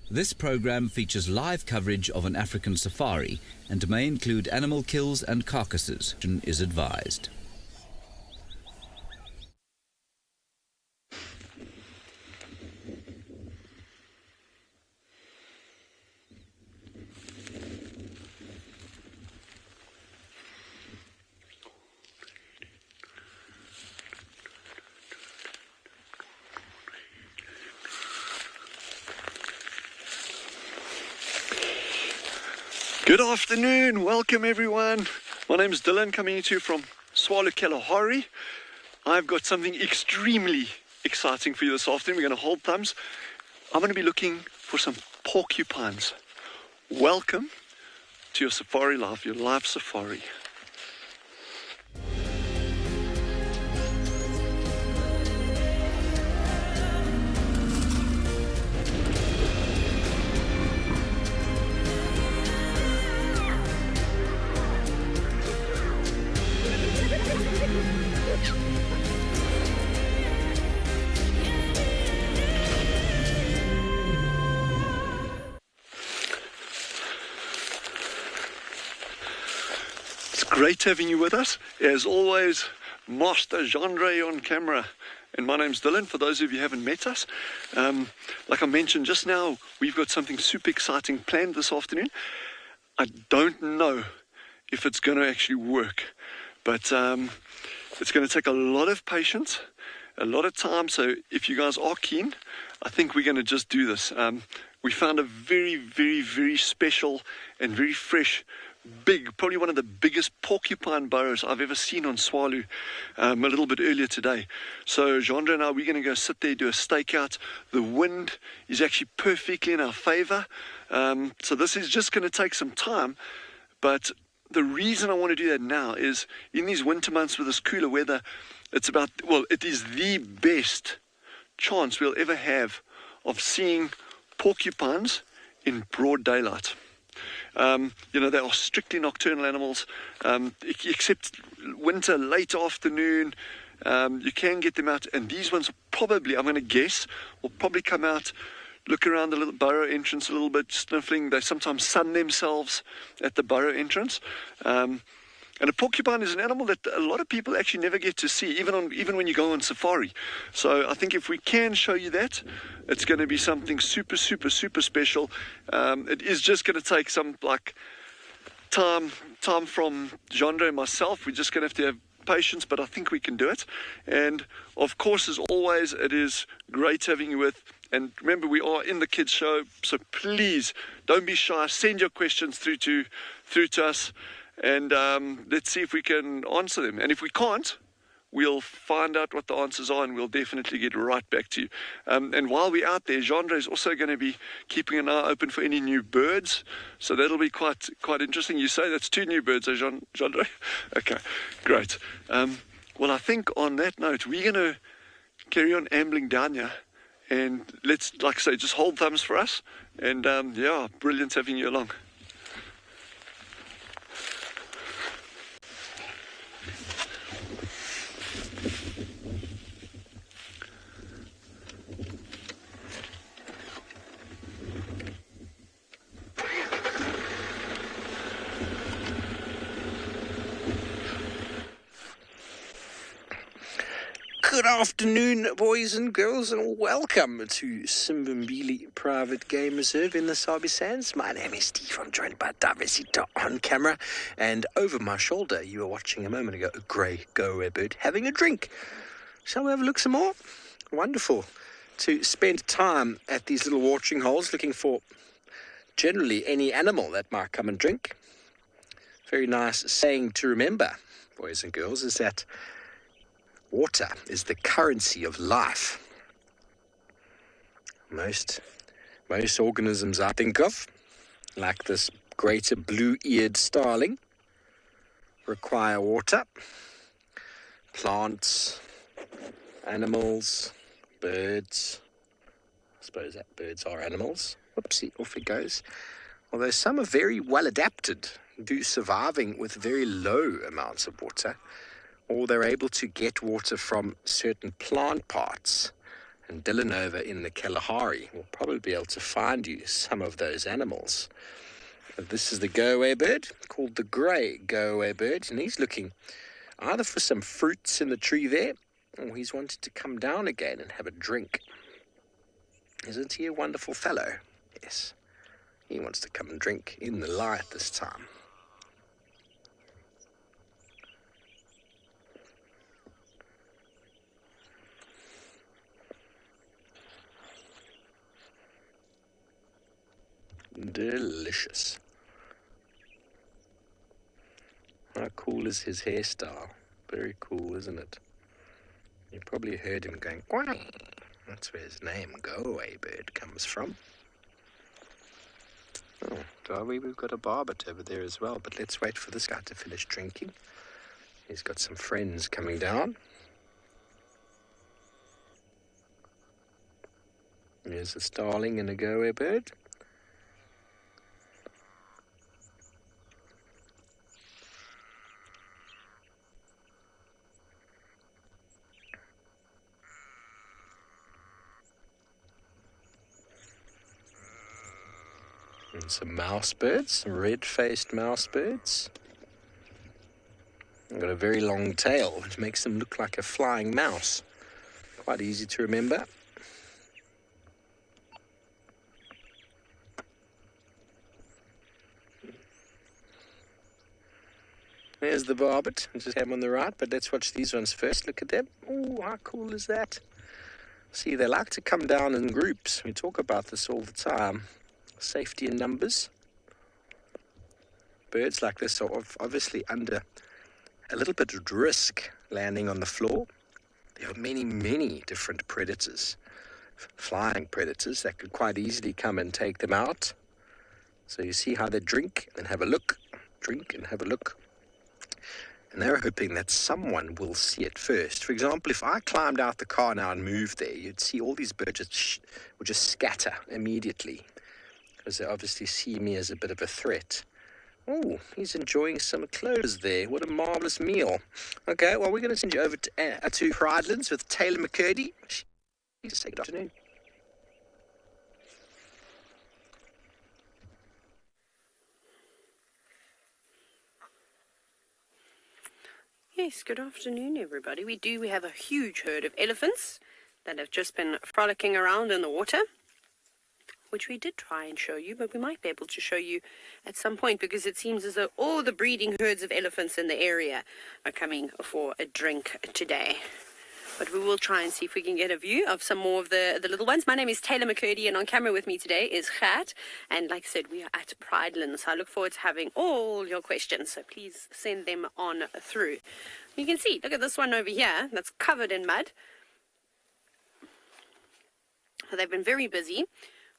This program features live coverage of an African safari and may include animal kills and carcasses. Is advised. Good afternoon, welcome everyone. My name is Dylan, coming to you from Tswalu Kalahari. I've got something extremely exciting for you this afternoon. We're going to hold thumbs. I'm going to be looking for some porcupines. Welcome to your safari life, your live safari. Great having you with us. As always, Master Genre on camera. And my name's Dylan, for those of you who haven't met us. Like I mentioned just now, we've got something super exciting planned this afternoon. I don't know if it's going to actually work, but it's going to take a lot of patience, a lot of time. So if you guys are keen, I think we're going to just do this. We found a very, very, very special and very fresh, big, probably one of the biggest porcupine burrows I've ever seen on Tswalu, a little bit earlier today. So Genre and I, we're going to go sit there, do a stakeout. The wind is actually perfectly in our favor. So this is just going to take some time. But the reason I want to do that now is in these winter months with this cooler weather, it is the best chance we'll ever have of seeing porcupines in broad daylight. They are strictly nocturnal animals, except winter, late afternoon. You can get them out, and these ones probably, I'm going to guess, will probably come out, look around the little burrow entrance a little bit, sniffling. They sometimes sun themselves at the burrow entrance. And a porcupine is an animal that a lot of people actually never get to see, even when you go on safari. So I think if we can show you that, it's going to be something super, super, super special. It is just going to take some time from Genre and myself. We're just going to have patience, but I think we can do it. And of course, as always, it is great having you with. And remember, we are in the kids show, so please don't be shy. Send your questions through to us. And let's see if we can answer them. And if we can't, we'll find out what the answers are, and we'll definitely get right back to you. And while we're out there, Genre is also going to be keeping an eye open for any new birds. So that'll be quite interesting. You say that's 2 new birds, Genre? Okay, great. Well, I think on that note, we're going to carry on ambling down here. And let's, like I say, just hold thumbs for us. And brilliant having you along. Good afternoon, boys and girls, and welcome to Simbambili Private Game Reserve in the Sabi Sands. My name is Steve. I'm joined by Davesita on camera, and over my shoulder, you were watching a moment ago a grey go-away bird having a drink. Shall we have a look some more? Wonderful to spend time at these little watering holes looking for generally any animal that might come and drink. Very nice saying to remember, boys and girls, is that water is the currency of life. Most organisms I think of, like this greater blue-eared starling, require water. Plants, animals, birds. I suppose that birds are animals. Whoopsie, off it goes. Although some are very well adapted, surviving with very low amounts of water, or they're able to get water from certain plant parts And Dylan over in the Kalahari will probably be able to find you some of those animals. This is the go-away bird, called the grey go-away bird, and he's looking either for some fruits in the tree there, or he's wanted to come down again and have a drink. Isn't he a wonderful fellow? Yes, he wants to come and drink in the light this time. Delicious. How cool is his hairstyle? Very cool, isn't it? You probably heard him going, quack. That's where his name, go-away bird, comes from. Oh, Darby, we've got a barbet over there as well, but let's wait for this guy to finish drinking. He's got some friends coming down. There's a starling and a go-away bird. And some mouse birds, some red-faced mouse birds. They've got a very long tail, which makes them look like a flying mouse. Quite easy to remember. There's the barbet, I just have them on the right, but let's watch these ones first. Look at them. Oh, how cool is that? See, they like to come down in groups. We talk about this all the time. Safety in numbers. Birds like this are obviously under a little bit of risk landing on the floor. There are many, many different predators, flying predators that could quite easily come and take them out. So you see how they drink and have a look, drink and have a look. And they're hoping that someone will see it first. For example, if I climbed out the car now and moved there, you'd see all these birds would just scatter immediately, because they obviously see me as a bit of a threat. Oh, he's enjoying some clothes there. What a marvellous meal. Okay, well, we're going to send you over to Pridelands with Taylor McCurdy. Please say good afternoon. Yes, good afternoon, everybody. We have a huge herd of elephants that have just been frolicking around in the water, which we did try and show you, but we might be able to show you at some point, because it seems as though all the breeding herds of elephants in the area are coming for a drink today. But we will try and see if we can get a view of some more of the little ones. My name is Taylor McCurdy, and on camera with me today is Gert. And like I said, we are at Pridelands. So I look forward to having all your questions, so please send them on through. You can see, look at this one over here that's covered in mud. So they've been very busy.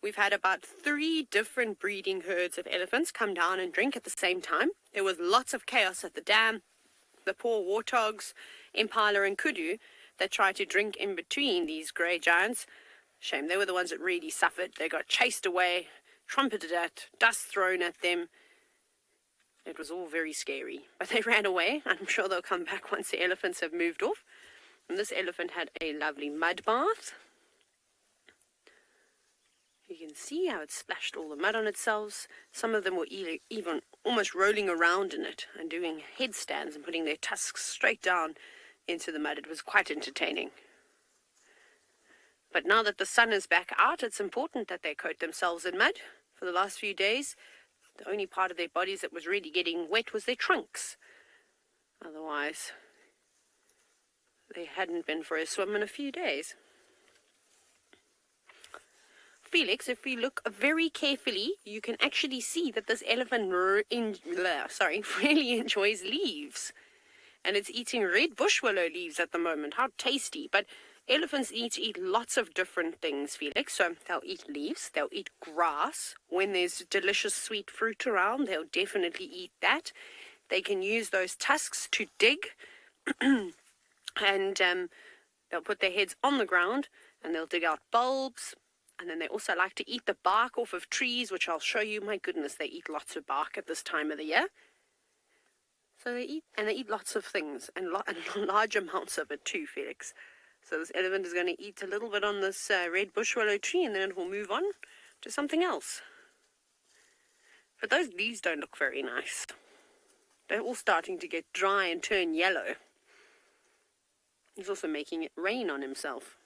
We've had about 3 different breeding herds of elephants come down and drink at the same time. There was lots of chaos at the dam. The poor warthogs, Impala and Kudu, that tried to drink in between these grey giants. Shame, they were the ones that really suffered. They got chased away, trumpeted at, dust thrown at them. It was all very scary. But they ran away. I'm sure they'll come back once the elephants have moved off. And this elephant had a lovely mud bath. You can see how it splashed all the mud on itself. Some of them were even almost rolling around in it and doing headstands and putting their tusks straight down into the mud. It was quite entertaining. But now that the sun is back out, it's important that they coat themselves in mud. For the last few days, the only part of their bodies that was really getting wet was their trunks. Otherwise, they hadn't been for a swim in a few days. Felix, if we look very carefully, you can actually see that this elephant really enjoys leaves. And it's eating red bush willow leaves at the moment. How tasty. But elephants need to eat lots of different things, Felix. So they'll eat leaves, they'll eat grass. When there's delicious sweet fruit around, they'll definitely eat that. They can use those tusks to dig. And they'll put their heads on the ground and they'll dig out bulbs. And then they also like to eat the bark off of trees, which I'll show you. My goodness, they eat lots of bark at this time of the year. So they eat lots of things, and large amounts of it too, Felix. So this elephant is going to eat a little bit on this red bush willow tree, and then it will move on to something else. But those leaves don't look very nice. They're all starting to get dry and turn yellow. He's also making it rain on himself.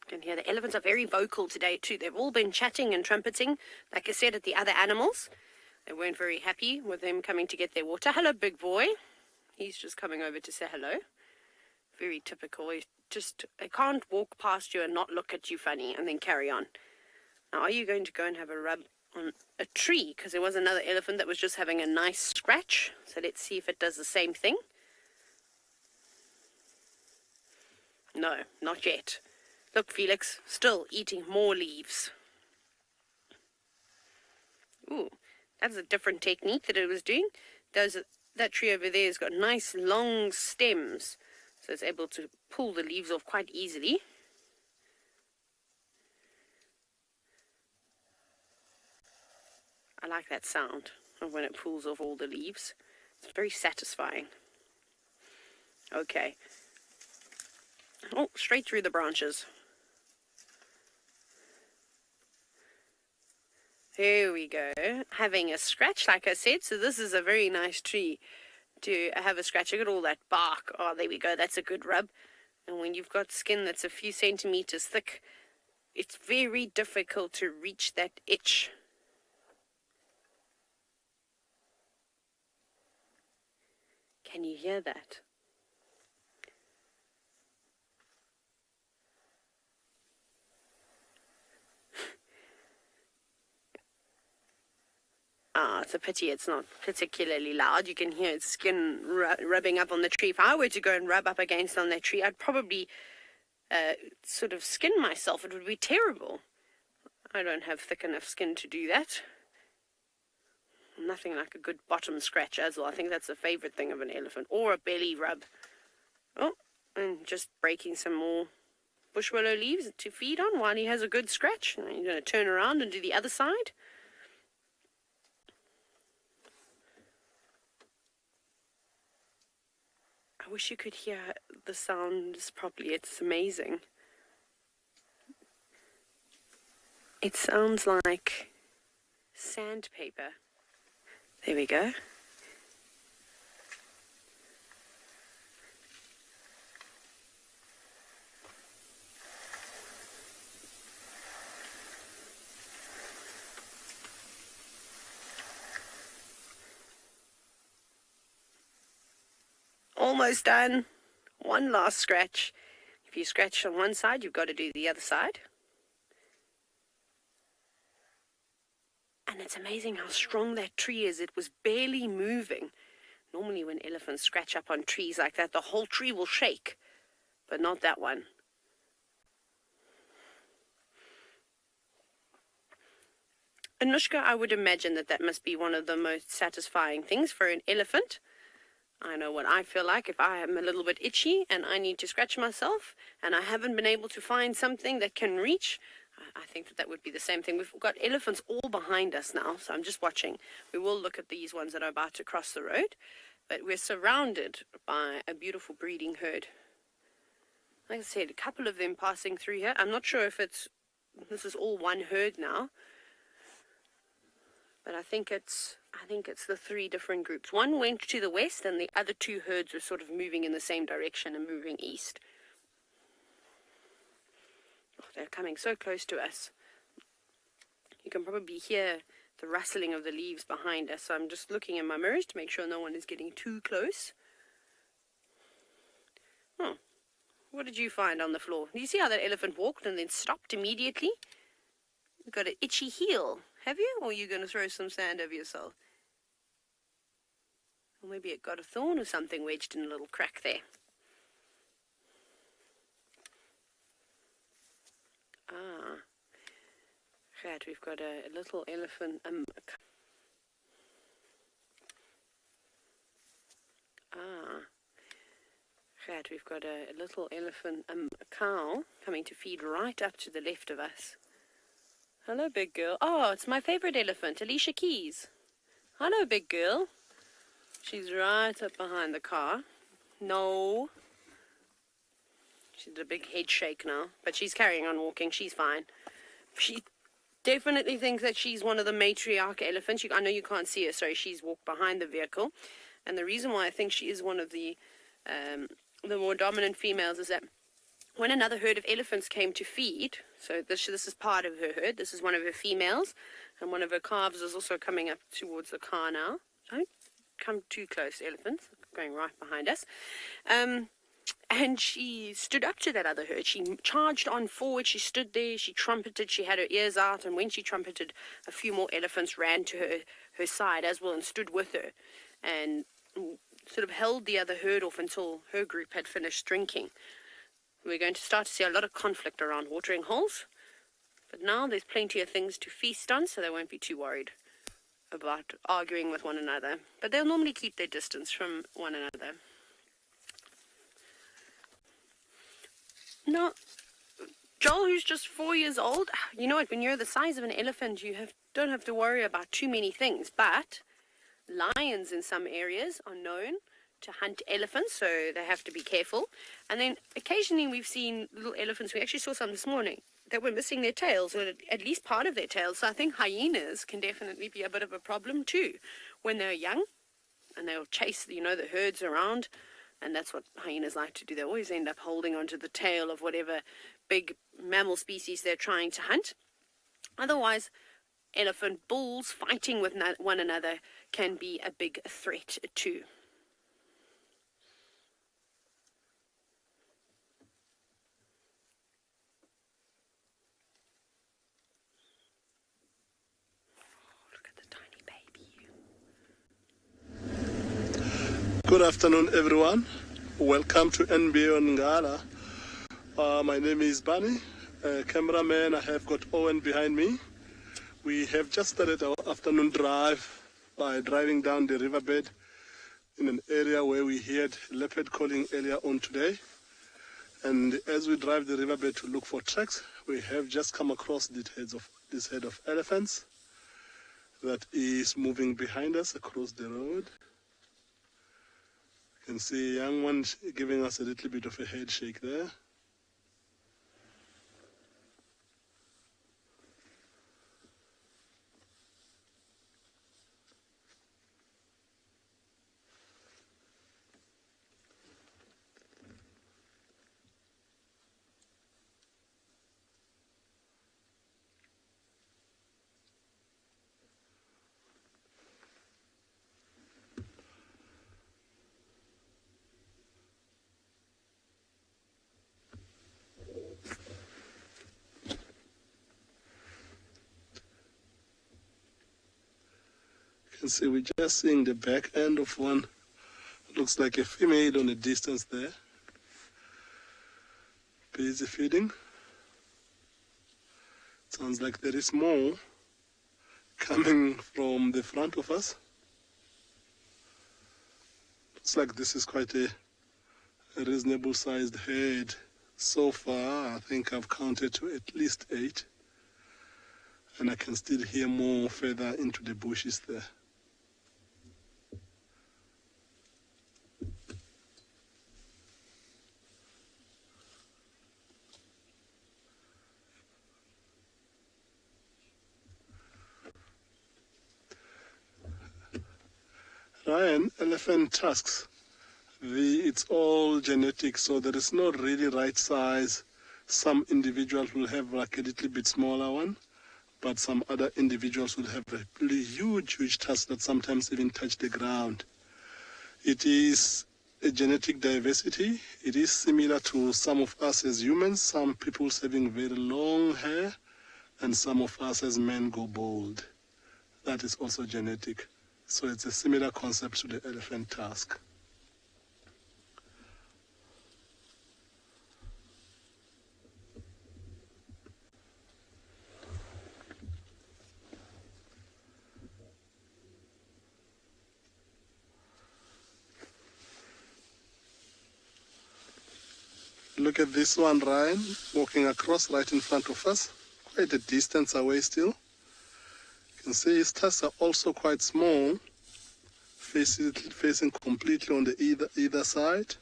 You can hear the elephants are very vocal today too. They've all been chatting and trumpeting, like I said, at the other animals. They weren't very happy with them coming to get their water. Hello, big boy. He's just coming over to say hello. Very typical. They can't walk past you and not look at you funny and then carry on. Now, are you going to go and have a rub on a tree? Because there was another elephant that was just having a nice scratch. So let's see if it does the same thing. No, not yet. Look, Felix, still eating more leaves. Ooh, that's a different technique that it was doing. That tree over there has got nice long stems, so it's able to pull the leaves off quite easily. I like that sound of when it pulls off all the leaves. It's very satisfying. Okay. Oh, straight through the branches. Here we go. Having a scratch, like I said. So this is a very nice tree to have a scratch. Look at all that bark. Oh, there we go. That's a good rub. And when you've got skin that's a few centimeters thick, it's very difficult to reach that itch. Can you hear that? It's a pity it's not particularly loud. You can hear its skin rubbing up on the tree. If I were to go and rub up against on that tree, I'd probably sort of skin myself. It would be terrible. I don't have thick enough skin to do that. Nothing like a good bottom scratch as well. I think that's the favorite thing of an elephant. Or a belly rub. Oh, and just breaking some more bush willow leaves to feed on while he has a good scratch. And you're going to turn around and do the other side. I wish you could hear the sounds properly. It's amazing. It sounds like sandpaper. There we go. Almost done. One last scratch. If you scratch on one side, you've got to do the other side. And it's amazing how strong that tree is. It was barely moving. Normally when elephants scratch up on trees like that, the whole tree will shake. But not that one. Anushka, I would imagine that must be one of the most satisfying things for an elephant. I know what I feel like if I am a little bit itchy and I need to scratch myself and I haven't been able to find something that can reach. I think that would be the same thing. We've got elephants all behind us now, so I'm just watching. We will look at these ones that are about to cross the road, but we're surrounded by a beautiful breeding herd. Like I said, a couple of them passing through here. I'm not sure if this is all one herd now, but I think it's the three different groups. One went to the west and the other two herds were sort of moving in the same direction and moving east. Oh, they're coming so close to us. You can probably hear the rustling of the leaves behind us. So I'm just looking in my mirrors to make sure no one is getting too close. Oh, what did you find on the floor? Do you see how that elephant walked and then stopped immediately? You've got an itchy heel, have you? Or are you going to throw some sand over yourself? Or maybe it got a thorn or something wedged in a little crack there. Right, we've got a little elephant. Right, we've got a little elephant, a cow, coming to feed right up to the left of us. Hello, big girl. Oh, it's my favorite elephant, Alicia Keys. Hello, big girl. She's right up behind the car. No. She did a big head shake now, but she's carrying on walking. She's fine. She definitely thinks that she's one of the matriarch elephants. I know you can't see her, sorry. She's walked behind the vehicle. And the reason why I think she is one of the more dominant females is that when another herd of elephants came to feed, so this is part of her herd, this is one of her females, and one of her calves is also coming up towards the car now. Don't come too close, elephants, going right behind us. And she stood up to that other herd. She charged on forward, she stood there, she trumpeted, she had her ears out, and when she trumpeted, a few more elephants ran to her side as well and stood with her, and sort of held the other herd off until her group had finished drinking. We're going to start to see a lot of conflict around watering holes, but now there's plenty of things to feast on, so they won't be too worried about arguing with one another. But they'll normally keep their distance from one another. Now, Joel, who's just 4 years old, you know what, when you're the size of an elephant, you don't have to worry about too many things, but lions in some areas are known to hunt elephants, so they have to be careful. And then occasionally we've seen little elephants, we actually saw some this morning, that were missing their tails, or at least part of their tails. So I think hyenas can definitely be a bit of a problem too when they're young, and they'll chase, the herds around, and that's what hyenas like to do. They always end up holding onto the tail of whatever big mammal species they're trying to hunt. Otherwise, elephant bulls fighting with one another can be a big threat too. Good afternoon, everyone. Welcome to NBA on Ngala. My name is Bunny. Cameraman, I have got Owen behind me. We have just started our afternoon drive by driving down the riverbed in an area where we heard leopard calling earlier on today. And as we drive the riverbed to look for tracks, we have just come across this herd of elephants that is moving behind us across the road. You can see a young one giving us a little bit of a head shake there. You can see we're just seeing the back end of one. It looks like a female on a distance there. Busy feeding. Sounds like there is more coming from the front of us. Looks like this is quite a reasonable sized herd. So far, I think I've counted to at least 8. And I can still hear more further into the bushes there. Ryan, elephant tusks, it's all genetic, so there is no really right size. Some individuals will have like a little bit smaller one, but some other individuals will have a really huge tusk that sometimes even touch the ground. It is a genetic diversity. It is similar to some of us as humans, some people having very long hair, and some of us as men go bald. That is also genetic. So it's a similar concept to the elephant tusk. Look at this one, Ryan, walking across right in front of us, quite a distance away still. You can see his tusks are also quite small, facing completely on the either side.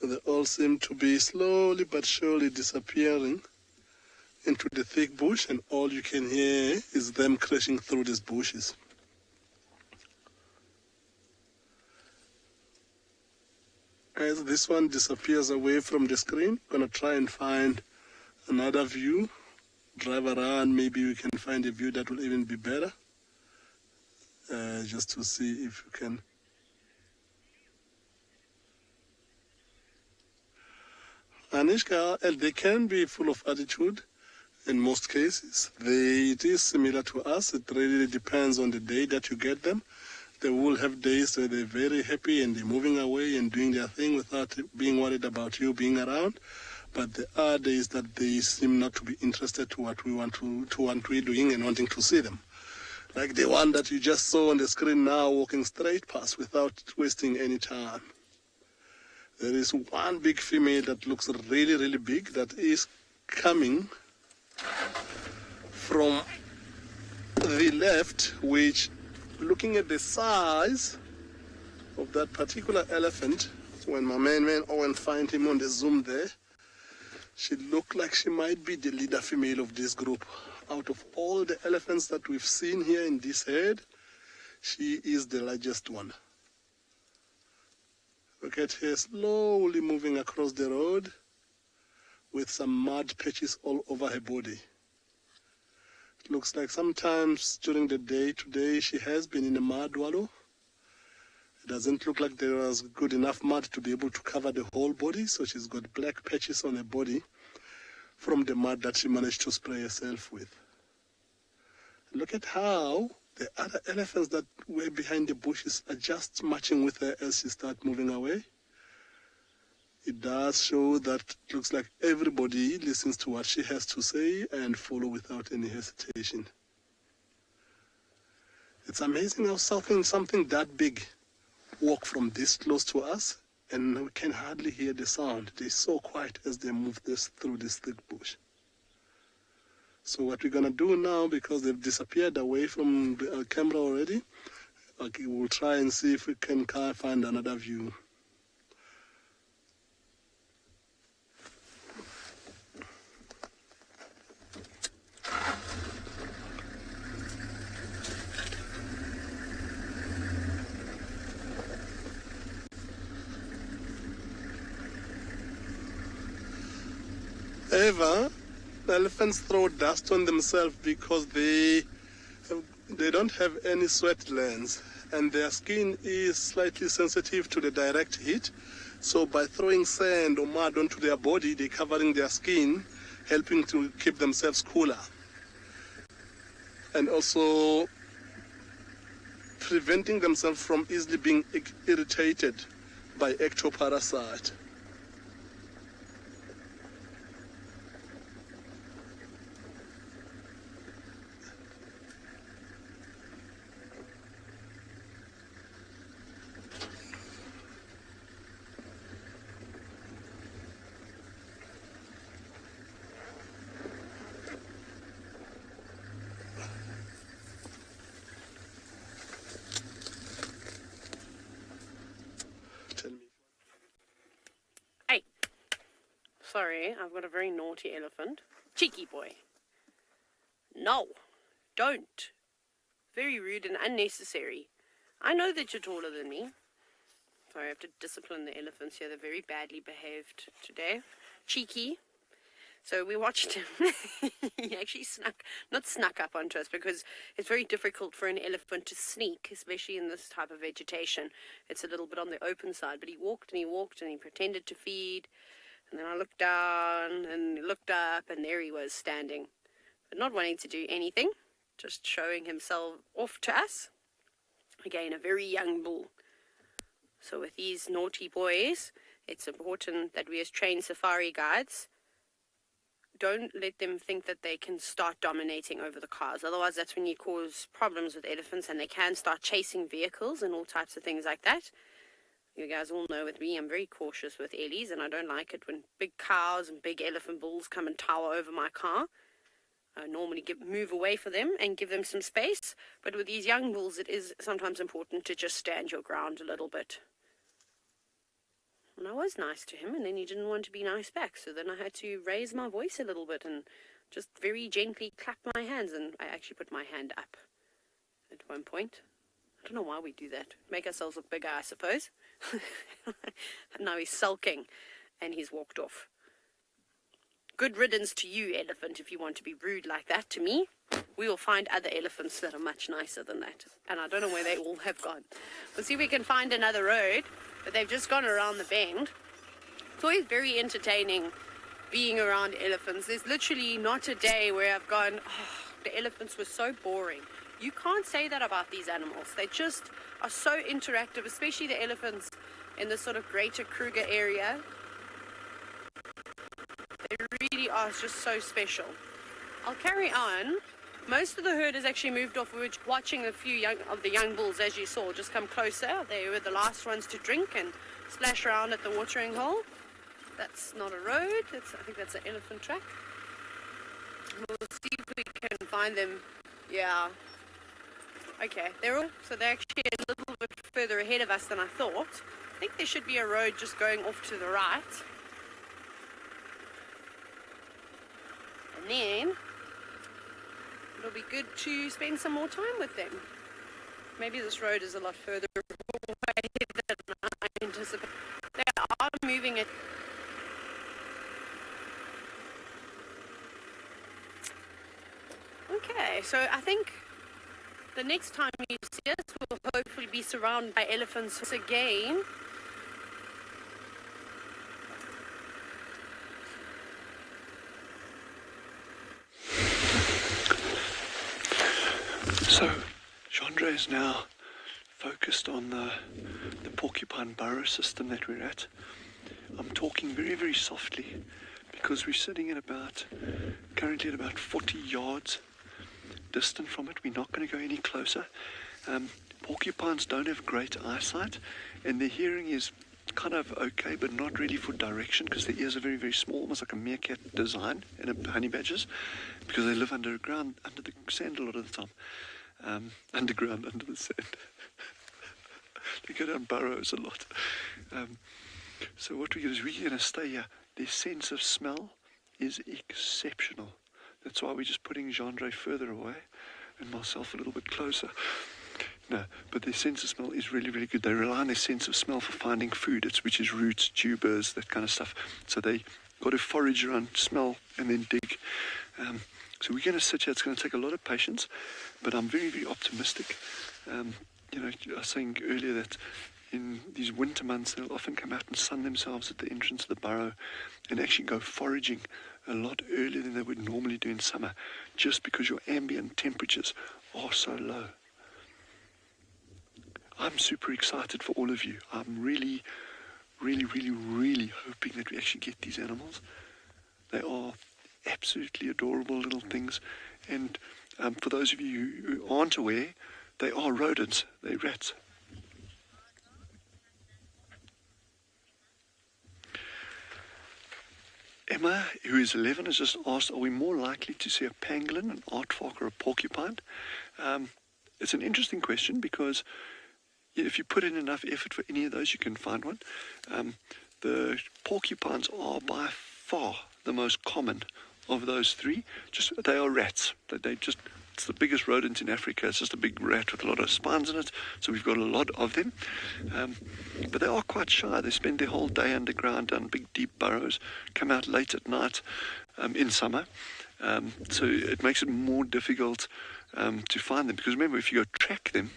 They all seem to be slowly but surely disappearing into the thick bush, and all you can hear is them crashing through these bushes. As this one disappears away from the screen, I'm going to try and find another view, drive around, maybe we can find a view that will even be better, just to see if you can. Anishka, they can be full of attitude in most cases. It is similar to us. It really depends on the day that you get them. They will have days where they're very happy and they're moving away and doing their thing without being worried about you being around. But there are days that they seem not to be interested to what we're doing and wanting to see them. Like the one that you just saw on the screen now, walking straight past without wasting any time. There is one big female that looks really, really big that is coming from the left, which, looking at the size of that particular elephant, when my man Owen find him on the zoom there, she looked like she might be the leader female of this group. Out of all the elephants that we've seen here in this herd, she is the largest one. Look at her slowly moving across the road with some mud patches all over her body. It looks like sometimes during the day today she has been in a mud wallow. It doesn't look like there was good enough mud to be able to cover the whole body, so she's got black patches on her body from the mud that she managed to spray herself with. Look at how the other elephants that were behind the bushes are just marching with her as she starts moving away. It does show that it looks like everybody listens to what she has to say and follow without any hesitation. It's amazing how something that big walk from this close to us and we can hardly hear the sound. They're so quiet as they move through this thick bush. So what we're going to do now, because they've disappeared away from the camera already, we'll try and see if we can find another view. However, elephants throw dust on themselves because they don't have any sweat glands and their skin is slightly sensitive to the direct heat. So by throwing sand or mud onto their body, they're covering their skin, helping to keep themselves cooler. And also preventing themselves from easily being irritated by ectoparasite. Hey, sorry, I've got a very naughty elephant. Cheeky boy. No, don't. Very rude and unnecessary. I know that you're taller than me. Sorry, I have to discipline the elephants here. They're very badly behaved today. Cheeky. So we watched him. He actually not snuck up onto us, because it's very difficult for an elephant to sneak, especially in this type of vegetation. It's a little bit on the open side, but he walked and he walked and he pretended to feed. And then I looked down and looked up, and there he was standing, but not wanting to do anything, just showing himself off to us. Again, a very young bull. So with these naughty boys, it's important that we as trained safari guides don't let them think that they can start dominating over the cars. Otherwise, that's when you cause problems with elephants, and they can start chasing vehicles and all types of things like that. You guys all know with me, I'm very cautious with Ellies, and I don't like it when big cows and big elephant bulls come and tower over my car. I normally move away for them and give them some space, but with these young bulls, it is sometimes important to just stand your ground a little bit. And I was nice to him, and then he didn't want to be nice back, so then I had to raise my voice a little bit and just very gently clap my hands, and I actually put my hand up at one point. I don't know why we do that. Make ourselves look bigger, I suppose. And now he's sulking, and he's walked off. Good riddance to you, elephant, if you want to be rude like that to me. We will find other elephants that are much nicer than that. And I don't know where they all have gone. We'll see if we can find another road, but they've just gone around the bend. It's always very entertaining being around elephants. There's literally not a day where I've gone, oh, the elephants were so boring. You can't say that about these animals. They just are so interactive, especially the elephants in the sort of greater Kruger area. They really are just so special. I'll carry on. Most of the herd has actually moved off. We were watching a few of the young bulls, as you saw, just come closer. They were the last ones to drink and splash around at the watering hole. That's not a road. I think that's an elephant track. We'll see if we can find them. Yeah. Okay. They're actually a little bit further ahead of us than I thought. I think there should be a road just going off to the right. And then it'll be good to spend some more time with them. Maybe this road is a lot further away than I anticipated. They are moving it. Okay, so I think the next time you see us, we'll hopefully be surrounded by elephants again. So, Chandra is now focused on the porcupine burrow system that we're at. I'm talking very, very softly because we're sitting at currently at about 40 yards distant from it. We're not going to go any closer. Porcupines don't have great eyesight, and their hearing is kind of okay, but not really for direction because their ears are very, very small, almost like a meerkat design in a honey badgers, because they live underground, under the sand a lot of the time. Underground, under the sand. They go down burrows a lot. So what we're going to stay here. Their sense of smell is exceptional. That's why we're just putting Gendre further away and myself a little bit closer. No, but their sense of smell is really, really good. They rely on their sense of smell for finding food, which is roots, tubers, that kind of stuff. So they got to forage around, smell, and then dig. So we're going to sit here. It's going to take a lot of patience, but I'm very, very optimistic. I was saying earlier that in these winter months, they'll often come out and sun themselves at the entrance of the burrow and actually go foraging a lot earlier than they would normally do in summer, just because your ambient temperatures are so low. I'm super excited for all of you. I'm really, really, really, really hoping that we actually get these animals. They are absolutely adorable little things, and for those of you who aren't aware, they are rodents. They're rats. Emma, who is 11, has just asked, are we more likely to see a pangolin, an aardvark, or a porcupine? It's an interesting question because if you put in enough effort for any of those, you can find one. The porcupines are by far the most common of those three. They are rats. It's the biggest rodent in Africa. It's just a big rat with a lot of spines in it. So we've got a lot of them. But they are quite shy. They spend their whole day underground down big deep burrows, come out late at night in summer. So it makes it more difficult to find them. Because remember, if you go track them,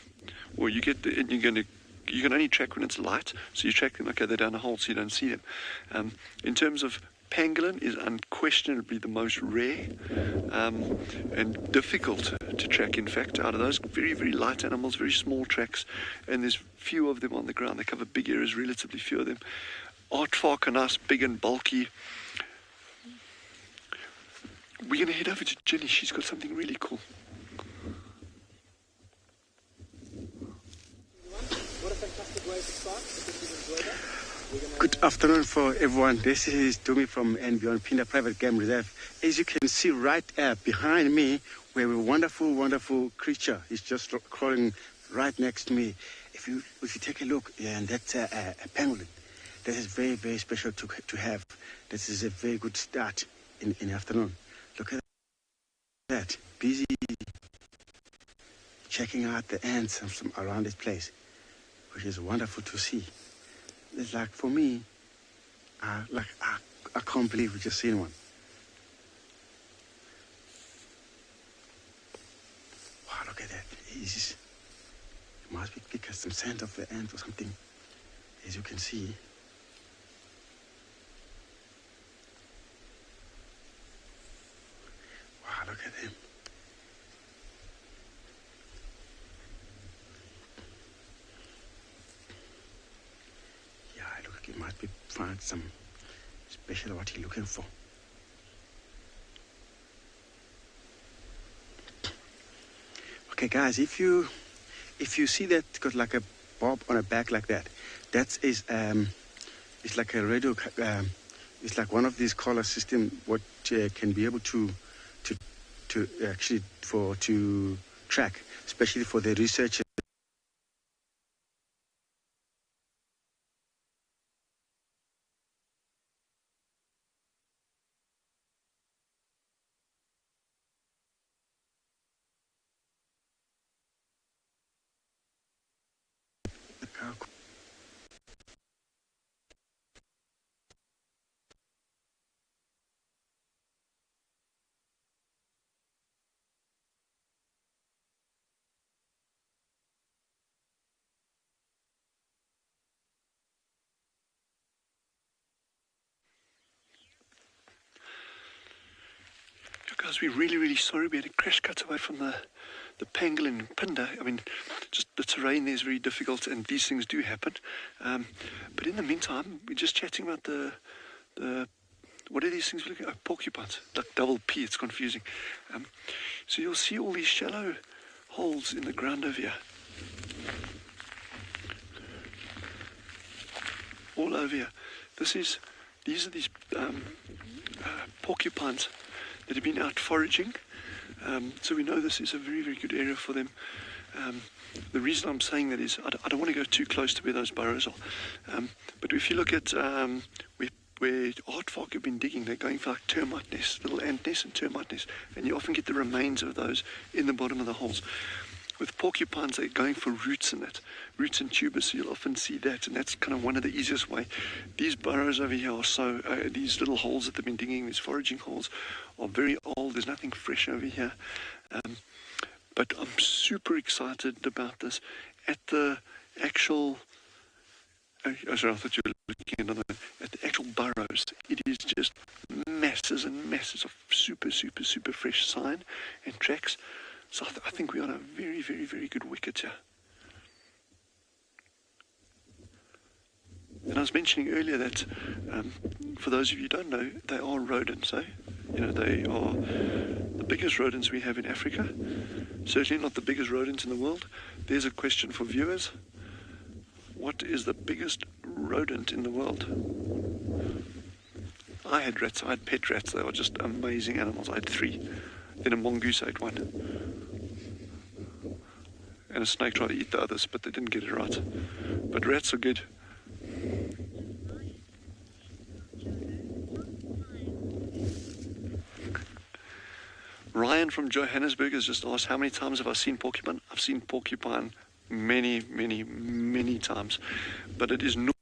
or you can only track when it's light. So you track them, okay, they're down a hole, so you don't see them. In terms of pangolin, is unquestionably the most rare and difficult to track. In fact, out of those very, very light animals, very small tracks, and there's few of them on the ground. They cover big areas, relatively few of them. Aardvark are nice, big and bulky. we're going to head over to Jenny. She's got something really cool. What a fantastic way to start. I think you've enjoyed that. Good afternoon for everyone. This is Dumi from and Beyond Pinda Private Game Reserve. As you can see right behind me, we have a wonderful, wonderful creature. He's just crawling right next to me. If you take a look, and that's a pangolin. That is very, very special to have. This is a very good start in the afternoon. Look at that. Busy checking out the ants from around this place, which is wonderful to see. It's like, for me, I can't believe we just seen one. Wow, look at that. It must be because some scent of the ant or something, as you can see. Wow, look at him. Yeah, look like he might be find some special what he's looking for. Okay, guys, if you see that got like a bob on a back like that, that is it's like a radio. It's like one of these color system what can be able to actually to track, especially for the research. Guys, we're really, really sorry. We had a crash cut away from the pangolin Pinda. I mean, just the terrain there is very difficult, and these things do happen. But in the meantime, we're just chatting about the what are these things we're looking at? Oh, porcupines, like double P. It's confusing. So you'll see all these shallow holes in the ground over here, all over here. These are these porcupines that have been out foraging, so we know this is a very, very good area for them. The reason I'm saying that is I don't want to go too close to where those burrows are, but if you look at where aardvark have been digging, they're going for like termite nests, little ant nests and termite nests, and you often get the remains of those in the bottom of the holes. With porcupines, they're going for roots and that, roots and tubers, so you'll often see that, and that's kind of one of the easiest way. These burrows over here are so, these little holes that they've been digging, these foraging holes, are very old. There's nothing fresh over here. But I'm super excited about this. At the actual, sorry, I thought you were looking at another, at the actual burrows, it is just masses and masses of super, super, super fresh sign and tracks. So I think we're on a very, very, very good wicket here. And I was mentioning earlier that, for those of you who don't know, they are rodents, eh? You know, they are the biggest rodents we have in Africa. Certainly not the biggest rodents in the world. There's a question for viewers. What is the biggest rodent in the world? I had rats. I had pet rats. They were just amazing animals. I had 3. Then a mongoose ate 1. And a snake tried to eat the others, but they didn't get it right. But rats are good. Ryan from Johannesburg has just asked, how many times have I seen porcupine? I've seen porcupine many, many, many times. But it is not.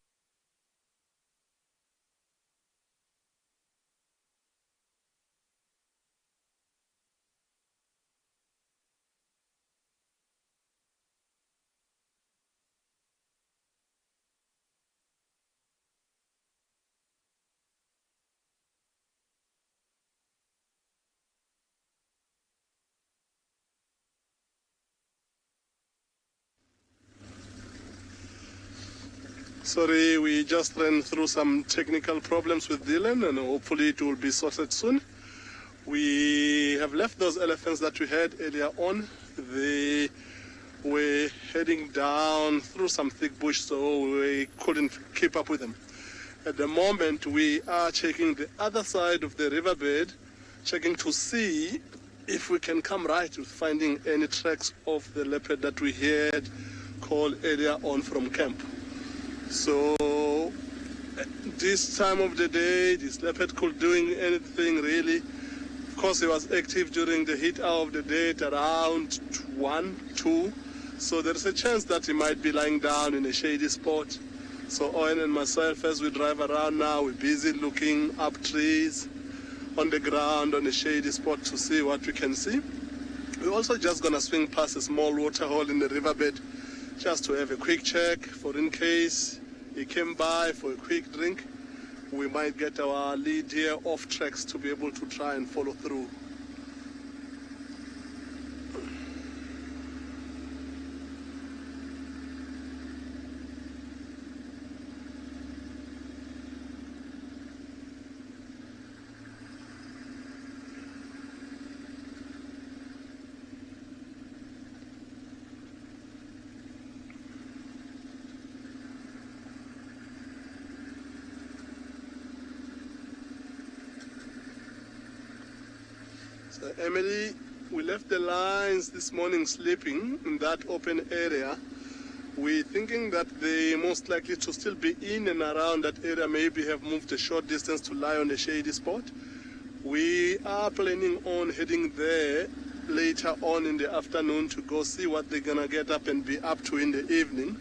Sorry, we just ran through some technical problems with Dylan, and hopefully it will be sorted soon. We have left those elephants that we had earlier on. They were heading down through some thick bush, so we couldn't keep up with them. At the moment, we are checking the other side of the riverbed, checking to see if we can come right with finding any tracks of the leopard that we had called earlier on from camp. So this time of the day, this leopard could doing anything really. Of course, he was active during the heat hour of the day at around 1, 2. So there's a chance that he might be lying down in a shady spot. So Owen and myself, as we drive around now, we're busy looking up trees on the ground on a shady spot to see what we can see. We're also just going to swing past a small water hole in the riverbed just to have a quick check for in case he came by for a quick drink. We might get our lead here off tracks to be able to try and follow through. Emily, we left the lines this morning sleeping in that open area. We're thinking that they most likely to still be in and around that area, maybe have moved a short distance to lie on a shady spot. We are planning on heading there later on in the afternoon to go see what they're gonna get up and be up to in the evening.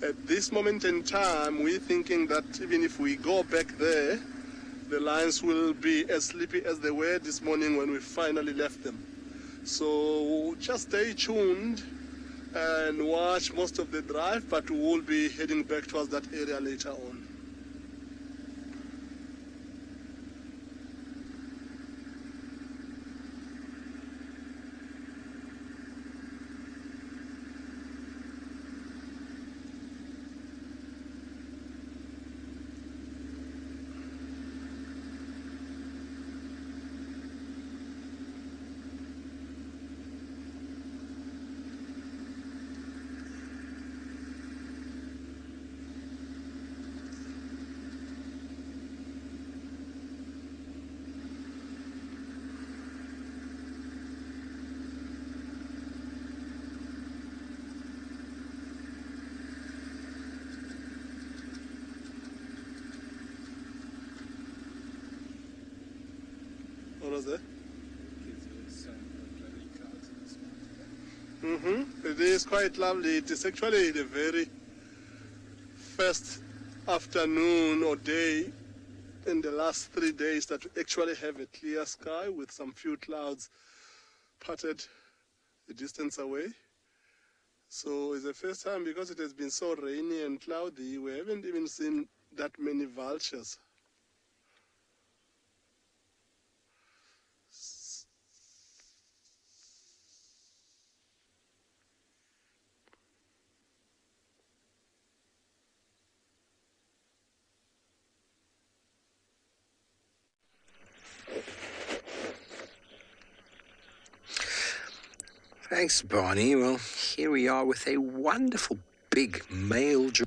At this moment in time, we're thinking that even if we go back there, the lions will be as sleepy as they were this morning when we finally left them. So just stay tuned and watch most of the drive, but we will be heading back towards that area later on. What was that? It is quite lovely. It is actually the very first afternoon or day in the last 3 days that we actually have a clear sky with some few clouds parted a distance away. So it's the first time, because it has been so rainy and cloudy, we haven't even seen that many vultures. Thanks, Barney. Well, here we are with a wonderful big male giraffe.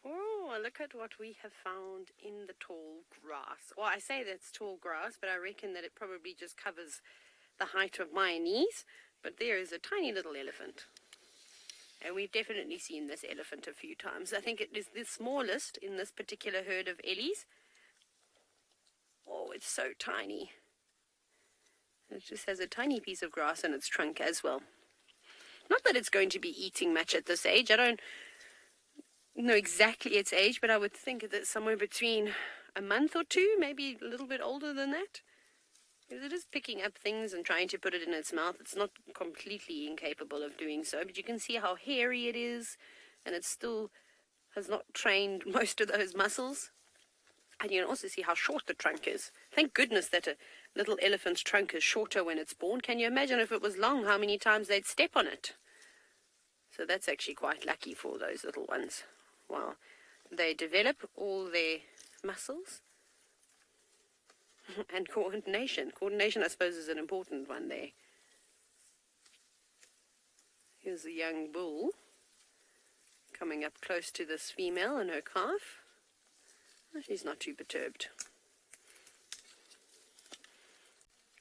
Oh, look at what we have found in the tall grass. Well, I say that's tall grass, but I reckon that it probably just covers the height of my knees. But there is a tiny little elephant. And we've definitely seen this elephant a few times. I think it is the smallest in this particular herd of ellies. Oh, it's so tiny. It just has a tiny piece of grass in its trunk as well. Not that it's going to be eating much at this age. I don't know exactly its age, but I would think that somewhere between a month or two, maybe a little bit older than that. Because it is picking up things and trying to put it in its mouth. It's not completely incapable of doing so, but you can see how hairy it is, and it still has not trained most of those muscles. And you can also see how short the trunk is. Thank goodness that a little elephant's trunk is shorter when it's born. Can you imagine if it was long, how many times they'd step on it? So that's actually quite lucky for those little ones. While they develop all their muscles and coordination. Coordination, I suppose, is an important one there. Here's a young bull coming up close to this female and her calf. She's not too perturbed.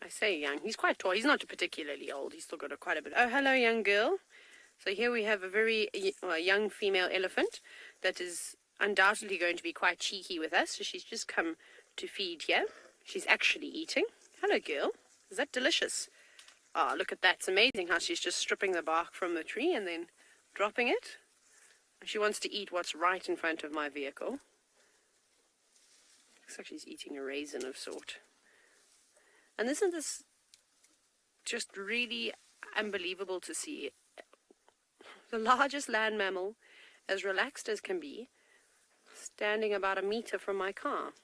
I say young. He's quite tall. He's not particularly old. He's still got quite a bit. Oh, hello, young girl. So here we have a very young female elephant that is undoubtedly going to be quite cheeky with us. So she's just come to feed here. She's actually eating. Hello, girl. Is that delicious? Oh, look at that. It's amazing how she's just stripping the bark from the tree and then dropping it. She wants to eat what's right in front of my vehicle. Looks like she's eating a raisin of sort. And isn't this just really unbelievable to see? The largest land mammal, as relaxed as can be, standing about a meter from my car.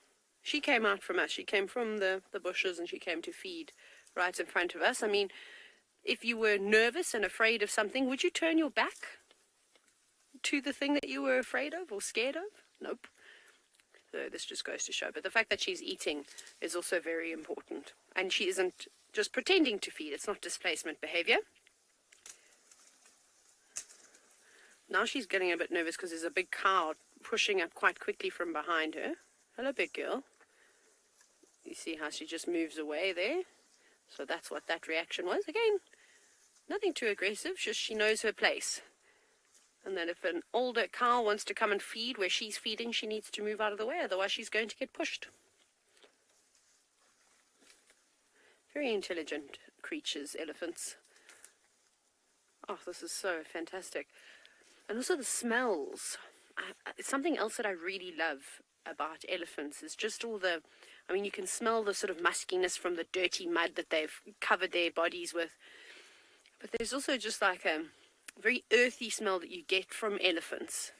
She came out from us. She came from the bushes and she came to feed right in front of us. I mean, if you were nervous and afraid of something, would you turn your back to the thing that you were afraid of or scared of? Nope. So this just goes to show. But the fact that she's eating is also very important. And she isn't just pretending to feed. It's not displacement behavior. Now she's getting a bit nervous because there's a big cow pushing up quite quickly from behind her. Hello, big girl. You see how she just moves away there? So that's what that reaction was. Again, nothing too aggressive, just she knows her place. And then if an older cow wants to come and feed where she's feeding, she needs to move out of the way, otherwise she's going to get pushed. Very intelligent creatures, elephants. Oh, this is so fantastic. And also the smells. It's something else that I really love about elephants is just all the, I mean, you can smell the sort of muskiness from the dirty mud that they've covered their bodies with. But there's also just like a very earthy smell that you get from elephants.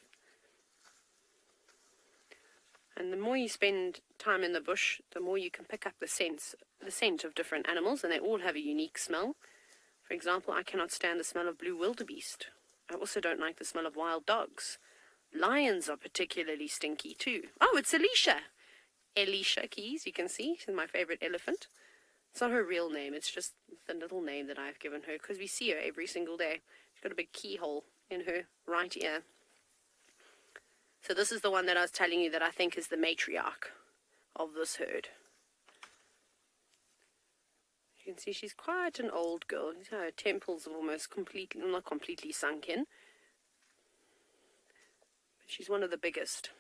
And the more you spend time in the bush, the more you can pick up the scent of different animals, and they all have a unique smell. For example, I cannot stand the smell of blue wildebeest. I also don't like the smell of wild dogs. Lions are particularly stinky too. Oh, it's Alicia. Alicia Keys, you can see. She's my favorite elephant. It's not her real name. It's just the little name that I've given her because we see her every single day. She's got a big keyhole in her right ear. So this is the one that I was telling you that I think is the matriarch of this herd. You can see she's quite an old girl. Her temples are almost completely, not completely sunk in. But she's one of the biggest.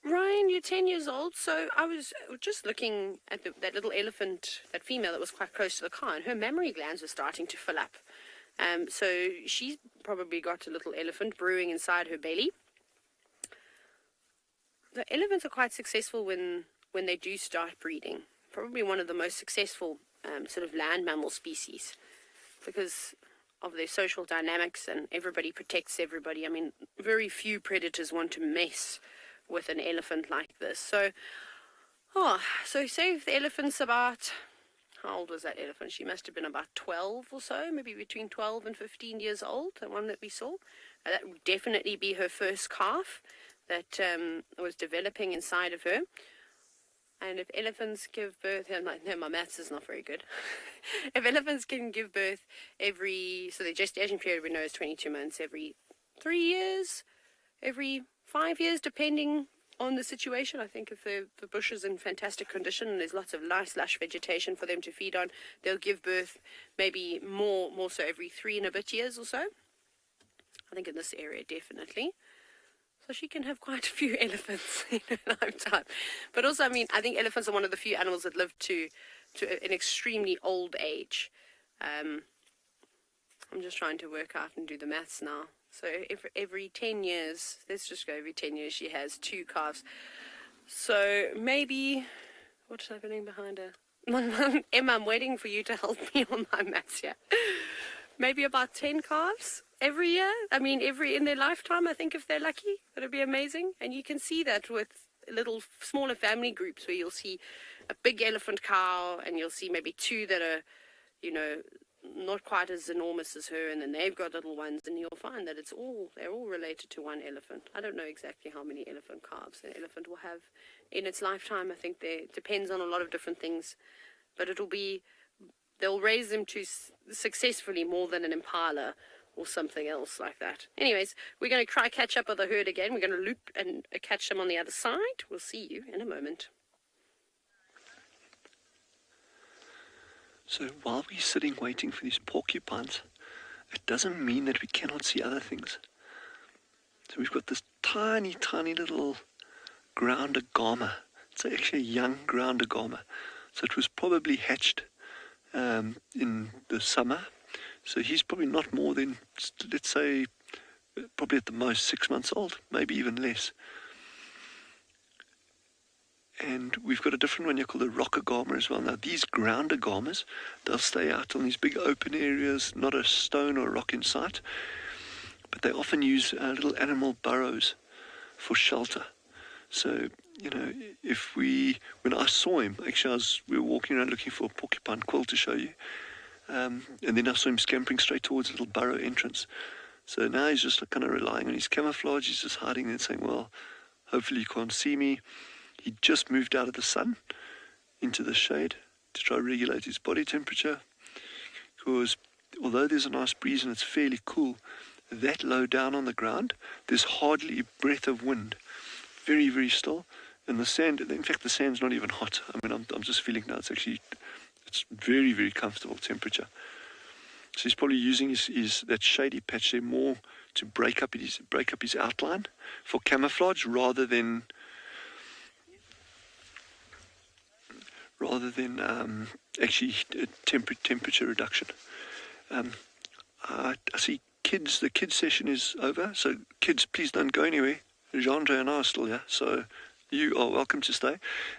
Ryan, you're 10 years old, so I was just looking at that little elephant, that female that was quite close to the car, and her mammary glands were starting to fill up. So she's probably got a little elephant brewing inside her belly. The elephants are quite successful when they do start breeding. Probably one of the most successful sort of land mammal species because of their social dynamics, and everybody protects everybody. I mean, very few predators want to mess with an elephant like this. So say if the elephant's about, how old was that elephant? She must have been about 12 or so, maybe between 12 and 15 years old, the one that we saw. That would definitely be her first calf that was developing inside of her. And if elephants give birth, no, my maths is not very good. If elephants can give birth so the gestation period we know is 22 months, every 3 years, every 5 years, depending on the situation. I think if the bush is in fantastic condition and there's lots of nice lush vegetation for them to feed on, they'll give birth maybe more so every 3 and a bit years or so. I think in this area, definitely. So she can have quite a few elephants in her lifetime. But also, I mean, I think elephants are one of the few animals that live to an extremely old age. I'm just trying to work out and do the maths now. So every 10 years, let's just go every 10 years, she has 2 calves. So maybe, what's happening behind her? Emma, I'm waiting for you to help me on my maths here. Maybe about 10 calves every year. I mean, in their lifetime, I think, if they're lucky, it'll be amazing. And you can see that with little smaller family groups where you'll see a big elephant cow and you'll see maybe 2 that are, not quite as enormous as her, and then they've got little ones, and you'll find that they're all related to one elephant. I don't know exactly how many elephant calves an elephant will have in its lifetime. I think it depends on a lot of different things, but they'll raise them to successfully more than an impala or something else like that. Anyways, we're going to try catch up with the herd again. We're going to loop and catch them on the other side. We'll see you in a moment. So while we're sitting waiting for these porcupines, it doesn't mean that we cannot see other things. So we've got this tiny, tiny little grounder gama. It's actually a young grounder gama. So it was probably hatched in the summer. So he's probably not more than, let's say, probably at the most 6 months old, maybe even less. And we've got a different one here called a rocker gama as well. Now, these grounder gamas, they'll stay out on these big open areas, not a stone or a rock in sight, but they often use little animal burrows for shelter. So, when I saw him, actually we were walking around looking for a porcupine quill to show you, and then I saw him scampering straight towards a little burrow entrance. So now he's just kind of relying on his camouflage. He's just hiding there and saying, well, hopefully you can't see me. He just moved out of the sun into the shade to try to regulate his body temperature, because although there's a nice breeze and it's fairly cool, that low down on the ground, there's hardly a breath of wind. Very, very still. And the sand, in fact, the sand's not even hot. I mean, I'm just feeling now it's very, very comfortable temperature. So he's probably using that shady patch there more to break up his outline for camouflage rather than actually temperature reduction. I see kids. The kids session is over, so kids, please don't go anywhere. Jean-Andre and I are still here, so you are welcome to stay.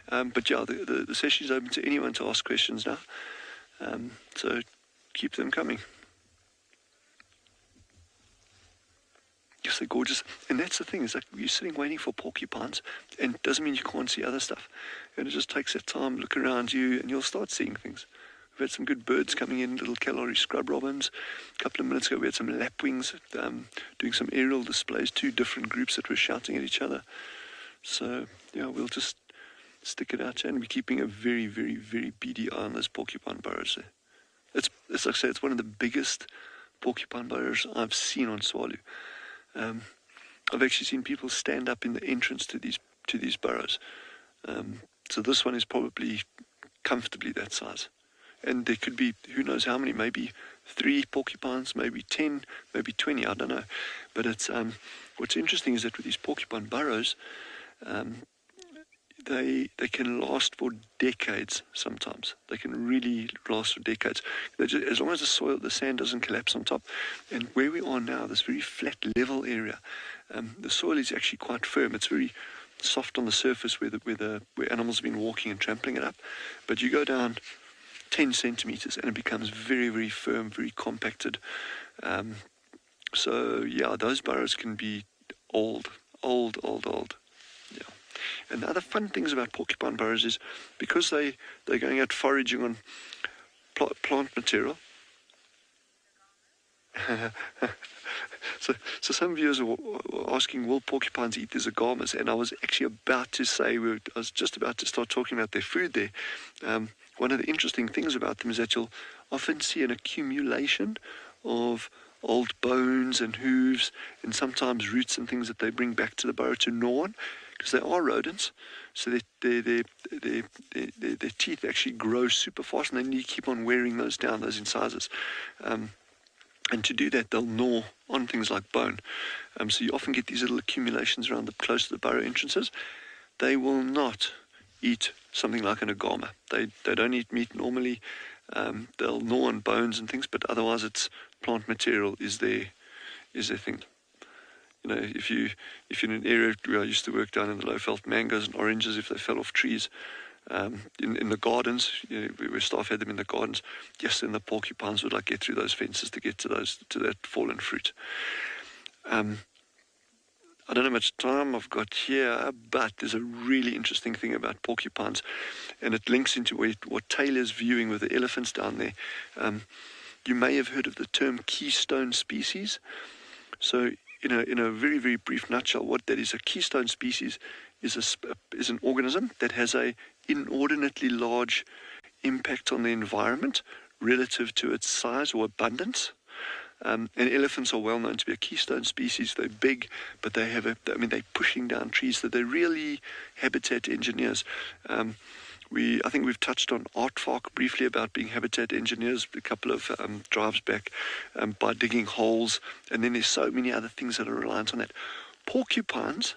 But yeah, the session is open to anyone to ask questions now. So keep them coming. Yes, they're gorgeous. And that's the thing, is like you're sitting waiting for porcupines, and it doesn't mean you can't see other stuff. And it just takes that time, look around you, and you'll start seeing things. We've had some good birds coming in, little Kalahari scrub robins. A couple of minutes ago we had some lapwings doing some aerial displays, 2 different groups that were shouting at each other. So, yeah, we'll just stick it out here, and we're keeping a very, very, very beady eye on those porcupine burrows there. It's like I say, it's one of the biggest porcupine burrows I've seen on Tswalu. I've actually seen people stand up in the entrance to these burrows. So this one is probably comfortably that size. And there could be, who knows how many, maybe 3 porcupines, maybe 10, maybe 20, I don't know. But it's what's interesting is that with these porcupine burrows, they can last for decades sometimes. They can really last for decades. As long as the sand doesn't collapse on top. And where we are now, this very flat, level area, the soil is actually quite firm. It's very soft on the surface where animals have been walking and trampling it up. But you go down 10 centimeters and it becomes very, very firm, very compacted. So, yeah, those burrows can be old. Yeah. And the other fun things about porcupine burrows is because they're going out foraging on plant material. So some viewers were asking, will porcupines eat the zagamas? And I was actually about to say, I was just about to start talking about their food there. One of the interesting things about them is that you'll often see an accumulation of old bones and hooves and sometimes roots and things that they bring back to the burrow to gnaw on, because they are rodents. So their teeth actually grow super fast, and they need to keep on wearing those down, those incisors. And to do that, they'll gnaw on things like bone. So you often get these little accumulations around close to the burrow entrances. They will not eat something like an agama. They don't eat meat normally. They'll gnaw on bones and things, but otherwise it's plant material is their thing. if you're in an area where I used to work down in the Lowveld, mangoes and oranges, if they fell off trees, in the gardens, where staff had them in the gardens, yes, then the porcupines would get through those fences to get to that fallen fruit. I don't know how much time I've got here, but there's a really interesting thing about porcupines, and it links into what Taylor's viewing with the elephants down there. You may have heard of the term keystone species. So, in a very, very brief nutshell, what that is, a keystone species is an organism that has a inordinately large impact on the environment relative to its size or abundance. And elephants are well known to be a keystone species. They're big, but they're pushing down trees. So they're really habitat engineers. I think we've touched on aardvark briefly about being habitat engineers a couple of drives back, by digging holes. And then there's so many other things that are reliant on that. Porcupines,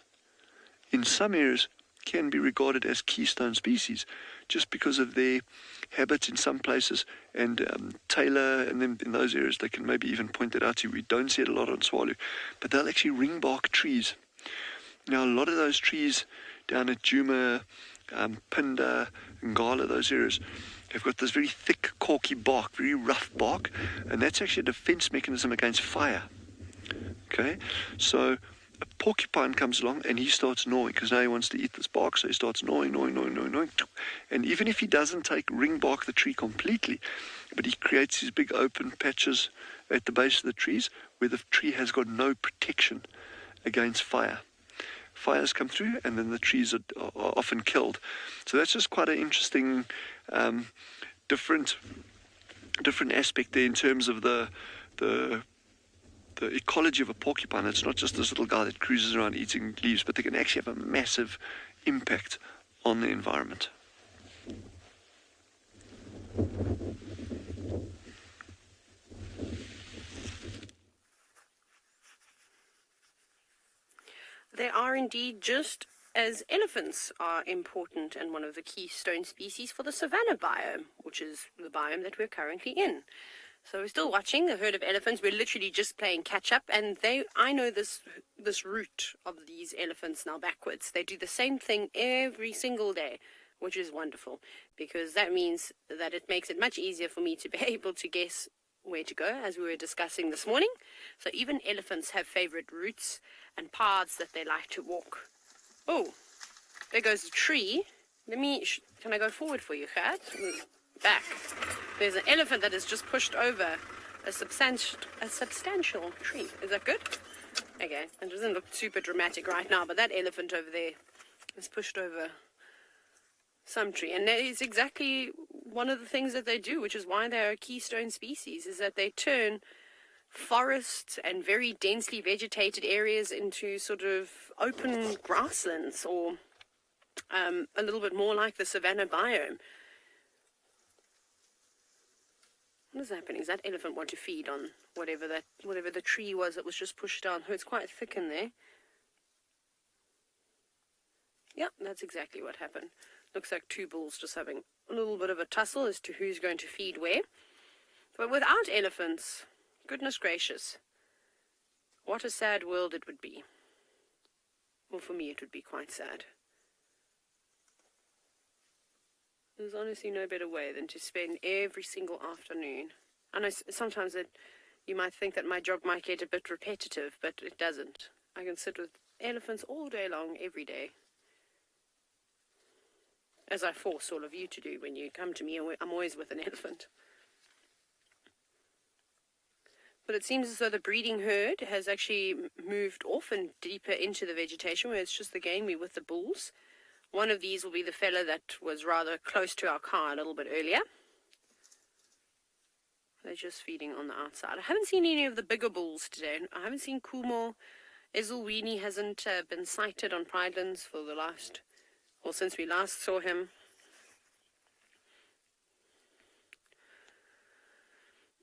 in some areas, can be regarded as keystone species just because of their habits in some places, and Taylor and them in those areas, they can maybe even point that out to you. We don't see it a lot on Tswalu, but they'll actually ring bark trees. Now, a lot of those trees down at Djuma, Pinda, Ngala, those areas, have got this very thick, corky bark, very rough bark, and that's actually a defense mechanism against fire. Okay, so a porcupine comes along and he starts gnawing because now he wants to eat this bark, so he starts gnawing. And even if he doesn't ring bark the tree completely, but he creates these big open patches at the base of the trees where the tree has got no protection against fire. Fires come through and then the trees are often killed. So that's just quite an interesting different aspect there in terms of the ecology of a porcupine. It's not just this little guy that cruises around eating leaves, but they can actually have a massive impact on the environment. They are indeed, just as elephants are important and one of the keystone species for the savanna biome, which is the biome that we're currently in. So we're still watching the herd of elephants. We're literally just playing catch up, and I know this route of these elephants now backwards. They do the same thing every single day, which is wonderful, because that means that it makes it much easier for me to be able to guess where to go, as we were discussing this morning. So even elephants have favorite routes and paths that they like to walk. Oh, there goes a tree. Can I go forward for you, Gert? Back. There's an elephant that has just pushed over a substantial tree. Is that good? Okay, it doesn't look super dramatic right now, but that elephant over there has pushed over some tree. And that is exactly one of the things that they do, which is why they are a keystone species, is that they turn forests and very densely vegetated areas into sort of open grasslands, or a little bit more like the savanna biome. What is happening? Does that elephant want to feed on whatever the tree was that was just pushed down? Oh, it's quite thick in there. Yep, that's exactly what happened. Looks like two bulls just having a little bit of a tussle as to who's going to feed where. But without elephants, goodness gracious, what a sad world it would be. Well, for me it would be quite sad. There's honestly no better way than to spend every single afternoon. I know sometimes that you might think that my job might get a bit repetitive, but it doesn't. I can sit with elephants all day long, every day. As I force all of you to do when you come to me. I'm always with an elephant. But it seems as though the breeding herd has actually moved off and deeper into the vegetation, where it's just the gamey with the bulls. One of these will be the fella that was rather close to our car a little bit earlier. They're just feeding on the outside. I haven't seen any of the bigger bulls today. I haven't seen Kumo. Ezulwini hasn't been sighted on Pridelands for since we last saw him.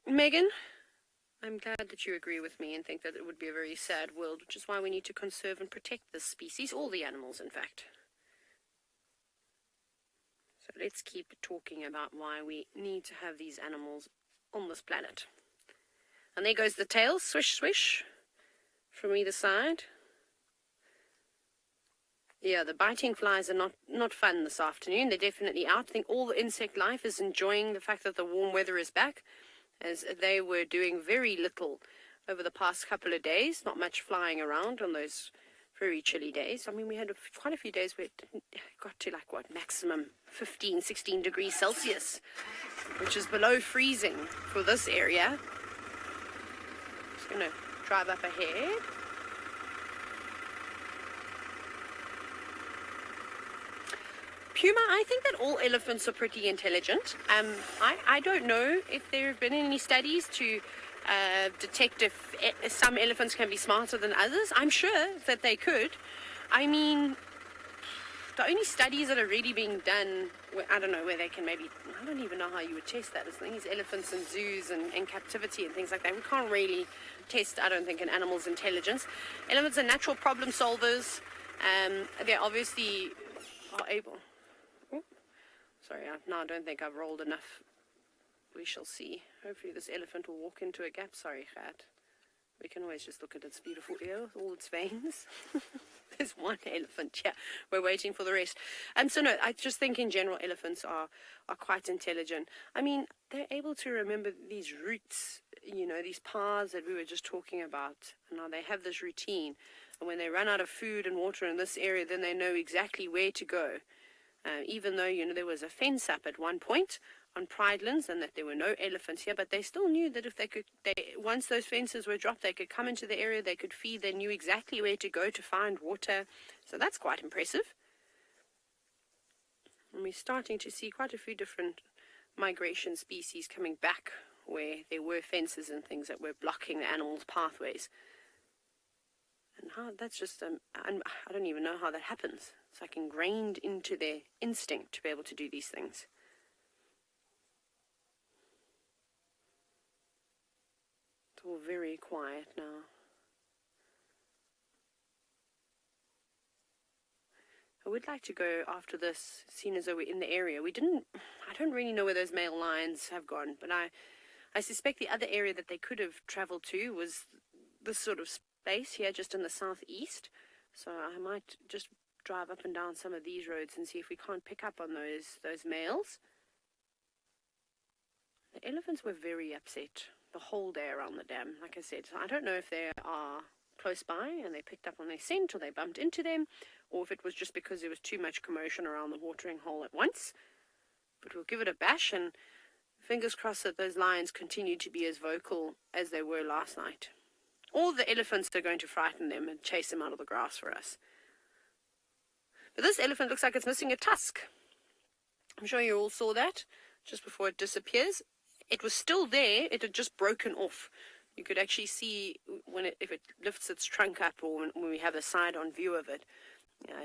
Megan, I'm glad that you agree with me and think that it would be a very sad world, which is why we need to conserve and protect this species, all the animals, in fact. So let's keep talking about why we need to have these animals on this planet. And there goes the tail, swish, swish, from either side. Yeah, the biting flies are not fun this afternoon. They're definitely out. I think all the insect life is enjoying the fact that the warm weather is back, as they were doing very little over the past couple of days. Not much flying around on those very chilly days. I mean, we had quite a few days where it got to like, what, maximum 15, 16 degrees Celsius, which is below freezing for this area. Just going to drive up ahead. Puma, I think that all elephants are pretty intelligent. I don't know if there have been any studies to detect if some elephants can be smarter than others. I'm sure that they could. I mean, the only studies that are really being done, I don't know where they can maybe, I don't even know how you would test that. It's these elephants in zoos and captivity and things like that. We can't really test, I don't think, an animal's intelligence. Elephants are natural problem solvers. They obviously are able... Sorry, no, I don't think I've rolled enough. We shall see. Hopefully this elephant will walk into a gap. Sorry, Kat. We can always just look at its beautiful ear with all its veins. There's one elephant, yeah. We're waiting for the rest. So no, I just think in general elephants are quite intelligent. I mean, they're able to remember these routes, you know, these paths that we were just talking about. And now they have this routine. And when they run out of food and water in this area, then they know exactly where to go. Even though, you know, there was a fence up at one point on Pridelands and that there were no elephants here, but they still knew that if once those fences were dropped, they could come into the area, they could feed, they knew exactly where to go to find water. So that's quite impressive. And we're starting to see quite a few different migration species coming back where there were fences and things that were blocking the animals' pathways. And how that's just, I don't even know how that happens. It's like ingrained into their instinct to be able to do these things. It's all very quiet now. I would like to go after this, seeing as though we're in the area. I don't really know where those male lions have gone, but I suspect the other area that they could have traveled to was this sort of space here just in the southeast. So I might just drive up and down some of these roads and see if we can't pick up on those males. The elephants were very upset the whole day around the dam, like I said. So I don't know if they are close by and they picked up on their scent or they bumped into them, or if it was just because there was too much commotion around the watering hole at once. But we'll give it a bash, and fingers crossed that those lions continue to be as vocal as they were last night. All the elephants are going to frighten them and chase them out of the grass for us. But this elephant looks like it's missing a tusk. I'm sure you all saw that just before it disappears. It was still there. It had just broken off. You could actually see if it lifts its trunk up, or when we have a side-on view of it,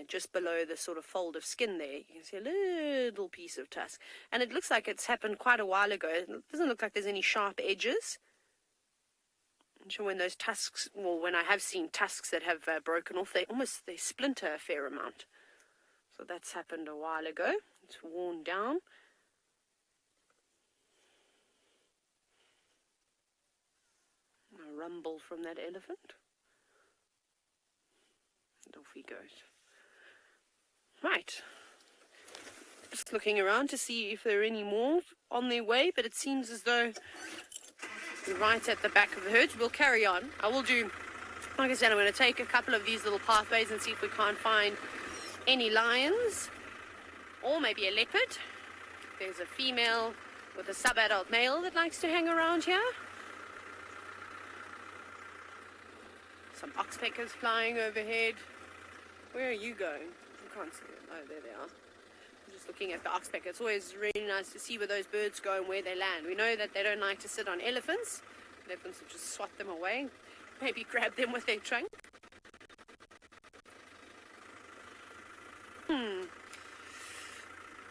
just below the sort of fold of skin there, you can see a little piece of tusk. And it looks like it's happened quite a while ago. It doesn't look like there's any sharp edges. I'm sure when those tusks, well, when I have seen tusks that have broken off, they splinter a fair amount. So that's happened a while ago. It's worn down. A rumble from that elephant. And off he goes. Right. Just looking around to see if there are any more on their way, but it seems as though we're right at the back of the herd. We'll carry on. I will do, like I said, I'm going to take a couple of these little pathways and see if we can't find any lions, or maybe a leopard. There's a female with a sub-adult male that likes to hang around here. Some oxpeckers flying overhead. Where are you going? I can't see them. Oh, there they are. I'm just looking at the oxpecker. It's always really nice to see where those birds go and where they land. We know that they don't like to sit on elephants. Elephants will just swat them away. Maybe grab them with their trunk.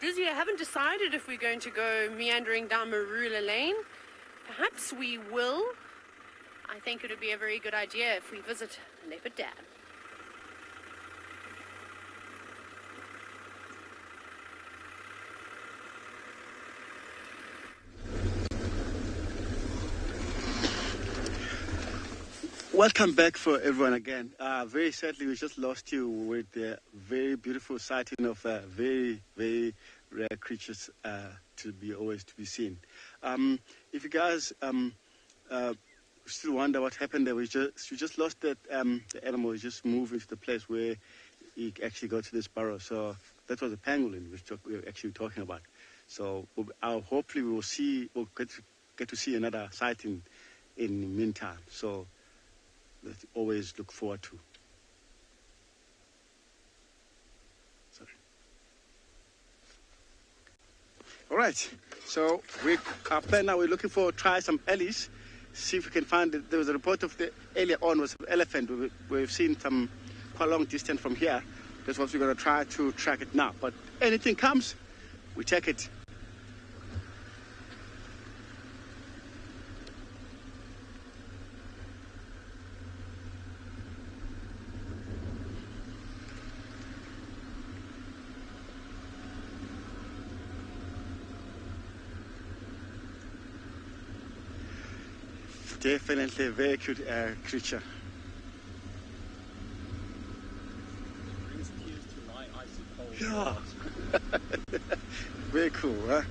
Dizzy, I haven't decided if we're going to go meandering down Marula Lane. Perhaps we will. I think it would be a very good idea if we visit Leopard Dam. Welcome back for everyone again. Very sadly, we just lost you with the very beautiful sighting of very, very rare creatures to be seen. If you guys still wonder what happened there, we just lost that the animal. He just moved into the place where he actually got to this burrow. So that was a pangolin which we were actually talking about. So hopefully we'll get to see another sighting in the meantime. So let's always look forward to. Sorry. All right. So our plan now, we're looking for try some ellies. See if we can find it. There was a report of earlier on was an elephant. We've seen some quite a long distance from here. That's what we're going to try to track it now. But anything comes, we take it. Definitely a very cute creature. Yeah. Very cool, huh?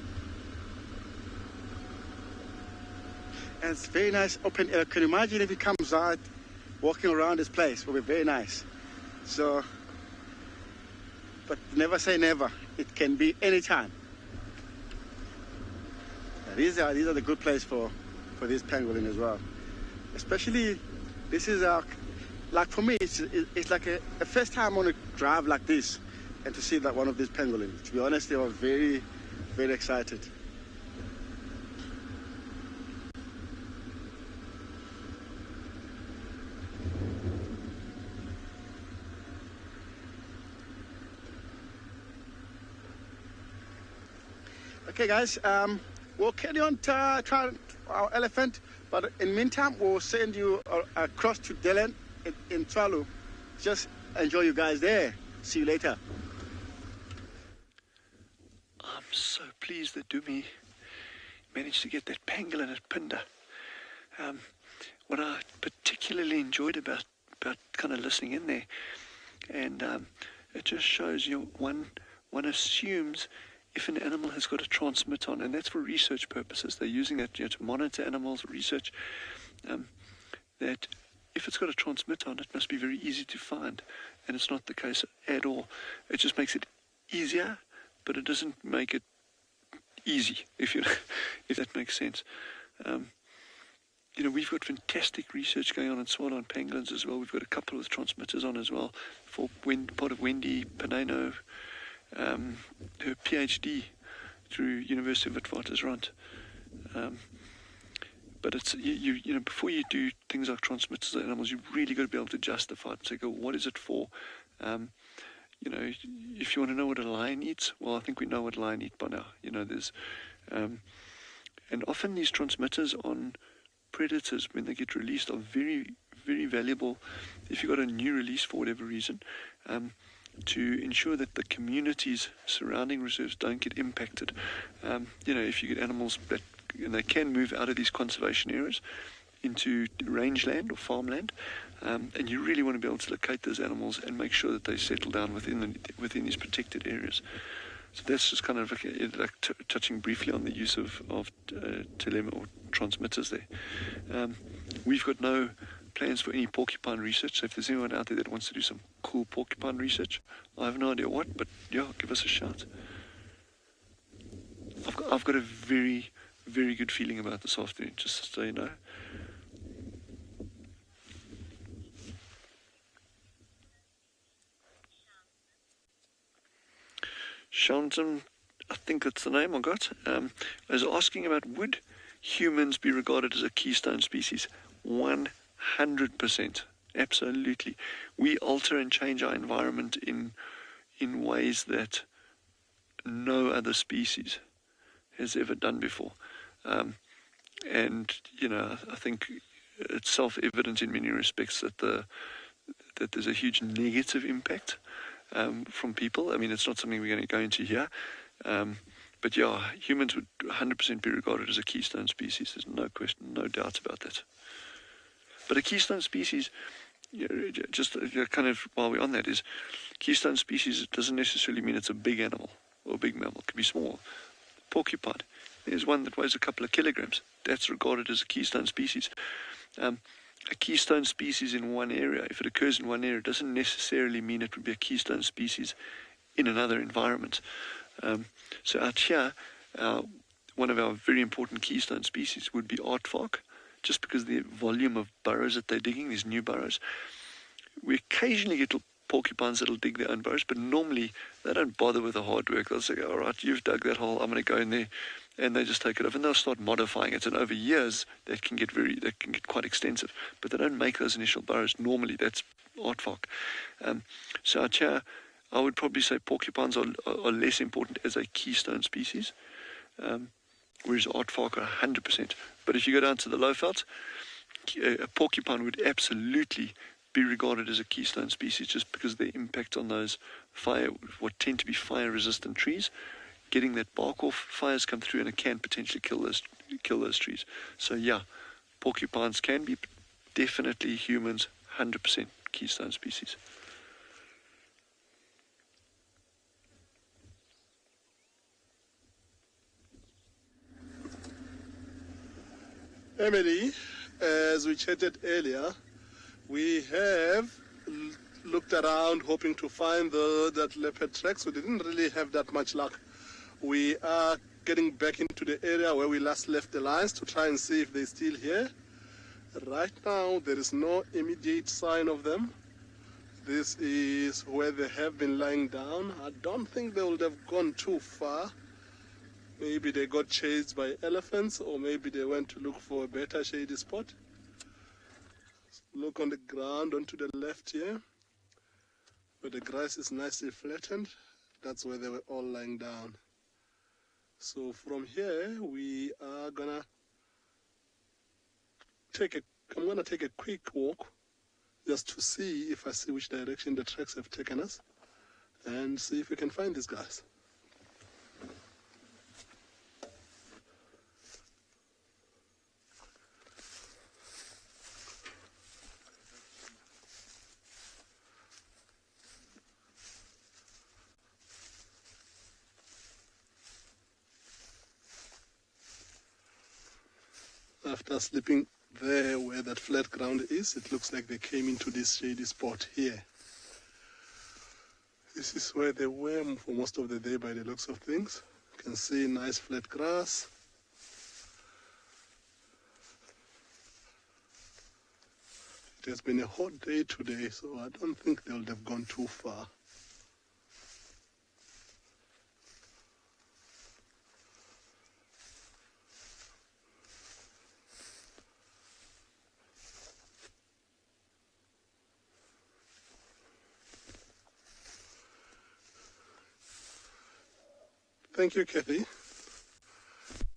And it's very nice open air. Can you imagine if he comes out walking around this place? It will be very nice. So, but never say never. It can be any time. These are the good place for this pangolin as well. Especially, this is like for me, it's like a first time on a drive like this, and to see that one of these pangolins. To be honest, they were very, very excited. Okay, guys, we'll carry on to try our elephant, but in the meantime, we'll send you across to Dylan in Tswalu. Just enjoy you guys there. See you later. I'm so pleased that Dumi managed to get that pangolin at Pinda. What I particularly enjoyed about kind of listening in there, and it just shows one assumes if an animal has got a transmitter on, and that's for research purposes, they're using that to monitor animals, research, that if it's got a transmitter on, it must be very easy to find, and it's not the case at all. It just makes it easier, but it doesn't make it easy, if that makes sense. We've got fantastic research going on in Tswalu on pangolins as well. We've got a couple of transmitters on as well for part of Wendy Panano, her PhD through University of Witwatersrand. But it's before you do things like transmitters of animals, you've really got to be able to justify it. So go, what is it for? If you want to know what a lion eats, well, I think we know what a lion eats by now. There's and often these transmitters on predators, when they get released, are very, very valuable if you've got a new release for whatever reason, to ensure that the communities surrounding reserves don't get impacted. If you get animals that they can move out of these conservation areas into rangeland or farmland, and you really want to be able to locate those animals and make sure that they settle down within these protected areas. So that's just kind of like touching briefly on the use of or transmitters there. We've got no plans for any porcupine research, so if there's anyone out there that wants to do some cool porcupine research, I have no idea what, but yeah, give us a shout. I've got a very, very good feeling about this afternoon, just so you know. Shantam, I think that's the name I got, is asking about, would humans be regarded as a keystone species? 100%, absolutely. We alter and change our environment in ways that no other species has ever done before. And, I think it's self-evident in many respects that there's a huge negative impact from people. I mean, it's not something we're going to go into here. But yeah, humans would 100% be regarded as a keystone species. There's no question, no doubt about that. But a keystone species, just kind of while we're on that, is keystone species, it doesn't necessarily mean it's a big animal or a big mammal. It can be small. Porcupine, there's one that weighs a couple of kilograms. That's regarded as a keystone species. A keystone species in one area, if it occurs in one area, doesn't necessarily mean it would be a keystone species in another environment. So out here, one of our very important keystone species would be aardvark, just because the volume of burrows that they're digging, these new burrows. We occasionally get porcupines that'll dig their own burrows, but normally they don't bother with the hard work. They'll say, all right, you've dug that hole, I'm going to go in there, and they just take it off, and they'll start modifying it. And over years, that can get quite extensive, but they don't make those initial burrows. Normally, that's aardvark. So out here, I would probably say porcupines are less important as a keystone species, whereas aardvark are 100%. But if you go down to the low veldt, a porcupine would absolutely be regarded as a keystone species, just because of their impact on those what tend to be fire-resistant trees. Getting that bark off, fires come through, and it can potentially kill those trees. So yeah, porcupines can be, definitely humans, 100% keystone species. Emily, as we chatted earlier, we have looked around hoping to find that leopard tracks. We didn't really have that much luck. We are getting back into the area where we last left the lions to try and see if they're still here. Right now, there is no immediate sign of them. This is where they have been lying down. I don't think they would have gone too far. Maybe they got chased by elephants, or maybe they went to look for a better shady spot. Look on the ground onto the left here, where the grass is nicely flattened. That's where they were all lying down. So from here, we are gonna I'm gonna take a quick walk just to see if I see which direction the tracks have taken us, and see if we can find these guys. After sleeping there where that flat ground is, it looks like they came into this shady spot here. This is where they were for most of the day by the looks of things. You can see nice flat grass. It has been a hot day today, so I don't think they would have gone too far. Thank you, Kathy.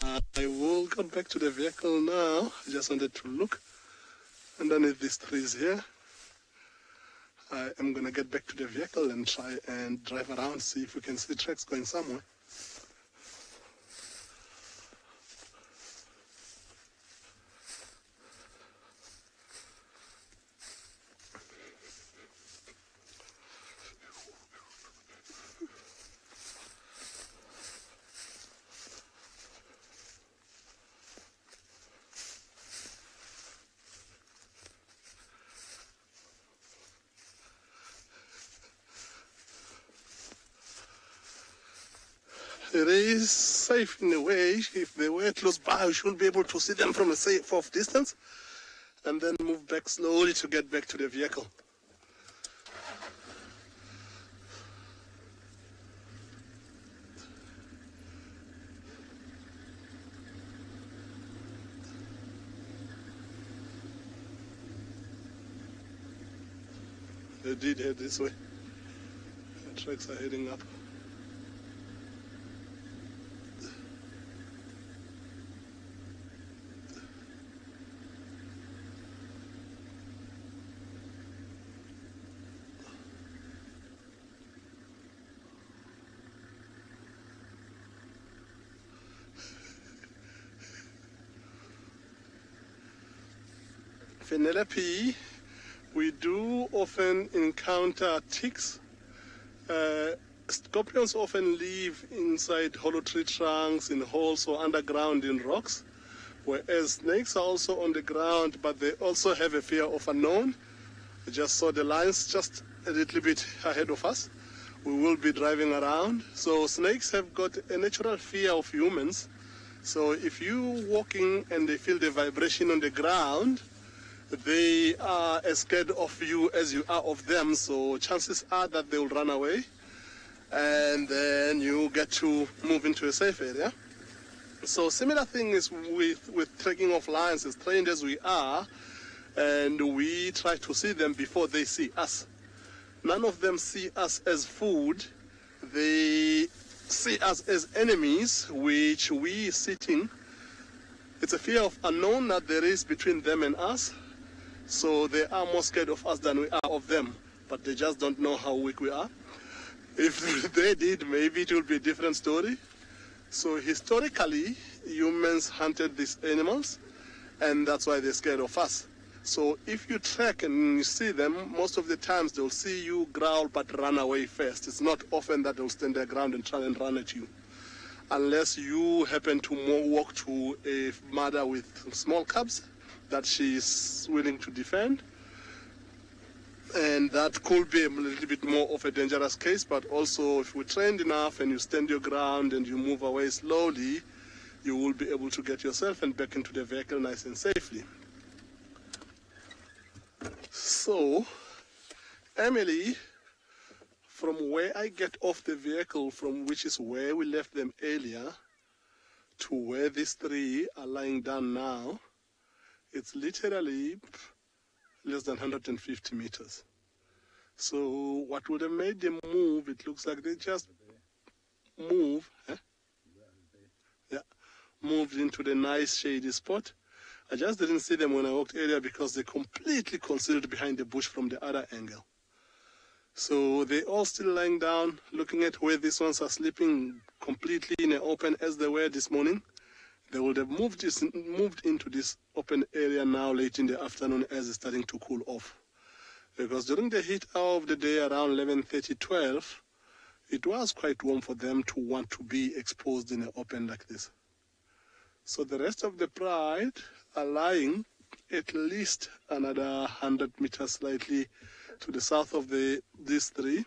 I will come back to the vehicle now. I just wanted to look underneath these trees here. I am going to get back to the vehicle and try and drive around, see if we can see tracks going somewhere. It is safe in a way. If they were close by, we should be able to see them from a safe off distance, and then move back slowly to get back to the vehicle. They did head this way. The tracks are heading up. Penelope, we do often encounter ticks. Scorpions often live inside hollow tree trunks, in holes or underground in rocks, whereas snakes are also on the ground, but they also have a fear of unknown. I just saw the lines just a little bit ahead of us. We will be driving around. So snakes have got a natural fear of humans. So if you walking and they feel the vibration on the ground, they are as scared of you as you are of them. So chances are that they will run away, and then you get to move into a safe area. So similar thing is with trekking of lions, as trained as we are, and we try to see them before they see us. None of them see us as food. They see us as enemies, which we sitting. It's a fear of unknown that there is between them and us. So they are more scared of us than we are of them, but they just don't know how weak we are. If they did, maybe it would be a different story. So historically, humans hunted these animals, and that's why they're scared of us. So if you trek and you see them, most of the times they'll see you, growl, but run away first. It's not often that they'll stand their ground and try and run at you, unless you happen to walk to a mother with small cubs that she's willing to defend. And that could be a little bit more of a dangerous case, but also if we're trained enough and you stand your ground and you move away slowly, you will be able to get yourself and back into the vehicle nice and safely. So, Emily, from where I get off the vehicle, from which is where we left them earlier, to where these three are lying down now, it's literally less than 150 meters. So what would have made them move, it looks like they just moved into the nice shady spot. I just didn't see them when I walked earlier because they completely concealed behind the bush from the other angle. So they all still lying down, looking at where these ones are sleeping completely in the open as they were this morning. They would have moved into this open area now late in the afternoon as it's starting to cool off. Because during the heat hour of the day around 11:30, 12, it was quite warm for them to want to be exposed in the open like this. So the rest of the pride are lying at least another 100 meters slightly to the south of these three.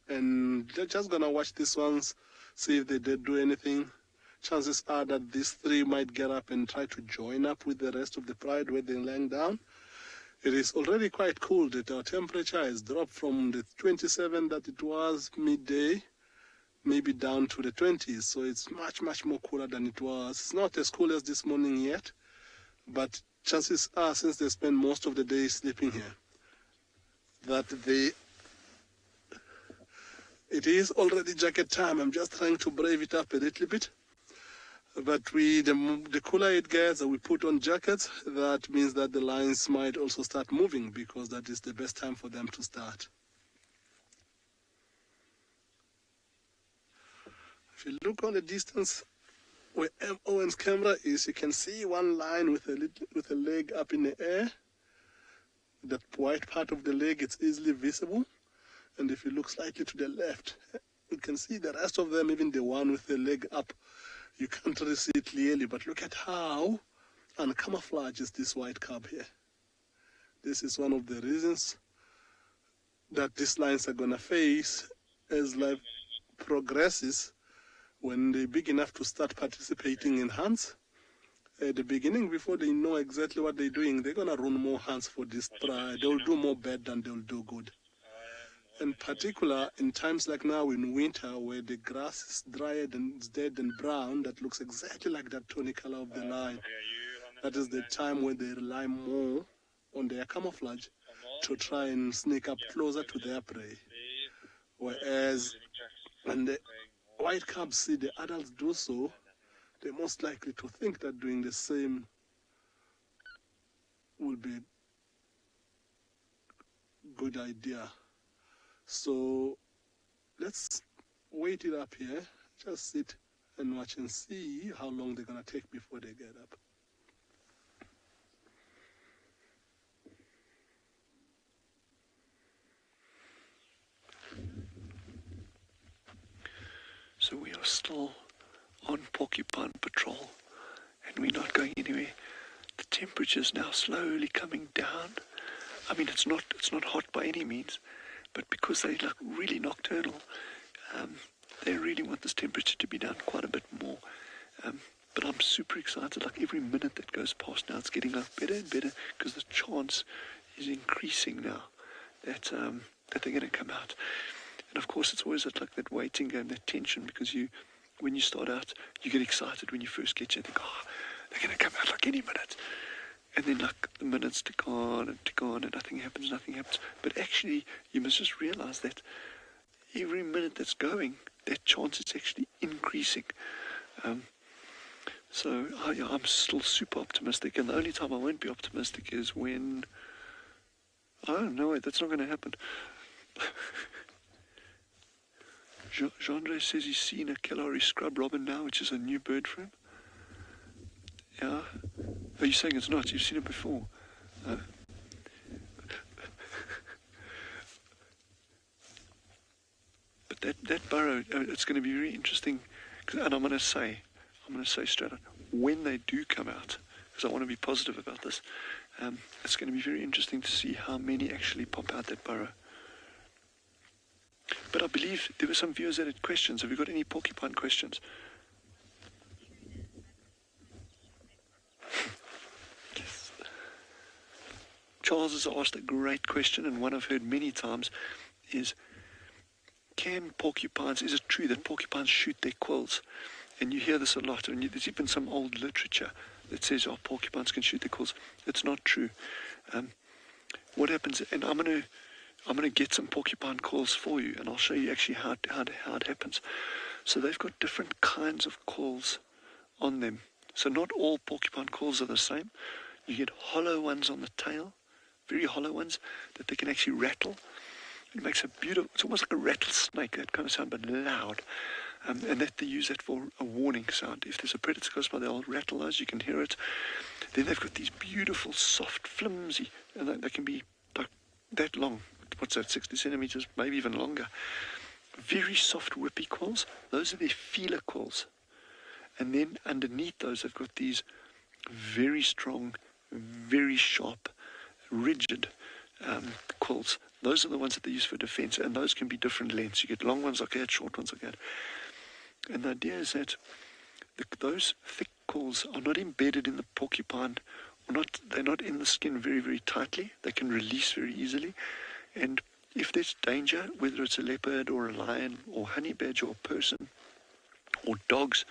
And they're just going to watch these ones, see if they did do anything. Chances are that these three might get up and try to join up with the rest of the pride where they're lying down. It is already quite cool that our temperature has dropped from the 27 that it was midday, maybe down to the 20s. So it's much, much more cooler than it was. It's not as cool as this morning yet, but chances are, since they spend most of the day sleeping here, that it is already jacket time. I'm just trying to brave it up a little bit. But the cooler it gets and we put on jackets, that means that the lions might also start moving, because that is the best time for them to start. If you look on the distance where Owen's camera is, you can see one lion with a leg up in the air. That white part of the leg, it's easily visible. And if you look slightly to the left, you can see the rest of them, even the one with the leg up. You can't really see it clearly, but look at how uncamouflaged is this white cub here. This is one of the reasons that these lions are going to face as life progresses. When they're big enough to start participating in hunts, at the beginning, before they know exactly what they're doing, they're going to run more hunts for this pride. They'll do more bad than they'll do good. In particular, in times like now in winter, where the grass is dried and it's dead and brown, that looks exactly like that tawny color of the lion. That is the time when they rely more on their camouflage to try and sneak up closer to their prey. Whereas when the white cubs see the adults do so, they're most likely to think that doing the same will be a good idea. So let's wait it up here, just sit and watch and see how long they're going to take before they get up. still on porcupine patrol, and we're not going anywhere. The temperature's now slowly coming down. I mean, it's not hot by any means, but because they're like really nocturnal, they really want this temperature to be down quite a bit more. But I'm super excited. Like every minute that goes past now, it's getting like better and better, because the chance is increasing now that they're going to come out. And of course, it's always like that waiting game, that tension, because when you start out, you get excited when you first get here. You think, oh, they're going to come out like any minute. And then like the minutes tick on, and nothing happens. But actually, you must just realize that every minute that's going, that chance is actually increasing. So I'm still super optimistic, and the only time I won't be optimistic is when, oh no, wait, that's not going to happen. Jean-Andre says he's seen a Kalahari scrub robin now, which is a new bird for him. Yeah. Are you saying it's not? You've seen it before. But that burrow, it's going to be really interesting. And I'm going to say straight out, when they do come out, because I want to be positive about this, it's going to be very interesting to see how many actually pop out that burrow. But I believe there were some viewers that had questions. Have you got any porcupine questions? Yes. Charles has asked a great question, and one I've heard many times is, is it true that porcupines shoot their quills? And you hear this a lot, and there's even some old literature that says, oh, porcupines can shoot their quills. It's not true. What happens, and I'm going to get some porcupine calls for you, and I'll show you actually how it happens. So they've got different kinds of calls on them. So not all porcupine calls are the same. You get hollow ones on the tail, very hollow ones that they can actually rattle. It makes a beautiful, it's almost like a rattlesnake, that kind of sound, but loud. And that they use that for a warning sound. If there's a predator close by, they'll rattle those, you can hear it. Then they've got these beautiful, soft, flimsy, and they can be like that long. What's that, 60 centimeters, maybe even longer. Very soft whippy quills. Those are their feeler quills. And then underneath those, they've got these very strong, very sharp, rigid quills. Those are the ones that they use for defense, and those can be different lengths. You get long ones like that, short ones like that. And the idea is that those thick quills are not embedded in the porcupine, they're not in the skin very, very tightly. They can release very easily. And if there's danger, whether it's a leopard or a lion or honey badger or person or dogs,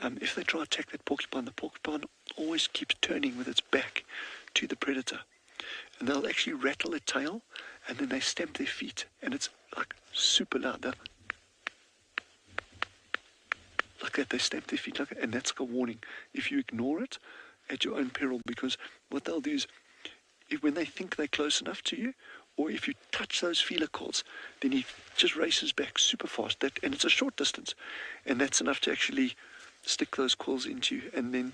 if they try to attack that porcupine, the porcupine always keeps turning with its back to the predator. And they'll actually rattle their tail, and then they stamp their feet, and it's like super loud. They're like that, they stamp their feet like that, and that's like a warning. If you ignore it, at your own peril, because what they'll do is, when they think they're close enough to you, or if you touch those feeler calls, then he just races back super fast, and it's a short distance, and that's enough to actually stick those calls into you. And then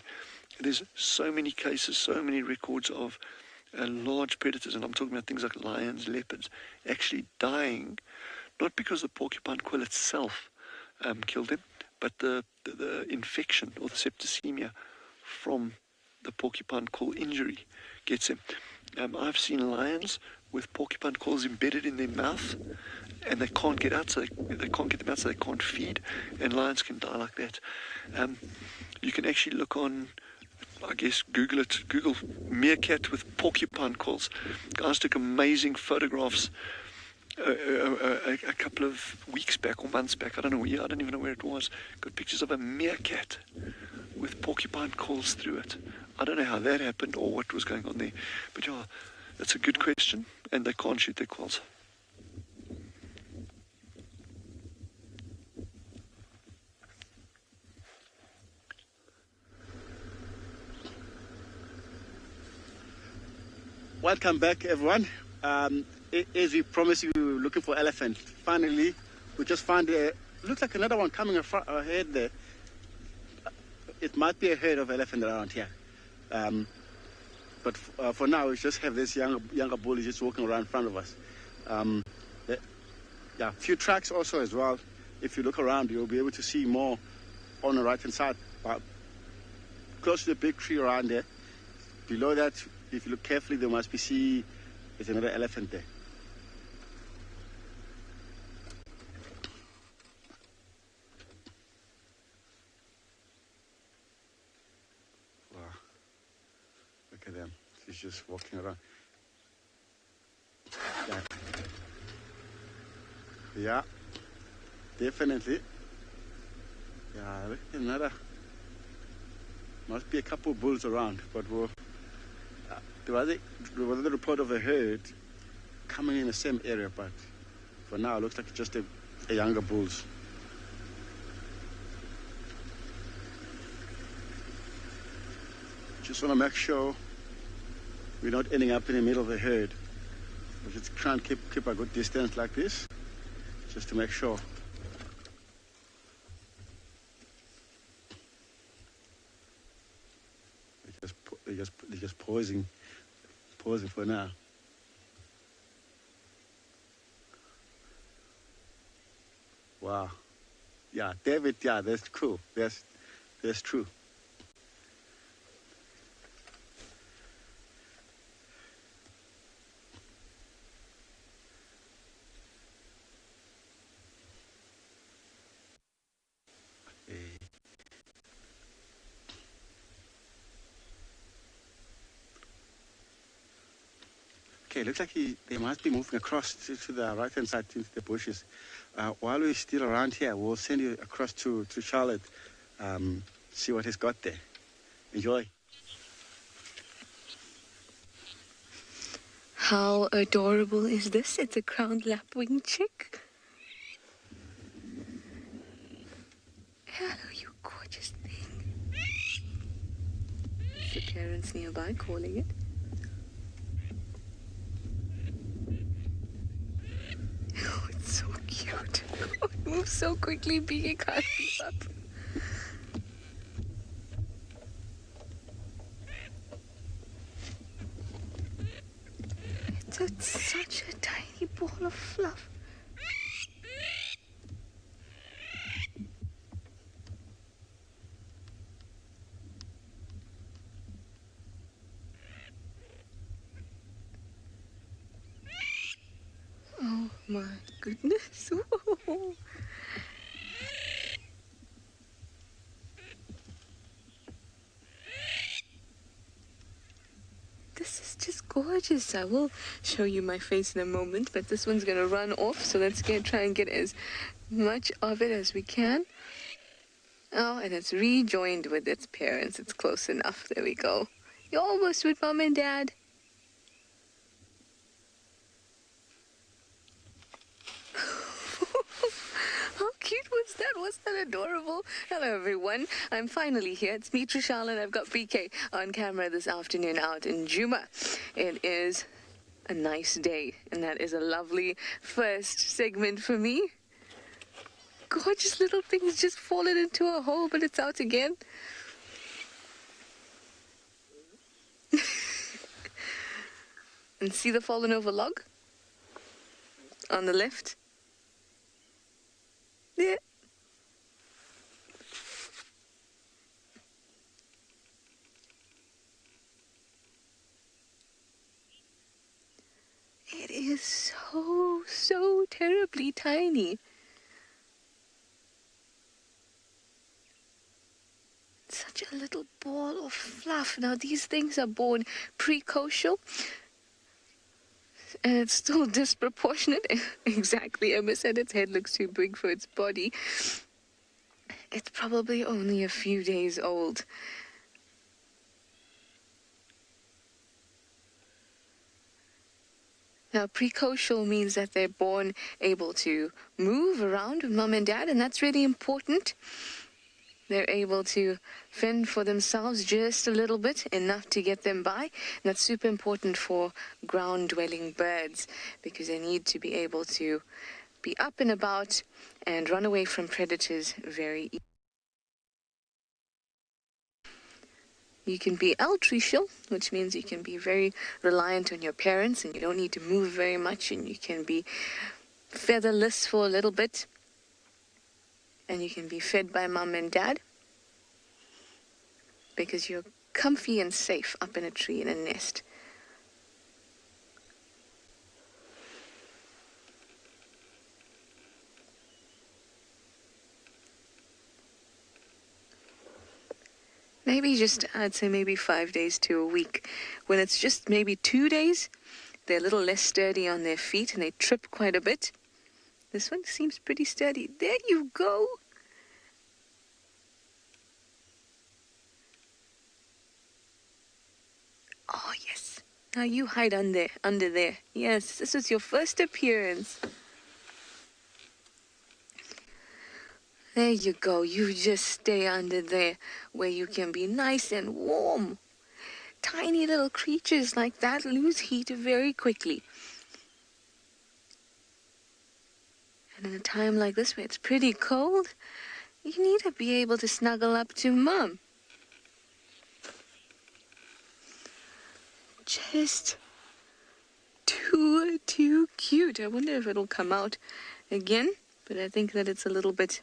there's so many cases, so many records of large predators, and I'm talking about things like lions, leopards, actually dying, not because the porcupine quill itself killed them, but the infection or the septicemia from the porcupine quill injury gets them. I've seen lions with porcupine quills embedded in their mouth, and they can't get out, so they can't get them out, so they can't feed, and lions can die like that. You can actually look on, I guess, Google meerkat with porcupine quills. Guys took amazing photographs a couple of weeks back or months back. I don't even know where it was. Got pictures of a meerkat with porcupine quills through it. I don't know how that happened or what was going on there. But yeah, that's a good question, and they can't shoot their quills. Welcome back, everyone. As we promised you, we were looking for elephant. Finally, we just found looks like another one coming ahead there. It might be a herd of elephant around here. But for now, we just have this younger bully just walking around in front of us. A few tracks also as well. if you look around, you'll be able to see more on the right-hand side. But close to the big tree around there. Below that, if you look carefully, there must be there's another elephant there. Wow. Look at them. He's just walking around. Yeah. Definitely. Yeah, look at another. Must be a couple of bulls around, but there was a report of a herd coming in the same area, but for now it looks like just a younger bulls. Just want to make sure we're not ending up in the middle of the herd. We just try and keep a good distance like this, just to make sure. They're just pausing for now. Wow. Yeah, David, yeah, that's cool. That's true. Okay, looks like they must be moving across to the right-hand side into the bushes. While we're still around here, we'll send you across to Charlotte, see what he's got there. Enjoy. How adorable is this? It's a crowned lapwing chick. Hello, you gorgeous thing. The parents nearby calling it. Oh, it's so cute. Oh, it moves so quickly, Biggie can't keep up. It's such a tiny ball of fluff. Oh my goodness. Whoa. This is just gorgeous. I will show you my face in a moment, but this one's gonna run off, so let's try and get as much of it as we can. Oh, and it's rejoined with its parents. It's close enough. There we go. You're almost with Mom and Dad. How cute was that? Wasn't that adorable? Hello, everyone. I'm finally here. It's me, Trishal, and I've got BK on camera this afternoon out in Djuma. It is a nice day, and that is a lovely first segment for me. Gorgeous little things just fallen into a hole, but it's out again. And see the fallen over log on the left? Yeah. It is so terribly tiny. Such a little ball of fluff. Now, these things are born precocial, and it's still disproportionate. Exactly, Emma said its head looks too big for its body. It's probably only a few days old. Now, precocial means that they're born able to move around with Mom and Dad, and that's really important. They're able to fend for themselves just a little bit, enough to get them by. And that's super important for ground-dwelling birds because they need to be able to be up and about and run away from predators very easily. You can be altricial, which means you can be very reliant on your parents and you don't need to move very much, and you can be featherless for a little bit. and you can be fed by mom and dad because you're comfy and safe up in a tree in a nest. Maybe just, I'd say maybe 5 days to a week. When it's just maybe 2 days, they're a little less sturdy on their feet and they trip quite a bit. This one seems pretty sturdy. There you go. Oh, yes. Now you hide under there. Yes, this is your first appearance. There you go. You just stay under there where you can be nice and warm. Tiny little creatures like that lose heat very quickly. And in a time like this where it's pretty cold, you need to be able to snuggle up to mom. Just too cute. I wonder if it'll come out again, but I think that it's a little bit,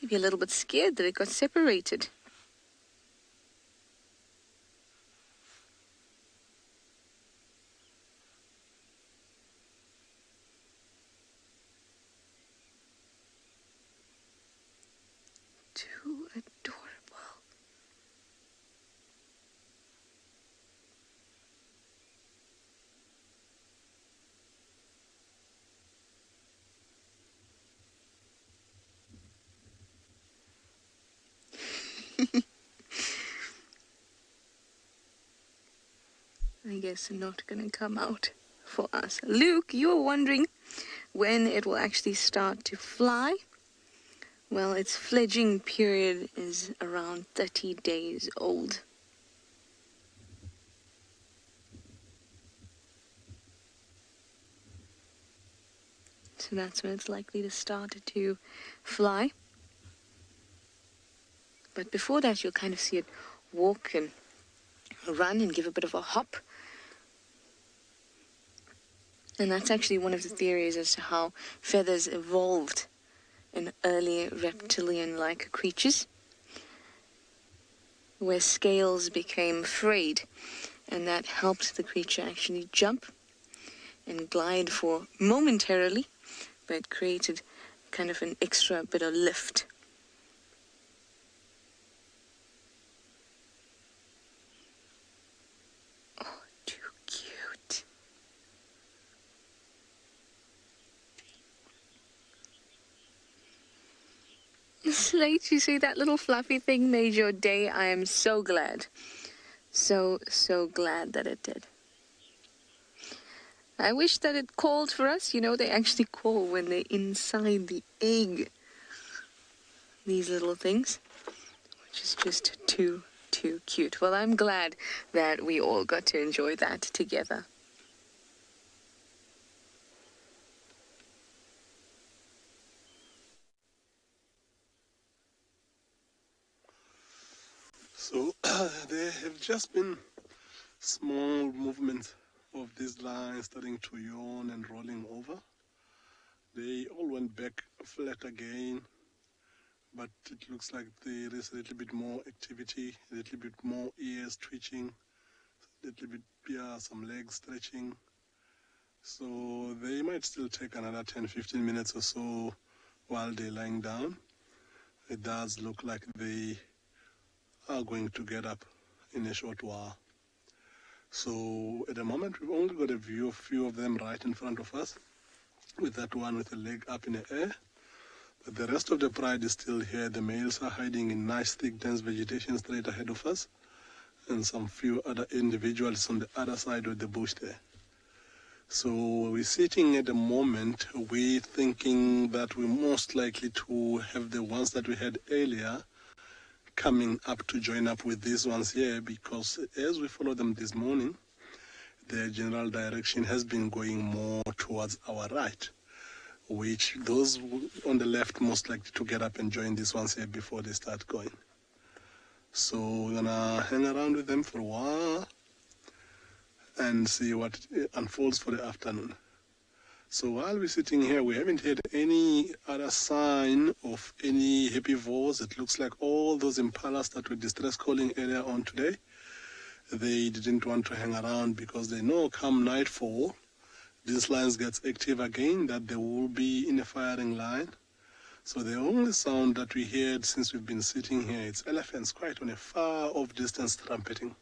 maybe a little bit scared that it got separated. Too adorable. I guess not gonna come out for us. Luke, you were wondering when it will actually start to fly. Well, its fledging period is around 30 days old. So that's when it's likely to start to fly. But before that, you'll kind of see it walk and run and give a bit of a hop. And that's actually one of the theories as to how feathers evolved in early reptilian-like creatures, where scales became frayed, and that helped the creature actually jump and glide for momentarily, but it created kind of an extra bit of lift. Oh, too cute. Slate, you see that little fluffy thing made your day. I am so glad. So glad that it did. I wish that it called for us. You know, they actually call when they're inside the egg. These little things, which is just too cute. Well, I'm glad that we all got to enjoy that together. So there have just been small movements of these lines starting to yawn and rolling over. They all went back flat again, but it looks like there is a little bit more activity, a little bit more ears twitching, a little bit, some legs stretching. So they might still take another 10-15 minutes or so while they're lying down. It does look like they are going to get up in a short while. So at the moment we've only got a few of them right in front of us, with that one with the leg up in the air. But the rest of the pride is still here. The males are hiding in nice thick dense vegetation straight ahead of us, and some few other individuals on the other side of the bush there. So we're sitting at the moment, we're thinking that we're most likely to have the ones that we had earlier coming up to join up with these ones here, because as we follow them this morning, their general direction has been going more towards our right, which those on the left most likely to get up and join these ones here before they start going. So we're gonna hang around with them for a while and see what unfolds for the afternoon. So while we're sitting here, we haven't had any other sign of any herbivores. It looks like all those impalas that were distress calling earlier on today, they didn't want to hang around because they know come nightfall, these lions gets active again, that they will be in a firing line. So the only sound that we heard since we've been sitting here, it's elephants quite on a far off distance trumpeting.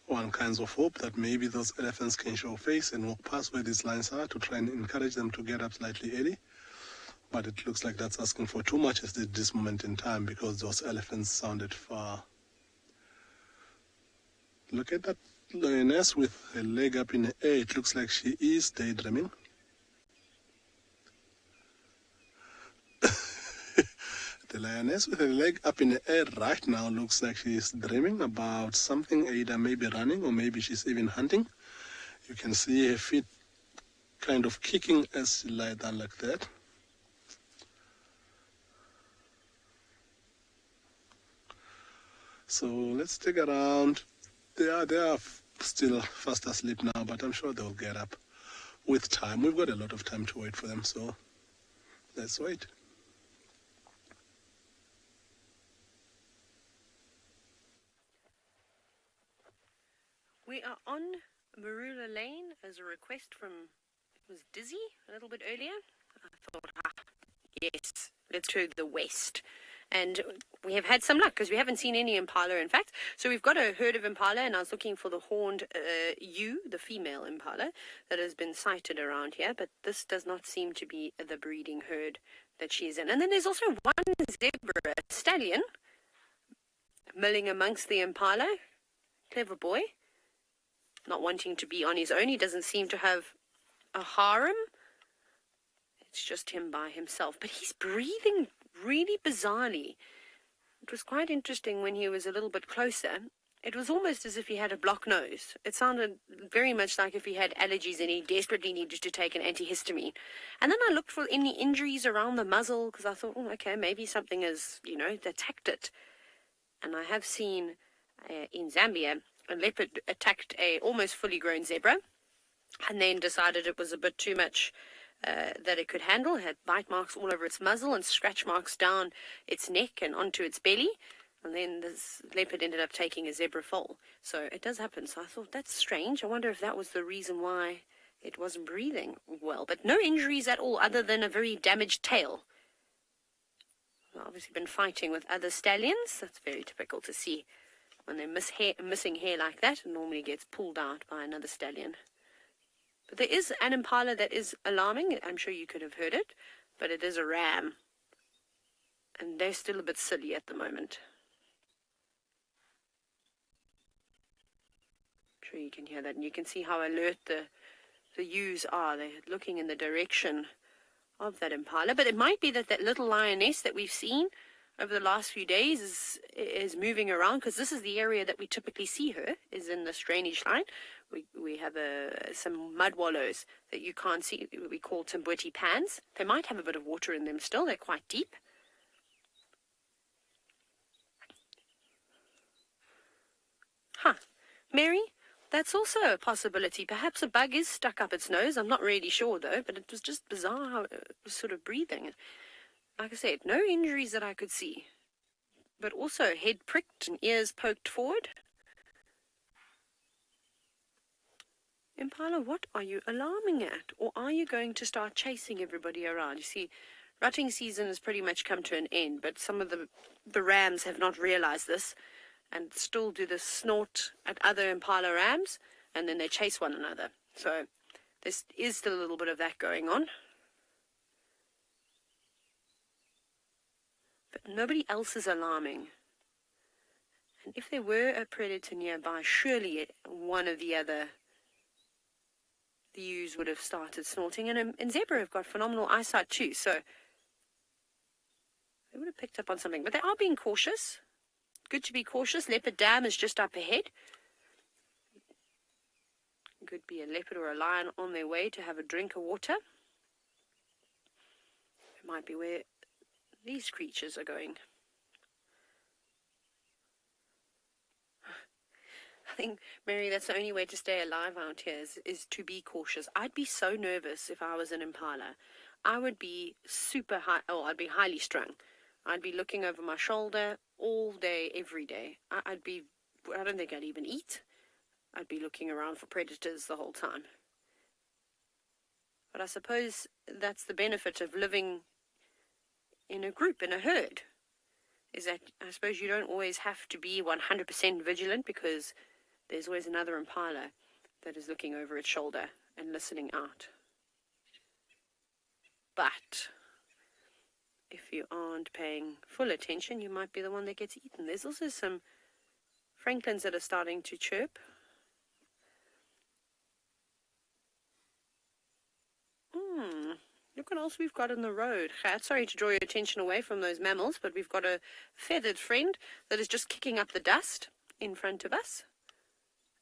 One kinds of hope that maybe those elephants can show face and walk past where these lions are to try and encourage them to get up slightly early. But it looks like that's asking for too much at this moment in time because those elephants sounded far. Look at that lioness with her leg up in the air. It looks like she is daydreaming. The lioness with her leg up in the air right now looks like she's dreaming about something, either maybe running or maybe she's even hunting. You can see her feet kind of kicking as she lies down like that. So let's take around. They are still fast asleep now, but I'm sure they'll get up with time. We've got a lot of time to wait for them, so let's wait. We are on Marula Lane as a request from, it was Dizzy a little bit earlier. I thought, yes, let's go to the west. And we have had some luck because we haven't seen any impala, in fact. So we've got a herd of impala, and I was looking for the horned ewe, the female impala, that has been sighted around here. But this does not seem to be the breeding herd that she's in. And then there's also one zebra stallion milling amongst the impala. Clever boy. Not wanting to be on his own. He doesn't seem to have a harem. It's just him by himself. But he's breathing really bizarrely. It was quite interesting when he was a little bit closer. It was almost as if he had a blocked nose. It sounded very much like if he had allergies and he desperately needed to take an antihistamine. And then I looked for any injuries around the muzzle because I thought, oh, okay, maybe something has, attacked it. And I have seen in Zambia, a leopard attacked a almost fully grown zebra and then decided it was a bit too much that it could handle. It had bite marks all over its muzzle and scratch marks down its neck and onto its belly. And then this leopard ended up taking a zebra foal. So it does happen. So I thought, that's strange. I wonder if that was the reason why it wasn't breathing well. But no injuries at all other than a very damaged tail. Well, obviously been fighting with other stallions. That's very typical to see. When they're missing hair like that, it normally gets pulled out by another stallion. But there is an impala that is alarming. I'm sure you could have heard it, but it is a ram. And they're still a bit silly at the moment. I'm sure you can hear that, and you can see how alert the ewes are. They're looking in the direction of that impala. But it might be that little lioness that we've seen over the last few days is moving around, because this is the area that we typically see her, is in this drainage line. We have some mud wallows that you can't see, we call Timbwiti pans. They might have a bit of water in them still, they're quite deep. Mary, that's also a possibility. Perhaps a bug is stuck up its nose. I'm not really sure though, but it was just bizarre how it was sort of breathing. Like I said, no injuries that I could see, but also head pricked and ears poked forward. Impala, what are you alarming at? Or are you going to start chasing everybody around? You see, rutting season has pretty much come to an end, but some of the rams have not realized this and still do the snort at other impala rams, and then they chase one another. So there is still a little bit of that going on. But nobody else is alarming. And if there were a predator nearby, surely one of the ewes would have started snorting. And zebra have got phenomenal eyesight too, so they would have picked up on something. But they are being cautious. Good to be cautious. Leopard Dam is just up ahead. Could be a leopard or a lion on their way to have a drink of water. It might be where these creatures are going. think, Mary, that's the only way to stay alive out here is to be cautious. I'd be so nervous if I was an impala. I would be super high, I'd be highly strung. I'd be looking over my shoulder all day, every day. I don't think I'd even eat. I'd be looking around for predators the whole time. But I suppose that's the benefit of living in a group, in a herd, is that I suppose you don't always have to be 100% vigilant, because there's always another impala that is looking over its shoulder and listening out. But if you aren't paying full attention, you might be the one that gets eaten. There's also some francolins that are starting to chirp. Look what else we've got in the road. Sorry to draw your attention away from those mammals, but we've got a feathered friend that is just kicking up the dust in front of us.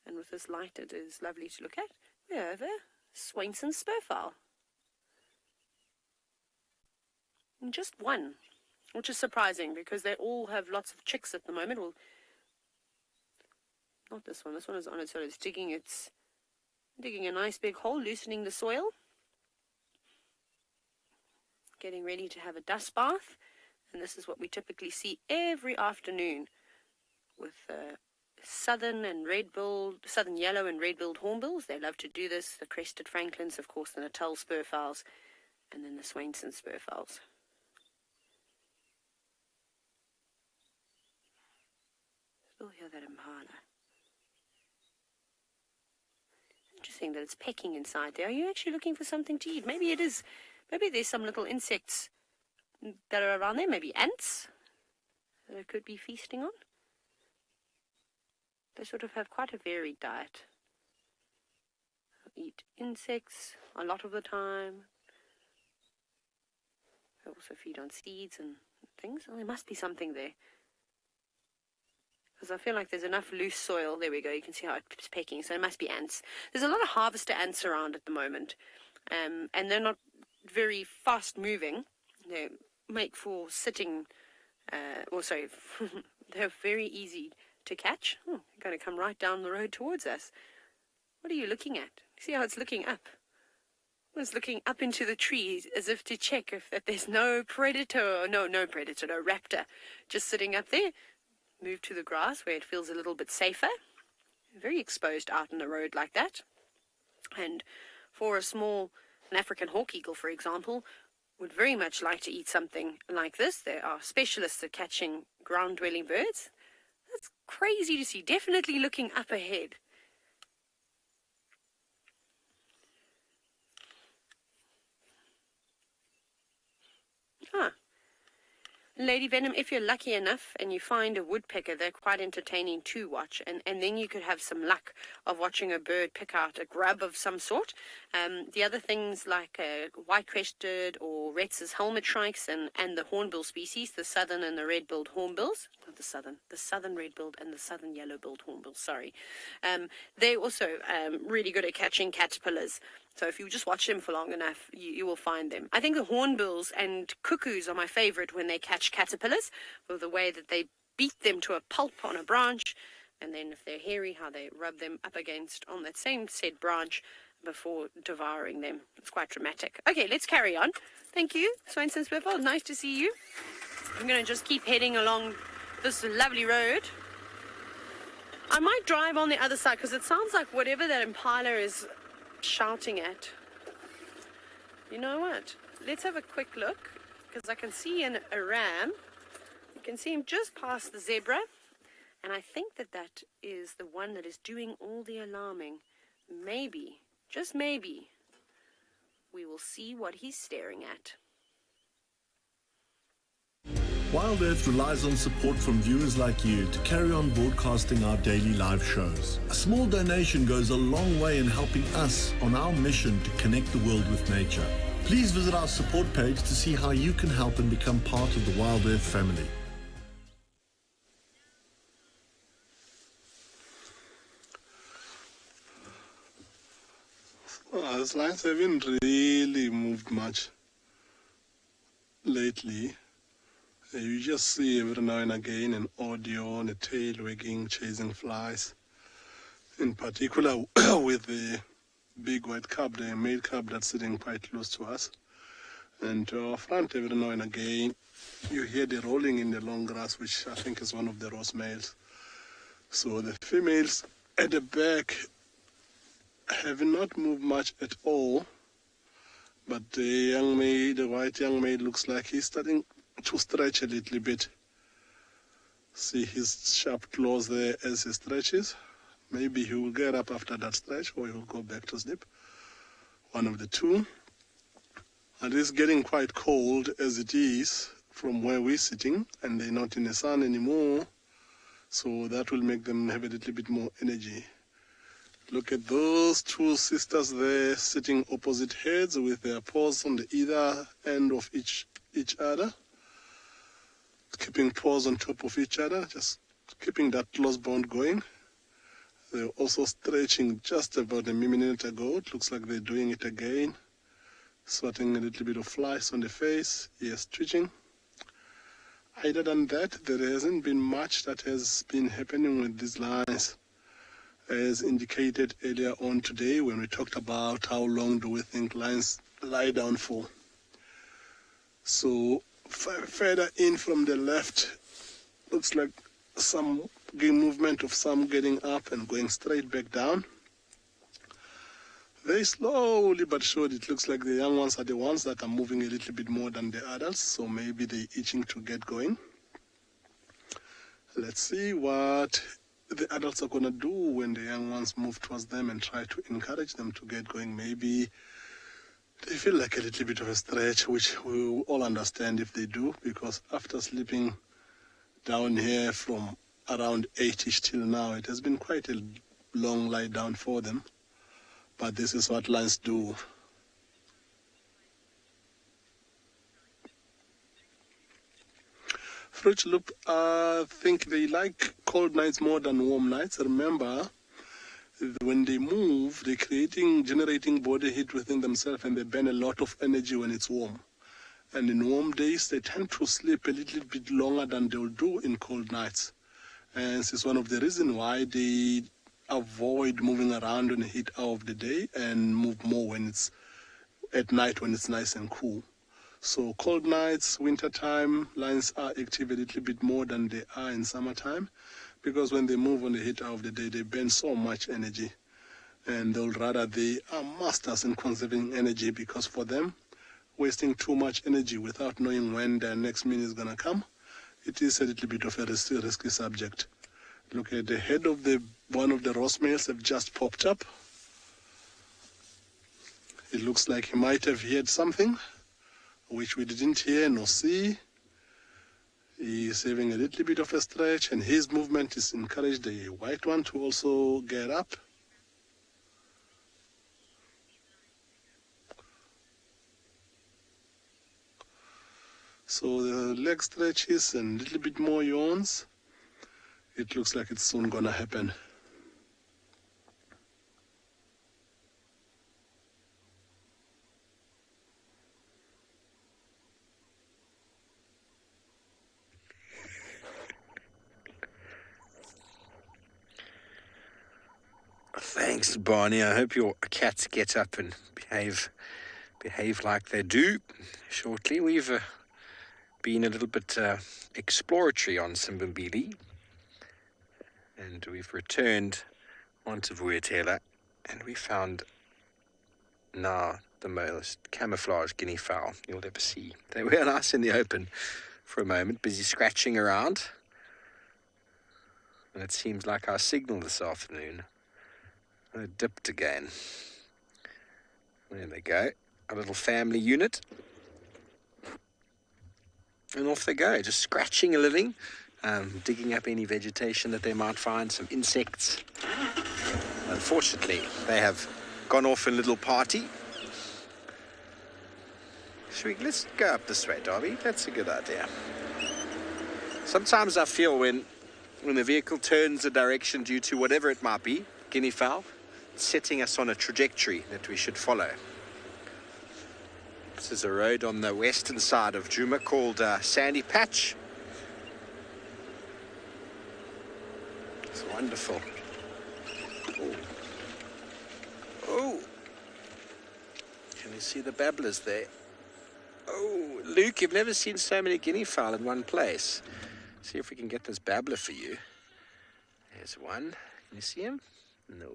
And with this light, it is lovely to look at. We have a Swainson spurfowl. And just one, which is surprising because they all have lots of chicks at the moment. Well, not this one. This one is on its own. It's digging a nice big hole, loosening the soil. Getting ready to have a dust bath, and this is what we typically see every afternoon with southern yellow and red-billed hornbills. They love to do this. The crested francolins, of course, the Natal spurfowls, and then the Swainson spurfowls. Still hear that impala. Interesting that it's pecking inside there. Are you actually looking for something to eat? Maybe it is. Maybe there's some little insects that are around there, maybe ants that it could be feasting on. They sort of have quite a varied diet. They'll eat insects a lot of the time. They also feed on seeds and things. Oh, there must be something there. Because I feel like there's enough loose soil. There we go. You can see how it's pecking. So it must be ants. There's a lot of harvester ants around at the moment. And they're not very fast moving. They make for sitting, they're very easy to catch. They're going to come right down the road towards us. What are you looking at? See how it's looking up? It's looking up into the trees as if to check that there's no raptor just sitting up there. Move to the grass where it feels a little bit safer. Very exposed out in the road like that. And for an African hawk eagle, for example, would very much like to eat something like this. There are specialists at catching ground-dwelling birds. That's crazy to see. Definitely looking up ahead. Lady Venom, if you're lucky enough and you find a woodpecker, they're quite entertaining to watch. And then you could have some luck of watching a bird pick out a grub of some sort. The other things like white-crested or Retz's helmet shrikes and the hornbill species, the southern and the red-billed hornbills. Not the southern red-billed and the southern yellow-billed hornbills, sorry. They're also really good at catching caterpillars. So if you just watch them for long enough, you will find them. I think the hornbills and cuckoos are my favorite when they catch caterpillars, with the way that they beat them to a pulp on a branch, and then if they're hairy, how they rub them up against on that same said branch before devouring them. It's quite dramatic. Okay, let's carry on. Thank you, Swainson Spurfowl. Nice to see you. I'm going to just keep heading along this lovely road. I might drive on the other side because it sounds like whatever that impala is shouting at. You know what? Let's have a quick look, because I can see a ram. You can see him just past the zebra, and I think that is the one that is doing all the alarming. Maybe, just maybe, we will see what he's staring at. Wild Earth relies on support from viewers like you to carry on broadcasting our daily live shows. A small donation goes a long way in helping us on our mission to connect the world with nature. Please visit our support page to see how you can help and become part of the Wild Earth family. These lions haven't really moved much lately. You just see every now and again an audio and a tail wagging, chasing flies. in particular with the big white cub, the male cub that's sitting quite close to us. And to our front, every now and again, you hear the rolling in the long grass, which I think is one of the roast males. So the females at the back have not moved much at all, but the young male, the white young male, looks like he's starting to stretch a little bit. See his sharp claws there as he stretches. Maybe he will get up after that stretch, or he will go back to sleep. One of the two. And it's getting quite cold as it is from where we're sitting, and they're not in the sun anymore. So that will make them have a little bit more energy. Look at those two sisters there sitting opposite heads with their paws on the either end of each other. Keeping paws on top of each other, just keeping that close bond going. They're also stretching just about a minute ago. It looks like they're doing it again. Swatting a little bit of flies on the face. Yes, twitching. Other than that, there hasn't been much that has been happening with these lions. As indicated earlier on today when we talked about how long do we think lions lie down for. So further in from the left, looks like some movement of some getting up and going straight back down. Very slowly but surely, it looks like the young ones are the ones that are moving a little bit more than the adults, so maybe they're itching to get going. Let's see what the adults are going to do when the young ones move towards them and try to encourage them to get going. Maybe they feel like a little bit of a stretch, which we all understand if they do, because after sleeping down here from around 8ish till now, it has been quite a long lie down for them. But this is what lions do. Fruit Loop, I think they like cold nights more than warm nights. Remember, when they move, they're generating body heat within themselves, and they burn a lot of energy when it's warm. And in warm days, they tend to sleep a little bit longer than they'll do in cold nights. And this is one of the reasons why they avoid moving around in the heat hour of the day and move more when it's at night, when it's nice and cool. So cold nights, winter time, lions are active a little bit more than they are in summertime, because when they move on the heat hour of the day, they burn so much energy, and they are masters in conserving energy, because for them, wasting too much energy without knowing when their next meal is going to come, it is a little bit of a risky subject. Look at the head of one of the roast males have just popped up. It looks like he might have heard something, which we didn't hear nor see. He's having a little bit of a stretch, and his movement is encouraged the white one to also get up. So the leg stretches and a little bit more yawns. It looks like it's soon gonna happen. Thanks, Barney. I hope your cats get up and behave like they do shortly. We've been a little bit exploratory on Simbambili, and we've returned onto Vuyatela, and we found now the most camouflaged guinea fowl you'll ever see. They were nice in the open for a moment, busy scratching around, and it seems like our signal this afternoon dipped again. There they go, a little family unit, and off they go, just scratching a living, digging up any vegetation that they might find, some insects. Unfortunately, they have gone off in a little party. Let's go up this way, Darby. That's a good idea. Sometimes I feel when the vehicle turns a direction due to whatever it might be, guinea fowl, setting us on a trajectory that we should follow. This is a road on the western side of Djuma called Sandy Patch. It's wonderful. Oh. Can you see the babblers there? Oh, Luke, you've never seen so many guinea fowl in one place. See if we can get this babbler for you. There's one. Can you see him? No.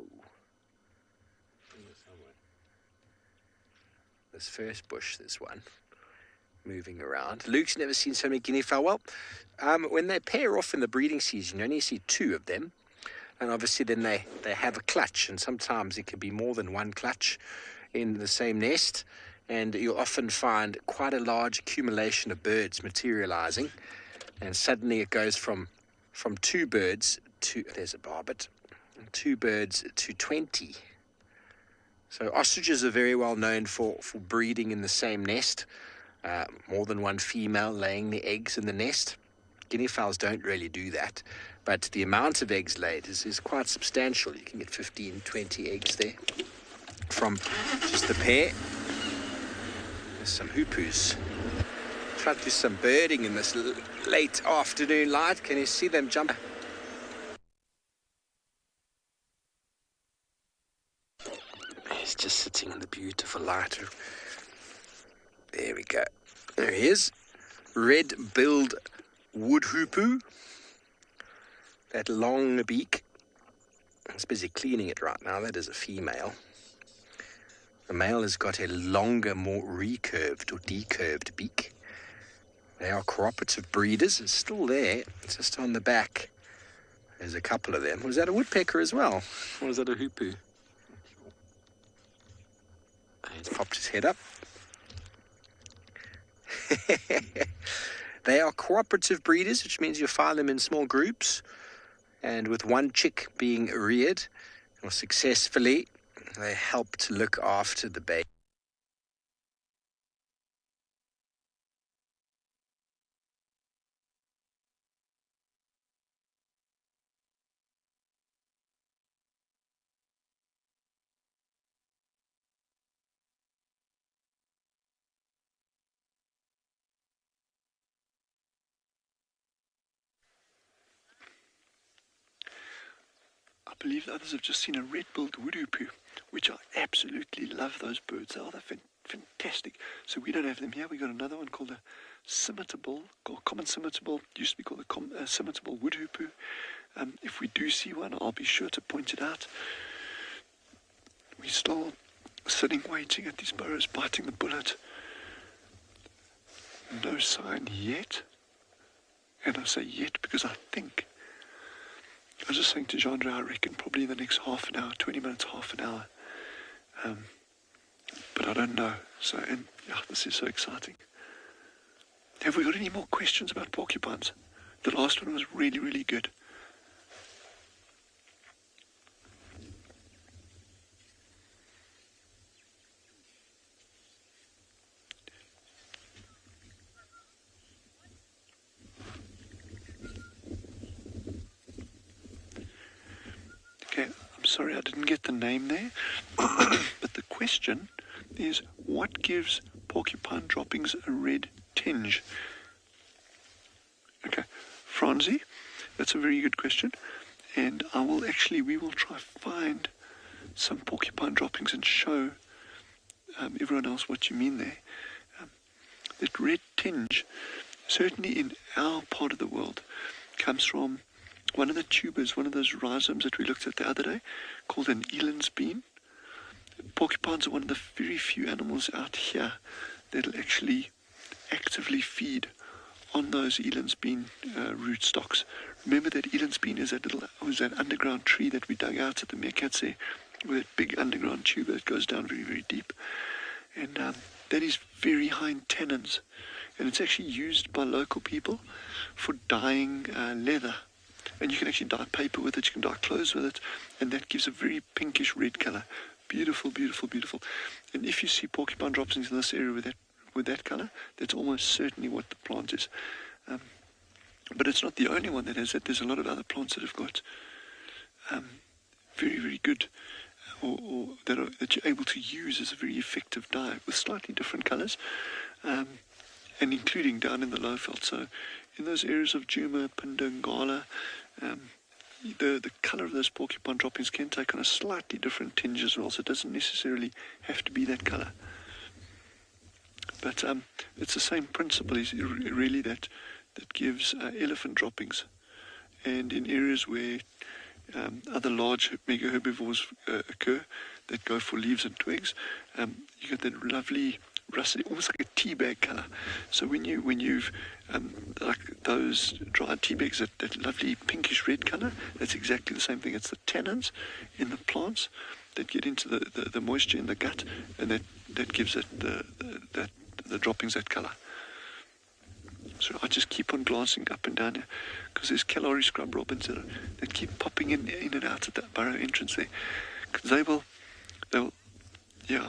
This first bush, there's one. Moving around. Luke's never seen so many guinea fowl. Well, when they pair off in the breeding season, you only see 2 of them. And obviously then they have a clutch. And sometimes it can be more than one clutch in the same nest. And you'll often find quite a large accumulation of birds materializing. And suddenly it goes from 2 birds to, there's a barbet, 2 birds to 20. So ostriches are very well known for breeding in the same nest. More than one female laying the eggs in the nest. Guinea fowls don't really do that. But the amount of eggs laid is quite substantial. You can get 15, 20 eggs there from just the pair. There's some hoopoes. Try to do some birding in this late afternoon light. Can you see them jump? He's just sitting in the beautiful light. There we go. There he is. Red-billed wood hoopoo. That long beak. He's busy cleaning it right now. That is a female. The male has got a longer, more recurved or decurved beak. They are cooperative breeders. It's still there. It's just on the back. There's a couple of them. Was that a woodpecker as well? Or was that a hoopoo? He's popped his head up. They are cooperative breeders, which means you find them in small groups. And with one chick being reared, or successfully, they help to look after the baby. I believe the others have just seen a red-billed wood hoopoo, which I absolutely love those birds. Oh, they're fantastic. So we don't have them here. We've got another one called a scimitable, called common scimitable. Used to be called a scimitable wood hoopoo. If we do see one, I'll be sure to point it out. We're still sitting waiting at these burrows, biting the bullet. No sign yet. And I say yet because I think, I was just saying to Jean, I reckon probably in the next half an hour, 20 minutes, half an hour. But I don't know. So, and yeah, this is so exciting. Have we got any more questions about porcupines? The last one was really, really good. Okay, I'm sorry I didn't get the name there, but the question is, what gives porcupine droppings a red tinge? Okay, Franzi, that's a very good question, and we will try find some porcupine droppings and show everyone else what you mean there. That red tinge, certainly in our part of the world, comes from one of the tubers, one of those rhizomes that we looked at the other day, called an eland's bean. Porcupines are one of the very few animals out here that'll actually actively feed on those eland's bean root stocks. Remember that eland's bean is that underground tree that we dug out at the Meerkats there, with that big underground tuber that goes down very, very deep. And that is very high in tannins. And it's actually used by local people for dyeing leather. And you can actually dye paper with it, you can dye clothes with it, and that gives a very pinkish red color. Beautiful, beautiful, beautiful. And if you see porcupine droppings in this area with that color, that's almost certainly what the plant is. But it's not the only one that has that. There's a lot of other plants that have got very, very good, or that you're able to use as a very effective dye with slightly different colors, and including down in the low veld. So in those areas of Djuma, Pindongala, the colour of those porcupine droppings can take on a slightly different tinge as well, so it doesn't necessarily have to be that colour. But it's the same principle is really that gives elephant droppings. And in areas where other large mega herbivores occur that go for leaves and twigs, you get that lovely rusty, almost like a tea bag colour. So when you've like those dried tea bags, that lovely pinkish red colour, that's exactly the same thing. It's the tannins in the plants that get into the moisture in the gut, and that gives it the droppings that colour. So I just keep on glancing up and down here because there's Kalahari scrub robins that keep popping in and out at that burrow entrance there. Because they'll, yeah.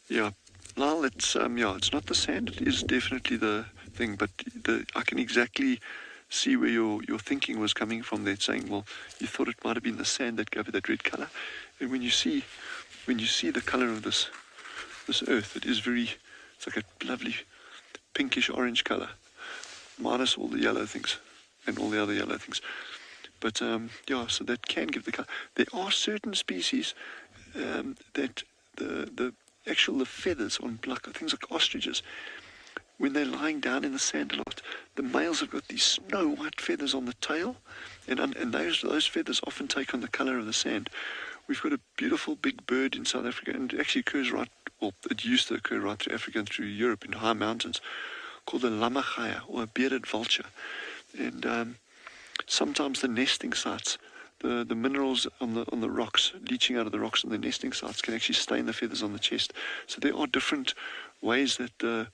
Yeah, Lyle, it's not the sand. It is definitely the thing, but I can exactly see where your thinking was coming from there, saying, well, you thought it might have been the sand that gave it that red colour. And when you see the colour of this earth, it's like a lovely pinkish orange colour, minus all the yellow things and all the other yellow things. But so that can give the colour. There are certain species that the feathers on things like ostriches, when they're lying down in the sand a lot, the males have got these snow white feathers on the tail, and those feathers often take on the colour of the sand. We've got a beautiful big bird in South Africa, and it actually occurs it used to occur right through Africa and through Europe in high mountains, called the lammergeier, or a bearded vulture. And sometimes the nesting sites, the minerals on the rocks, leaching out of the rocks on the nesting sites, can actually stain the feathers on the chest. So there are different ways that the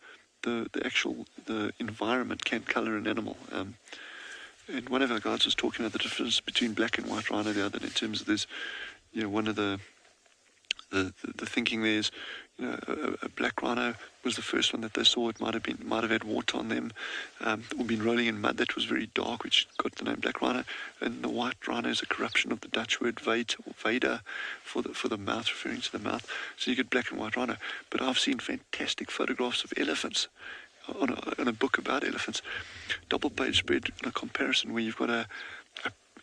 environment can colour an animal. And one of our guides was talking about the difference between black and white rhino the other day, in terms of there's, one of the thinking there is, a black rhino was the first one that they saw. It might have had water on them, or been rolling in mud that was very dark, which got the name black rhino. And the white rhino is a corruption of the Dutch word veid or veda for the mouth, referring to the mouth. So you get black and white rhino. But I've seen fantastic photographs of elephants on a book about elephants, double page spread on a comparison where you've got a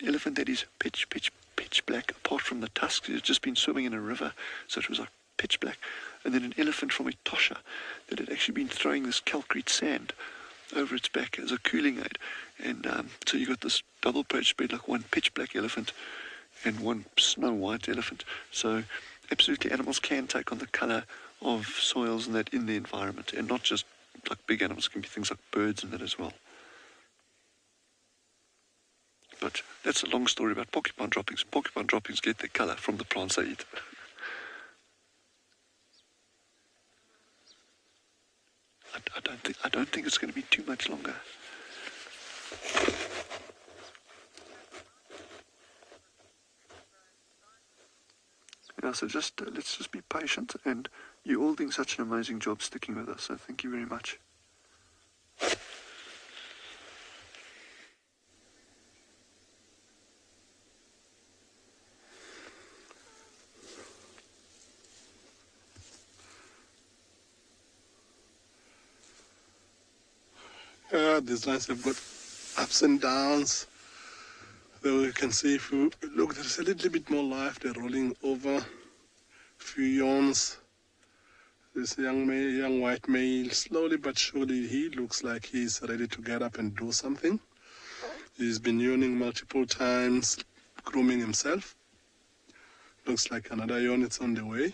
elephant that is pitch black, apart from the tusks. It's just been swimming in a river, so it was like pitch black. And then an elephant from Etosha that had actually been throwing this calcrete sand over its back as a cooling aid. And so you got this double page spread, like one pitch black elephant and one snow white elephant. So absolutely, animals can take on the colour of soils and that in the environment, and not just like big animals. It can be things like birds and that as well. But that's a long story about porcupine droppings. Porcupine droppings get their colour from the plants they eat. I don't think it's going to be too much longer. Yeah, so let's just be patient, and you're all doing such an amazing job sticking with us, so thank you very much. These lines have got ups and downs. Though you can see, if you look, there's a little bit more life. They're rolling over. Few yawns. This young white male, slowly but surely, he looks like he's ready to get up and do something. He's been yawning multiple times, grooming himself. Looks like another yawn is on the way.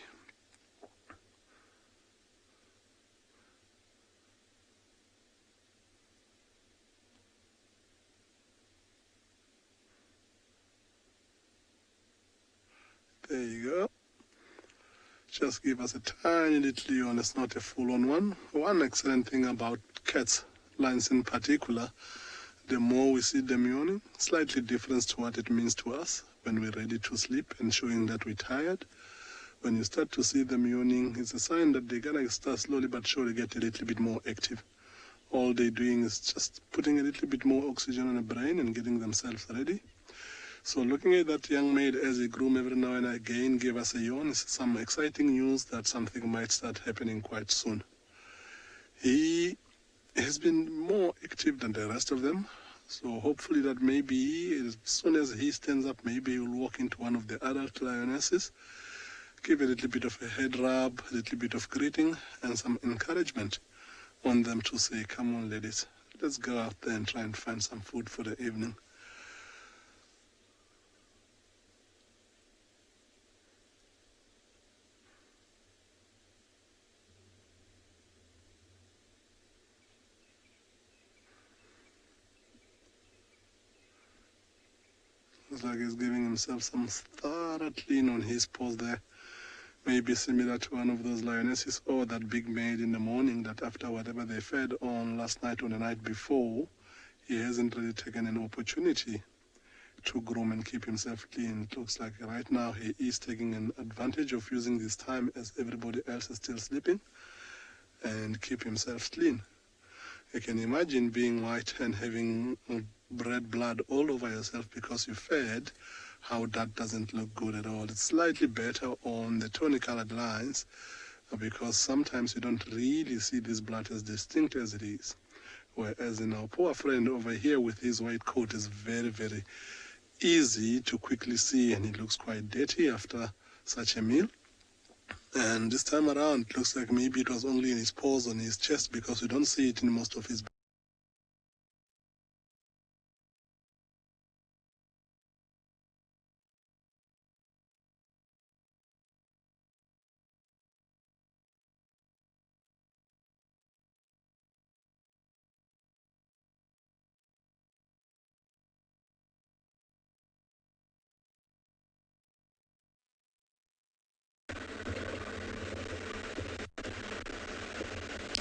There you go. Just give us a tiny little yawn. It's not a full-on one. One excellent thing about cats, lions in particular, the more we see them yawning, slightly different to what it means to us when we're ready to sleep and showing that we're tired. When you start to see them yawning, it's a sign that they're gonna start slowly but surely get a little bit more active. All they're doing is just putting a little bit more oxygen on the brain and getting themselves ready. So looking at that young maid as he groom every now and again gave us a yawn. It's some exciting news that something might start happening quite soon. He has been more active than the rest of them. So hopefully that maybe as soon as he stands up, maybe he'll walk into one of the adult lionesses, give a little bit of a head rub, a little bit of greeting, and some encouragement on them to say, come on ladies, let's go out there and try and find some food for the evening. Looks like he's giving himself some thorough clean on his paws there. Maybe similar to one of those lionesses or that big maid in the morning that after whatever they fed on last night or the night before, he hasn't really taken an opportunity to groom and keep himself clean. It looks like right now he is taking an advantage of using this time as everybody else is still sleeping and keep himself clean. You can imagine being white and having red blood all over yourself because you fed, how that doesn't look good at all. It's slightly better on the tawny-colored lines because sometimes you don't really see this blood as distinct as it is. Whereas in our poor friend over here with his white coat is very, very easy to quickly see, and he looks quite dirty after such a meal. And this time around, it looks like maybe it was only in his paws on his chest because you don't see it in most of his.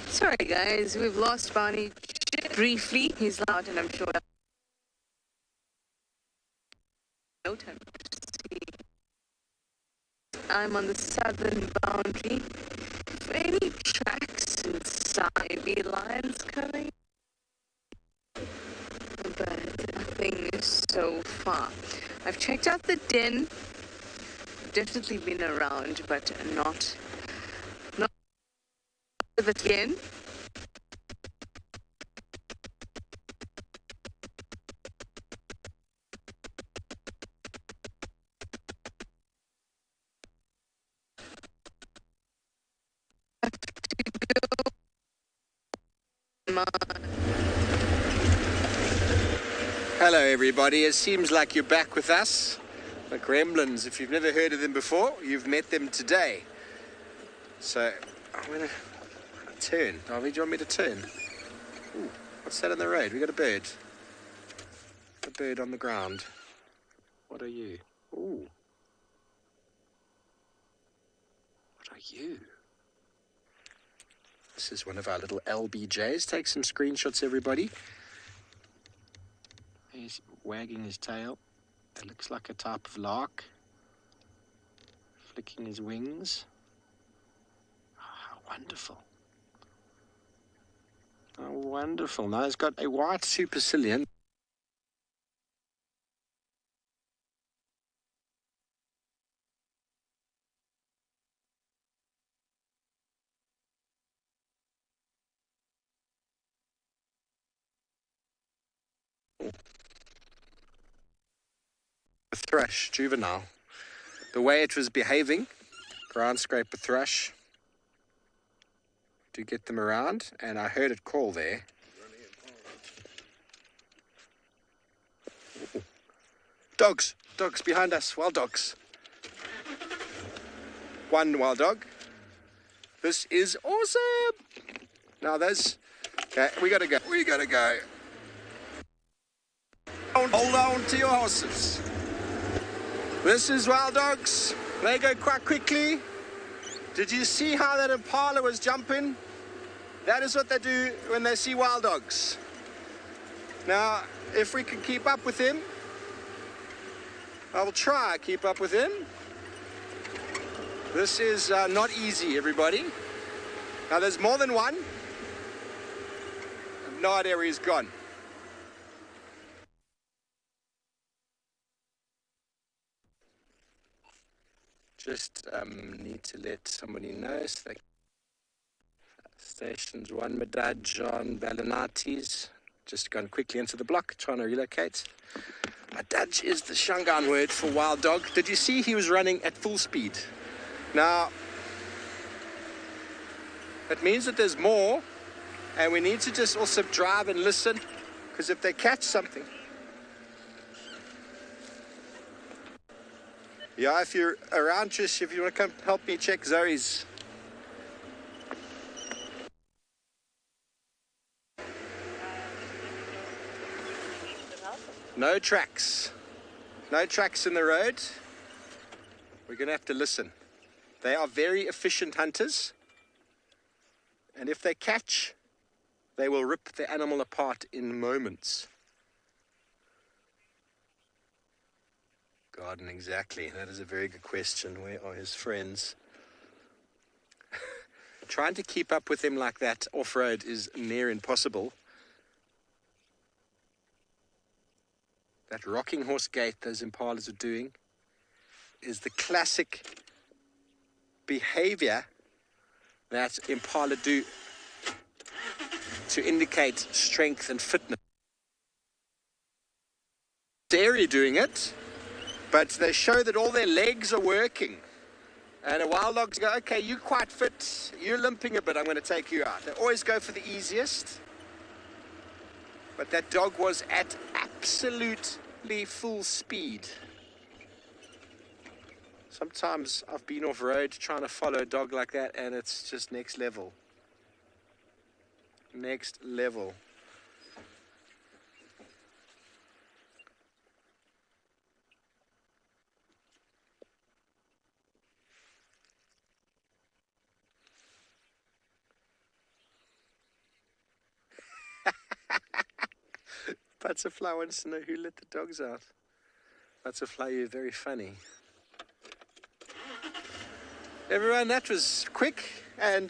Sorry guys, we've lost Barney briefly. He's loud and I'm sure no time to see. I'm on the southern boundary. For any tracks inside the lines coming, but nothing so far. I've checked out the den. Definitely been around, but not with it again. Hello everybody, it seems like you're back with us. The Gremlins, if you've never heard of them before, you've met them today. So, I'm going to turn. Darby, do you want me to turn? Ooh, what's that on the road? We got a bird. A bird on the ground. What are you? Ooh. What are you? This is one of our little LBJs. Take some screenshots, everybody. He's wagging his tail. It looks like a type of lark. Flicking his wings. Oh, how wonderful. Oh, wonderful. Now he's got a white supercilium. A thrush, juvenile. The way it was behaving, ground scraper thrush, to get them around, and I heard it call there. Ooh. Dogs behind us, wild dogs. One wild dog. This is awesome. Now there's, okay, we gotta go. Hold on to your horses. This is wild dogs. They go quite quickly. Did you see how that impala was jumping? That is what they do when they see wild dogs. Now, if we can keep up with him, I will try to keep up with him. This is not easy, everybody. Now, there's more than one. I have no idea where he's gone. Just need to let somebody know so they Stations 1 Madaj on Balanatis. Just gone quickly into the block, trying to relocate. Madaj is the Shangaan word for wild dog. Did you see he was running at full speed? Now, it means that there's more, and we need to just also drive and listen, because if they catch something. Yeah, if you're around, Trish, if you want to come help me check Zoe's. No tracks. No tracks in the road. We're going to have to listen. They are very efficient hunters. And if they catch, they will rip the animal apart in moments. Garden, exactly. That is a very good question. Where are his friends? Trying to keep up with him like that off-road is near impossible. That rocking horse gait those impalas are doing is the classic behavior that impala do to indicate strength and fitness. Dairy doing it, but they show that all their legs are working. And a wild dog's go, okay, you're quite fit, you're limping a bit, I'm going to take you out. They always go for the easiest. But that dog was at absolutely full speed. Sometimes I've been off road trying to follow a dog like that, and it's just next level. Next level. Butterfly wants to know who let the dogs out. Butterfly, you're very funny. Everyone, that was quick and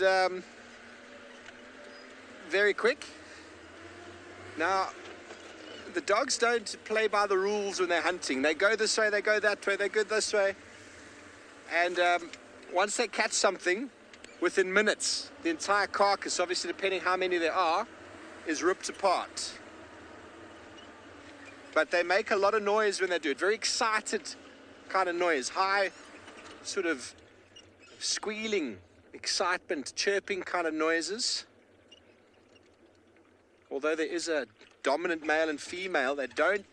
very quick. Now, the dogs don't play by the rules when they're hunting. They go this way, they go that way, they go this way. And once they catch something, within minutes, the entire carcass, obviously depending how many there are, is ripped apart. But they make a lot of noise when they do it. Very excited kind of noise. High, sort of squealing, excitement, chirping kind of noises. Although there is a dominant male and female, they don't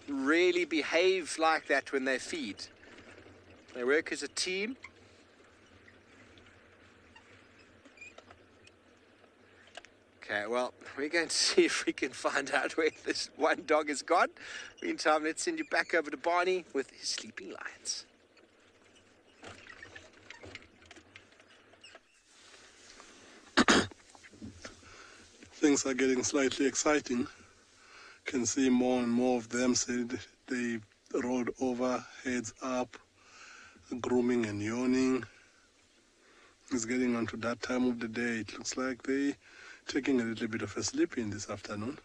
really behave like that when they feed. They work as a team. Okay, well, we're going to see if we can find out where this one dog has gone. Meantime, let's send you back over to Barney with his sleeping lions. Things are getting slightly exciting. Can see more and more of them. Said they rolled over, heads up, grooming and yawning. It's getting onto that time of the day. It looks like they taking a little bit of a sleep in this afternoon.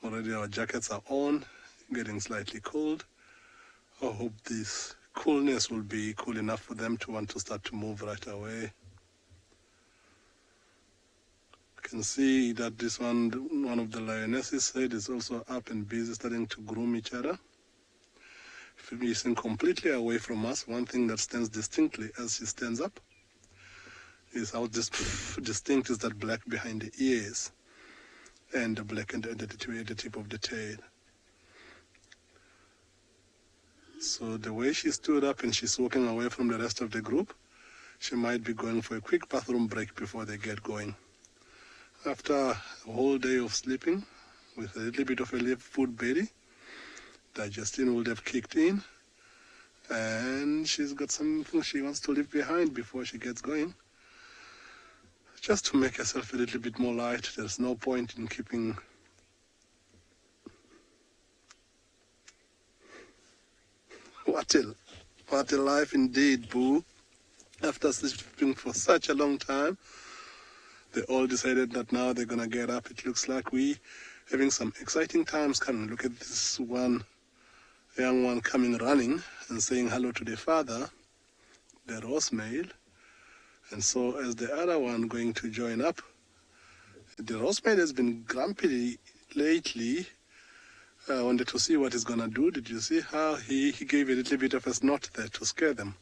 Already our jackets are on, getting slightly cold. I hope this coolness will be cool enough for them to want to start to move right away. I can see that this one of the lionesses head is also up and busy starting to groom each other. Facing completely away from us. One thing that stands distinctly as she stands up is how distinct is that black behind the ears and the black at the tip of the tail. So the way she stood up and she's walking away from the rest of the group, she might be going for a quick bathroom break before they get going. After a whole day of sleeping with a little bit of a food belly, digestion would have kicked in, and she's got something she wants to leave behind before she gets going. Just to make herself a little bit more light. There's no point in keeping what a life indeed, Boo. After sleeping for such a long time, they all decided that now they're gonna get up. It looks like we having some exciting times coming. Look at this one young one coming running and saying hello to their father, the Rose male. And so as the other one going to join up, the Roseman has been grumpy lately. I wanted to see what he's going to do. Did you see how he gave a little bit of a snort there to scare them?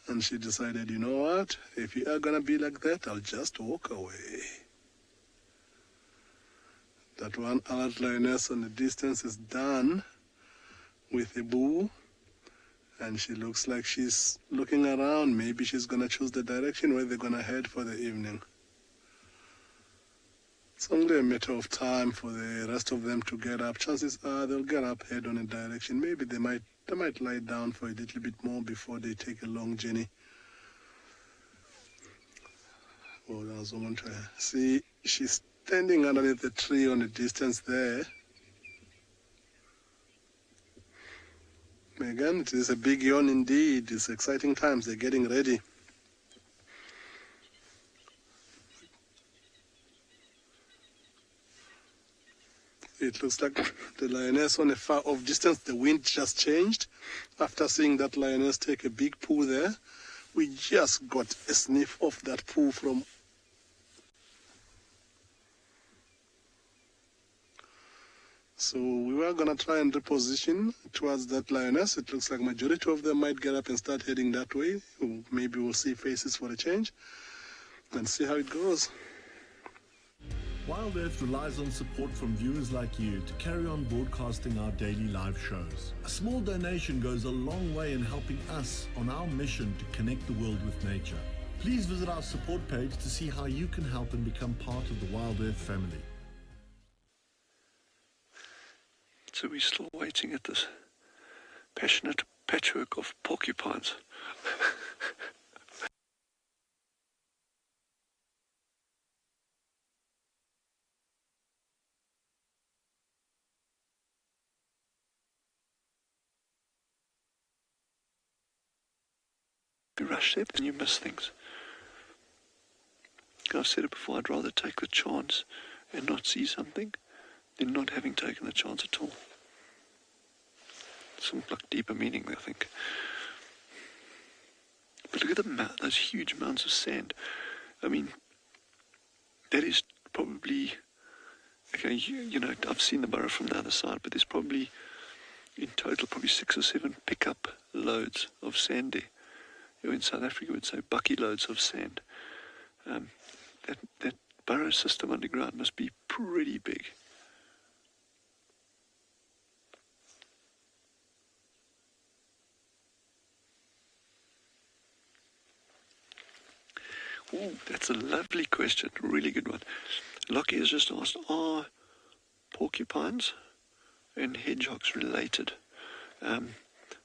And she decided, you know what? If you are going to be like that, I'll just walk away. That one adult lioness on the distance is done with a boo. And she looks like she's looking around. Maybe she's going to choose the direction where they're going to head for the evening. It's only a matter of time for the rest of them to get up. Chances are they'll get up, head on a direction. Maybe they might lie down for a little bit more before they take a long journey. Oh, that was someone trying. See, she's standing underneath the tree on the distance there. Again, it is a big yawn indeed. It's exciting times. They're getting ready. It looks like the lioness on a far off distance. The wind just changed. After seeing that lioness take a big poo there, we just got a sniff of that poo from... So we were going to try and reposition towards that lioness. It looks like majority of them might get up and start heading that way. Maybe we'll see faces for a change and see how it goes. Wild Earth relies on support from viewers like you to carry on broadcasting our daily live shows. A small donation goes a long way in helping us on our mission to connect the world with nature. Please visit our support page to see how you can help and become part of the Wild Earth family. So we're still waiting at this passionate patchwork of porcupines. You rush there and you miss things. I've said it before, I'd rather take the chance and not see something than not having taken the chance at all. Some like deeper meaning there, I think. But look at those huge mounds of sand. I mean, that is probably, okay, you know, I've seen the borough from the other side, but there's probably, in total, probably 6 or 7 pickup loads of sand there. You know, in South Africa, we'd say bucky loads of sand. That borough system underground must be pretty big. Oh, that's a lovely question. Really good one. Lockie has just asked, are porcupines and hedgehogs related?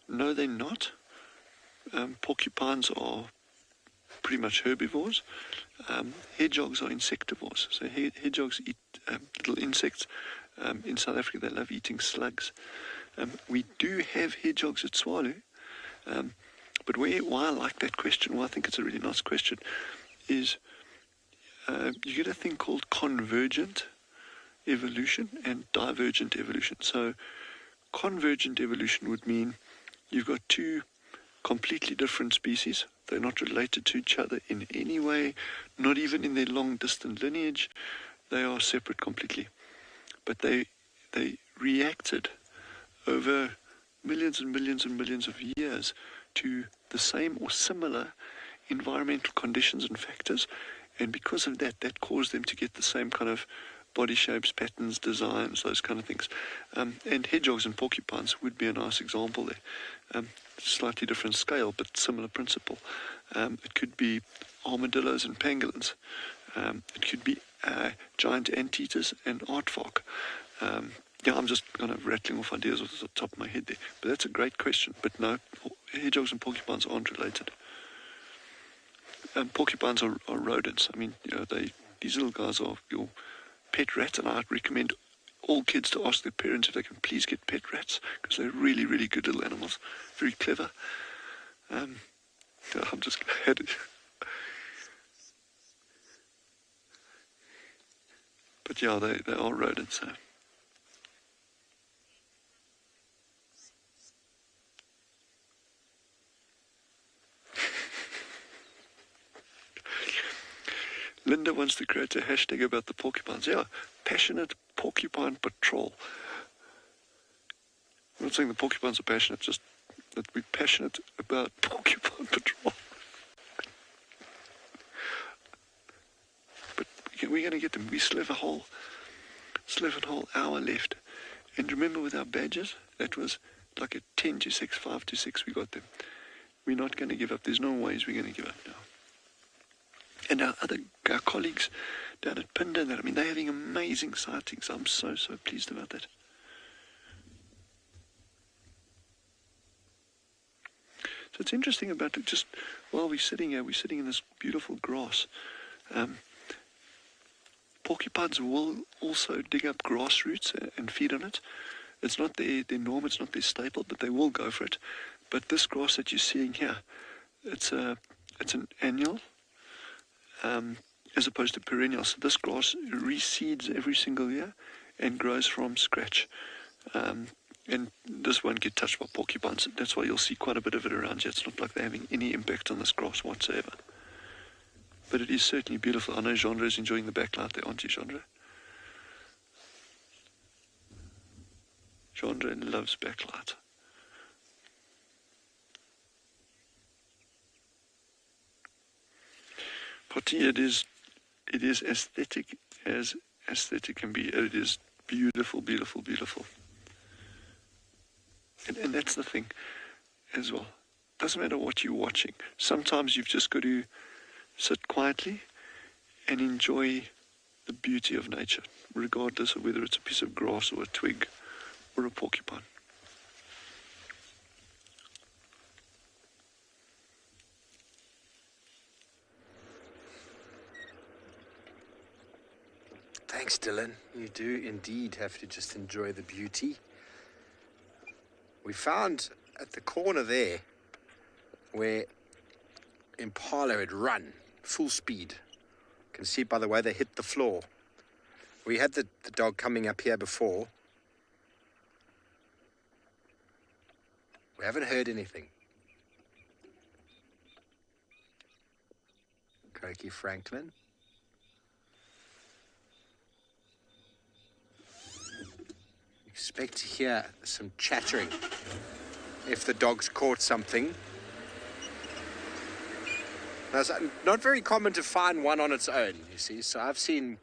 No, they're not. Porcupines are pretty much herbivores. Hedgehogs are insectivores. So hedgehogs eat little insects. In South Africa, they love eating slugs. We do have hedgehogs at Tswalu. But why I like that question, why I think it's a really nice question, is you get a thing called convergent evolution and divergent evolution. So convergent evolution would mean you've got two completely different species. They're not related to each other in any way, not even in their long distant lineage. They are separate completely. But they reacted over millions and millions and millions of years to the same or similar environmental conditions and factors, and because of that, that caused them to get the same kind of body shapes, patterns, designs, those kind of things. And hedgehogs and porcupines would be a nice example there. Slightly different scale, but similar principle. It could be armadillos and pangolins. It could be giant anteaters and aardvark. Yeah, I'm just kind of rattling off ideas off the top of my head there. But that's a great question. But no, hedgehogs and porcupines aren't related. Porcupines are rodents. I mean, you know, these little guys are your pet rats, and I'd recommend all kids to ask their parents if they can please get pet rats, because they're really, really good little animals, very clever. I'm just glad. But yeah, they are rodents. So. Linda wants to create a hashtag about the porcupines. Yeah, passionate porcupine patrol. I'm not saying the porcupines are passionate, just that we're passionate about porcupine patrol. But we're going to get them. We still have a whole hour left. And remember, with our badges, that was like a 10 to 6, 5 to 6, we got them. We're not going to give up. There's no ways we're going to give up now. And our colleagues down at Pinda, they're having amazing sightings. I'm so pleased about that. So it's interesting about it, just while we're sitting here, we're sitting in this beautiful grass. Porcupines will also dig up grass roots and feed on it. It's not their norm, it's not their staple, but they will go for it. But this grass that you're seeing here, it's an annual as opposed to perennial. So this grass reseeds every single year and grows from scratch. And this won't get touched by porcupines. That's why you'll see quite a bit of it around here. It's not like they're having any impact on this grass whatsoever. But it is certainly beautiful. I know Genre is enjoying the backlight there, aren't you, Genre? Genre loves backlight. Potty, it is aesthetic as aesthetic can be. It is beautiful, beautiful, beautiful. And that's the thing as well. Doesn't matter what you're watching. Sometimes you've just got to sit quietly and enjoy the beauty of nature, regardless of whether it's a piece of grass or a twig or a porcupine. Thanks, Dylan. You do indeed have to just enjoy the beauty. We found at the corner there where Impala had run full speed. You can see by the way they hit the floor. We had the dog coming up here before. We haven't heard anything. Koki Franklin. Expect to hear some chattering if the dog's caught something. Now, it's not very common to find one on its own, you see. So I've seen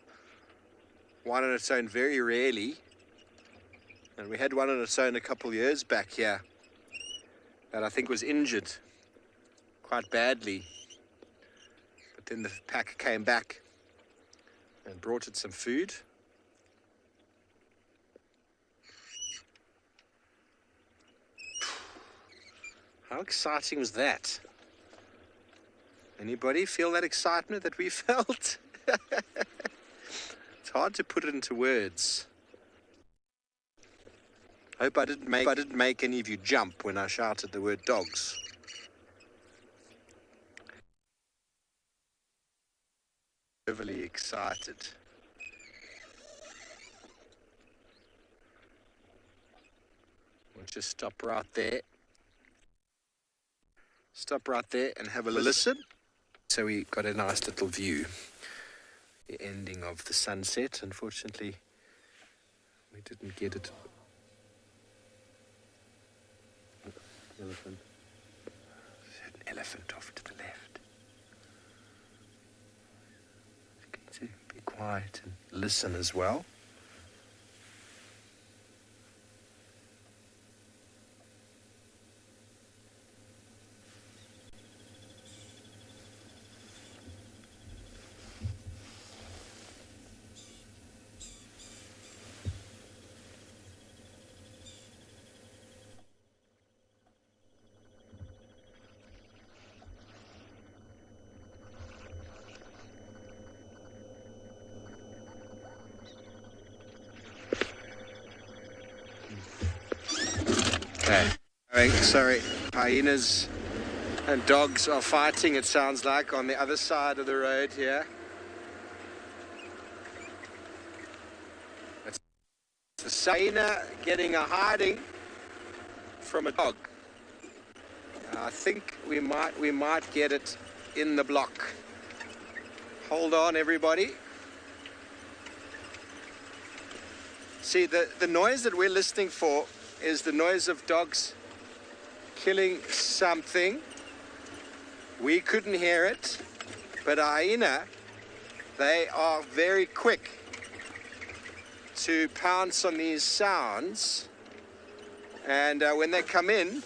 one on its own very rarely. And we had one on its own a couple years back here that I think was injured quite badly. But then the pack came back and brought it some food. How exciting was that? Anybody feel that excitement that we felt? It's hard to put it into words. I hope I didn't make any of you jump when I shouted the word dogs. Overly excited. We'll just stop right there. Stop right there and have a listen. So we got a nice little view. The ending of the sunset. Unfortunately, we didn't get it. Elephant. There's an elephant off to the left. It's going to be quiet and listen as well. Sorry, hyenas and dogs are fighting, it sounds like, on the other side of the road here. It's the hyena getting a hiding from a dog. I think we might get it in the block. Hold on, everybody. See, the noise that we're listening for is the noise of dogs killing something. We couldn't hear it, but a hyena, they are very quick to pounce on these sounds. And when they come in,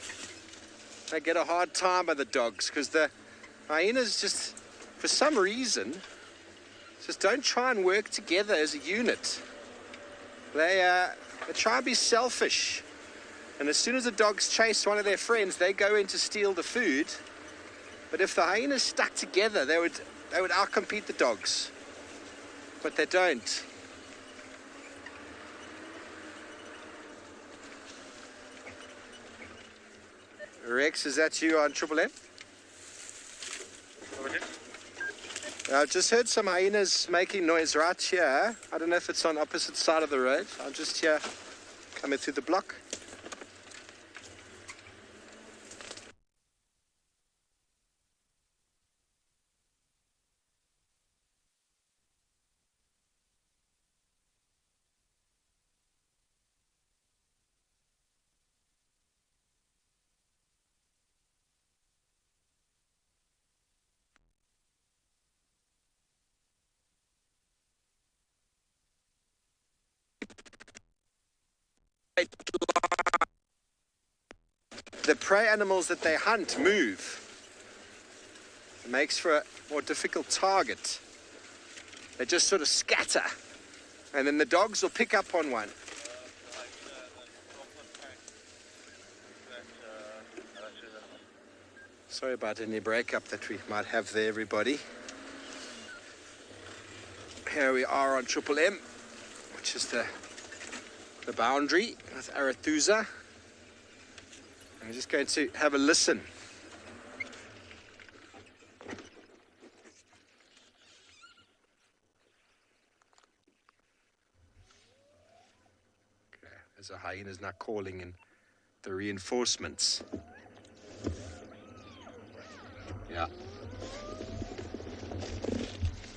they get a hard time by the dogs, because the hyenas just, for some reason, just don't try and work together as a unit. They try and be selfish. And as soon as the dogs chase one of their friends, they go in to steal the food. But if the hyenas stuck together, they would outcompete the dogs. But they don't. Rex, is that you on Triple M? I've just heard some hyenas making noise right here. I don't know if it's on opposite side of the road. I'm just here coming through the block. The prey animals that they hunt move. It makes for a more difficult target. They just sort of scatter, and then the dogs will pick up on one. Sorry about any breakup that we might have there, everybody. Here we are on Triple M, which is the boundary with Arathusa. I'm just going to have a listen. Okay, there's a hyena's now calling in the reinforcements. Yeah.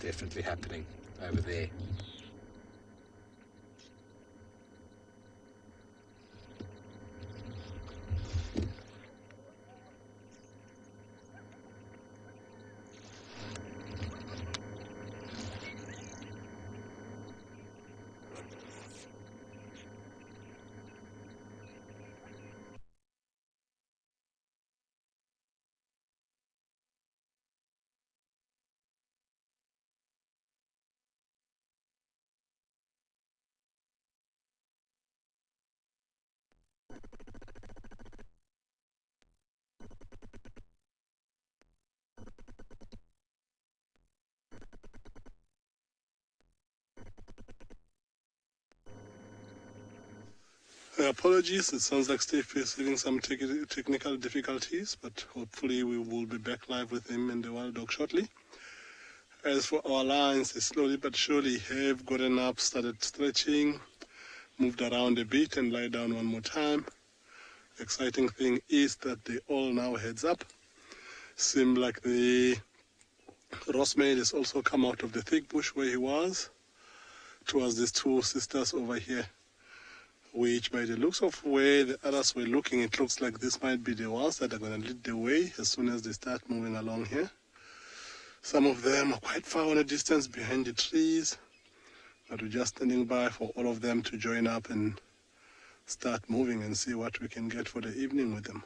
Definitely happening over there. Apologies, it sounds like Steve is having some technical difficulties, but hopefully we will be back live with him and the wild dog shortly. As for our lions, they slowly but surely have gotten up, started stretching, moved around a bit and lie down one more time. Exciting thing is that they all now heads up. Seem like the Rossmaid has also come out of the thick bush where he was towards these two sisters over here, which by the looks of where the others were looking, it looks like this might be the ones that are going to lead the way as soon as they start moving along here. Some of them are quite far on a distance behind the trees, but we're just standing by for all of them to join up and start moving and see what we can get for the evening with them.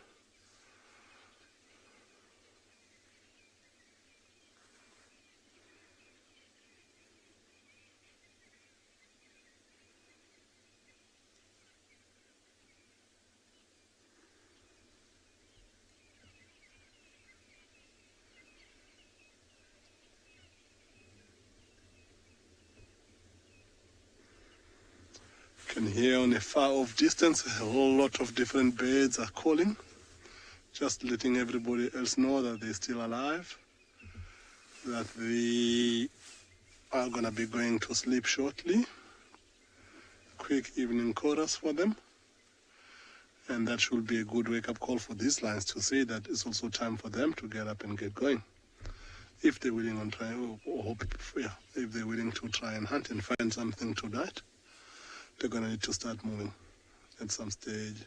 Can hear on a far off distance a whole lot of different birds are calling, just letting everybody else know that they're still alive, that they are going to be going to sleep shortly. Quick evening chorus for them, and that should be a good wake-up call for these lions to say that it's also time for them to get up and get going. if they're willing on try, if they're willing to try and hunt and find something to that, they're going to need to start moving at some stage.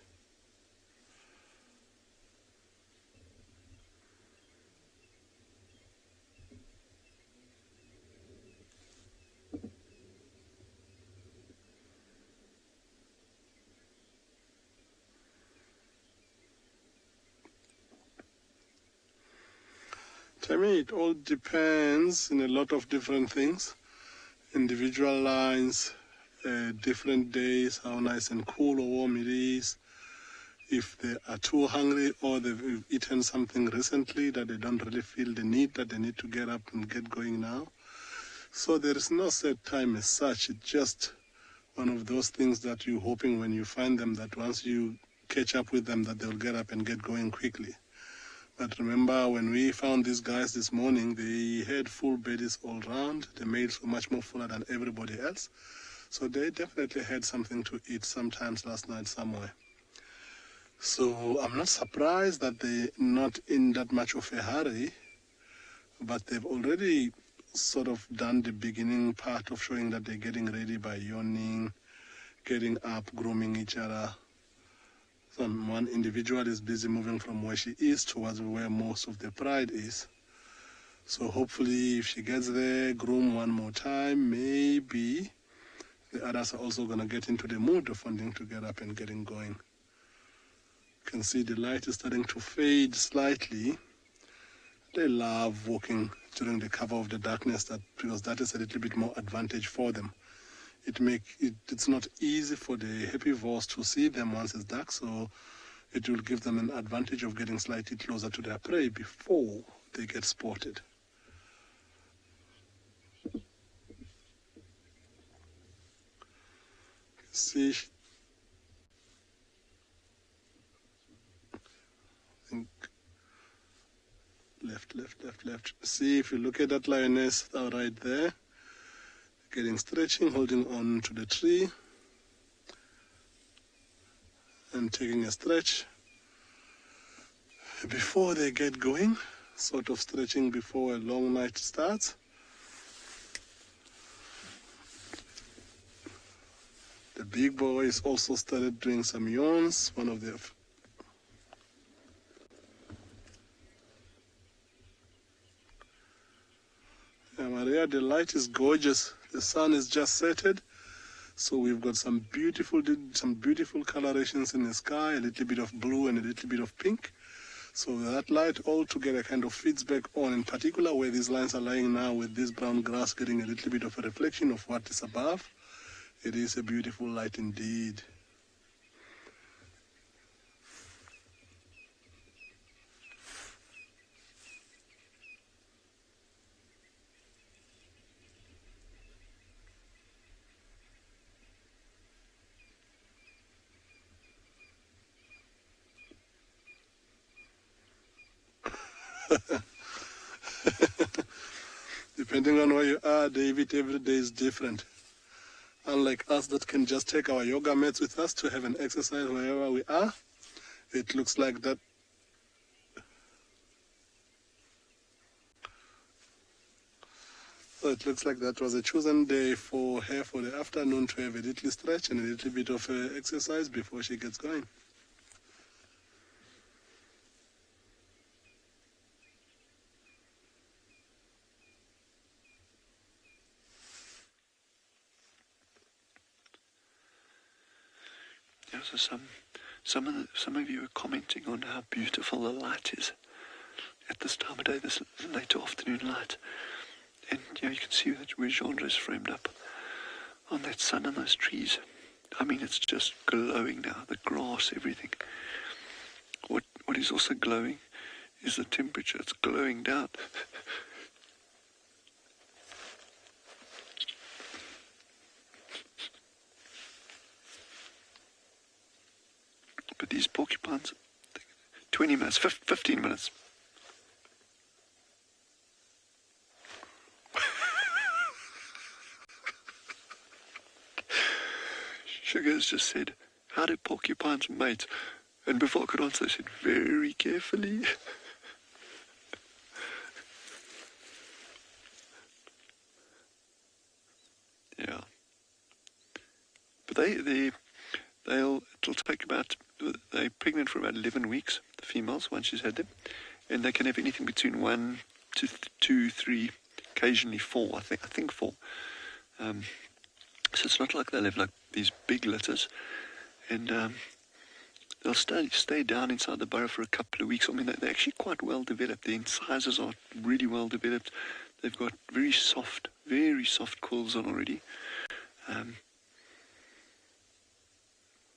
To me, it all depends in a lot of different things. Individual lines, different days, how nice and cool or warm it is. If they are too hungry or they've eaten something recently that they don't really feel the need, that they need to get up and get going now. So there is no set time as such. It's just one of those things that you're hoping when you find them that once you catch up with them that they'll get up and get going quickly. But remember, when we found these guys this morning, they had full bellies all round. The males were much more fuller than everybody else. So they definitely had something to eat sometimes last night somewhere. So I'm not surprised that they're not in that much of a hurry, but they've already sort of done the beginning part of showing that they're getting ready by yawning, getting up, grooming each other. So one individual is busy moving from where she is towards where most of the pride is. So hopefully if she gets there, groom one more time, maybe the others are also going to get into the mood of wanting to get up and getting going. You can see the light is starting to fade slightly. They love walking during the cover of the darkness because that is a little bit more advantage for them. It's not easy for the herbivores to see them once it's dark, so it will give them an advantage of getting slightly closer to their prey before they get spotted. See, left. See, if you look at that lioness right there, getting stretching, holding on to the tree and taking a stretch before they get going, sort of stretching before a long night starts. The big boy has also started doing some yawns. One of the Maria, the light is gorgeous. The sun is just settled, so we've got some beautiful colorations in the sky, a little bit of blue and a little bit of pink. So that light all together kind of feeds back on, in particular where these lines are lying now with this brown grass getting a little bit of a reflection of what is above. It is a beautiful light indeed. Depending on where you are, David, every day is different. Unlike us that can just take our yoga mats with us to have an exercise wherever we are, it looks like that. So it looks like that was a chosen day for her for the afternoon to have a little stretch and a little bit of exercise before she gets going. So some of you are commenting on how beautiful the light is at this time of day, this late afternoon light. And you can see that where Genre is framed up on that sun and those trees. I mean, it's just glowing now, the grass, everything. What is also glowing is the temperature. It's glowing down. But these porcupines, 20 minutes, 15 minutes. Sugar has just said, how do porcupines mate? And before I could answer, I said, very carefully. it'll take they're pregnant for about 11 weeks, the females, once she's had them, and they can have anything between 1 to 2, 3, occasionally 4. I think 4. So it's not like they'll have like these big litters, and they'll stay down inside the burrow for a couple of weeks. I mean, they're actually quite well developed. The incisors are really well developed. They've got very soft quills on already.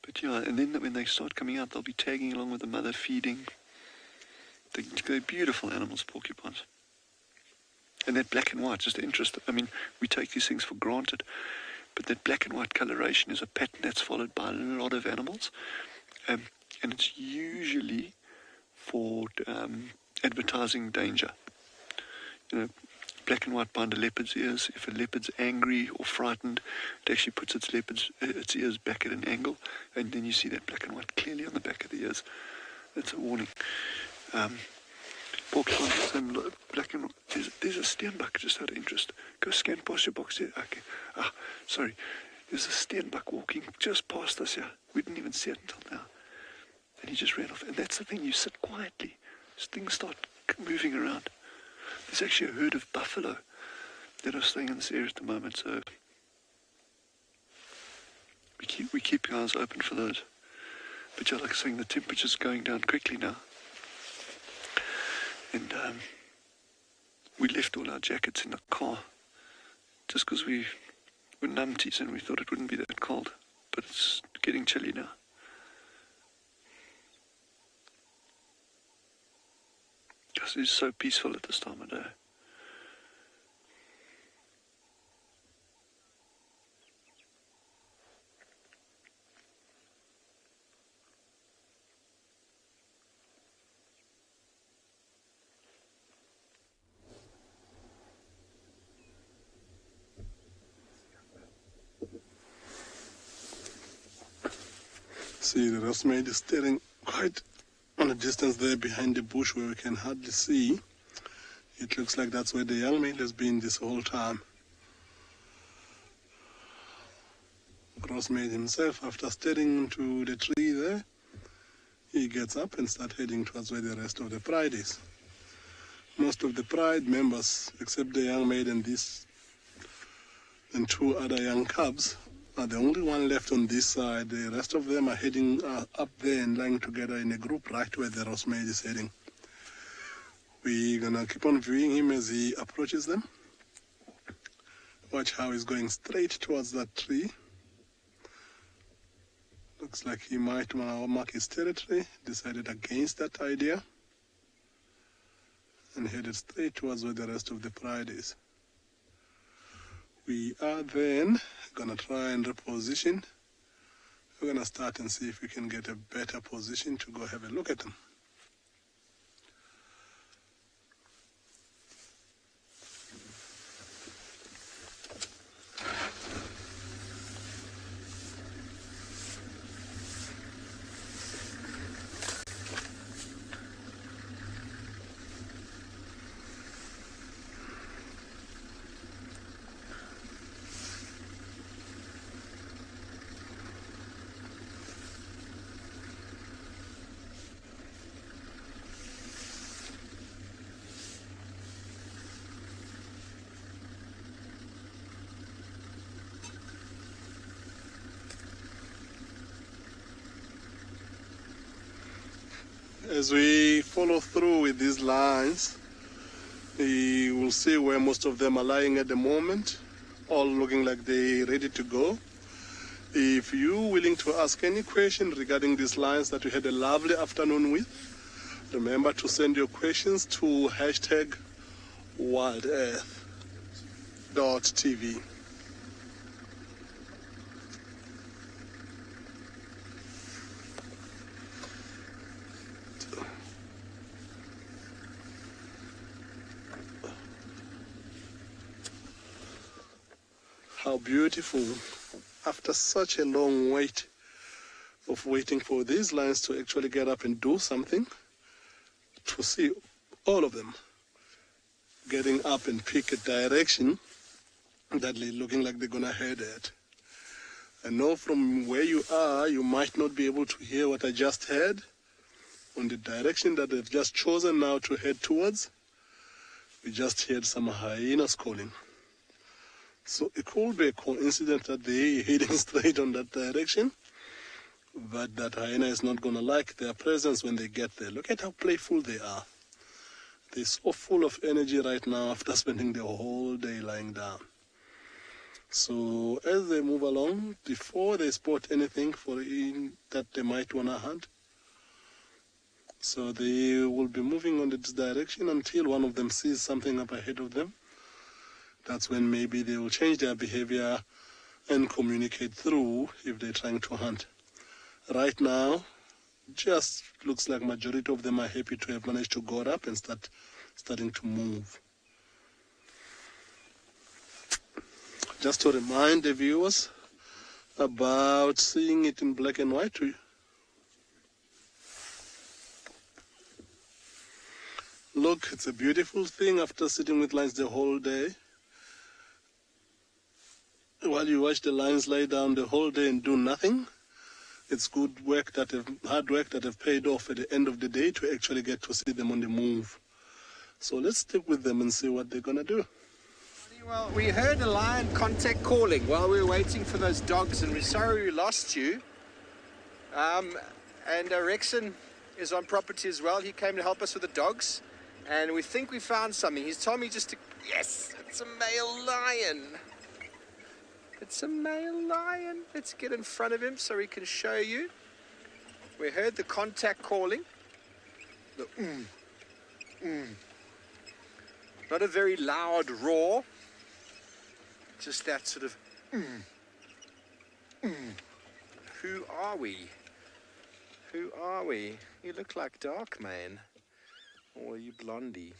But yeah, and then when they start coming out, they'll be tagging along with the mother, feeding. They're beautiful animals, porcupines. And that black and white, just interesting. I mean, we take these things for granted, but that black and white coloration is a pattern that's followed by a lot of animals. And it's usually for advertising danger. You know, black and white behind a leopard's ears. If a leopard's angry or frightened, it actually puts its ears back at an angle, and then you see that black and white clearly on the back of the ears. That's a warning. Porcupine, black and white. There's a steenbuck, just out of interest. Go scan past your box here. Okay. Sorry. There's a steenbuck walking just past us here. We didn't even see it until now. And he just ran off. And that's the thing, you sit quietly. Things start moving around. There's actually a herd of buffalo that are staying in this area at the moment, so we keep our eyes open for those. But yeah, like I was saying, the temperature's going down quickly now. And we left all our jackets in the car just because we were numpties and we thought it wouldn't be that cold. But it's getting chilly now. It's so peaceful at this time of day. See, the Rossmaid is staring quite on a distance there behind the bush where we can hardly see. It looks like that's where the young male has been this whole time. Rossmaid himself, after staring into the tree there, he gets up and starts heading towards where the rest of the pride is. Most of the pride members, except the young maid and two other young cubs, are the only one left on this side. The rest of them are heading up there and lying together in a group right where the Rossmaid is heading. We're gonna keep on viewing him as he approaches them. Watch how he's going straight towards that tree. Looks like he might want to mark his territory. Decided against that idea and headed straight towards where the rest of the pride is. We are then going to try and reposition. We're going to start and see if we can get a better position to go have a look at them. As we follow through with these lines, we will see where most of them are lying at the moment, all looking like they're ready to go. If you're willing to ask any question regarding these lines that we had a lovely afternoon with, remember to send your questions to #wildearth.tv. How beautiful, after such a long wait of waiting for these lions to actually get up and do something, to see all of them getting up and pick a direction that they're looking like they're gonna head at. I know from where you are, you might not be able to hear what I just heard on the direction that they've just chosen now to head towards. We just heard some hyenas calling. So it could be a coincidence that they're heading straight on that direction, but that hyena is not going to like their presence when they get there. Look at how playful they are. They're so full of energy right now after spending the whole day lying down. So as they move along, before they spot anything that they might want to hunt, so they will be moving on this direction until one of them sees something up ahead of them. That's when maybe they will change their behavior and communicate through if they're trying to hunt. Right now, just looks like majority of them are happy to have managed to go up and starting to move. Just to remind the viewers about seeing it in black and white. Look, it's a beautiful thing after sitting with lions the whole day. While you watch the lions lay down the whole day and do nothing, it's hard work that have paid off at the end of the day to actually get to see them on the move. So let's stick with them and see what they're going to do. Well, we heard a lion contact calling while we were waiting for those dogs, and we're sorry we lost you. And Rexon is on property as well. He came to help us with the dogs, and we think we found something. He's told me just to... Yes, it's a male lion. It's a male lion. Let's get in front of him so we can show you. We heard the contact calling. The Not a very loud roar. Just that sort of Who are we? Who are we? You look like Dark Man. Or are you Blondie?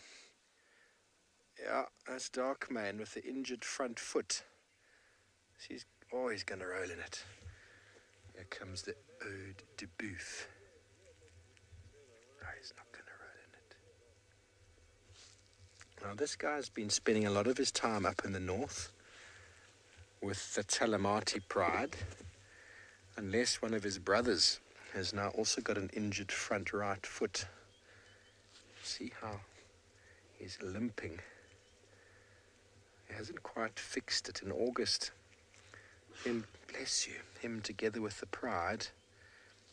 Yeah, that's Dark Man with the injured front foot. He's going to roll in it. Here comes the Ode de Boeuf. No, he's not going to roll in it. Now, this guy's been spending a lot of his time up in the north with the Talamati pride, unless one of his brothers has now also got an injured front right foot. See how he's limping. He hasn't quite fixed it in August. Then, bless you, him together with the pride,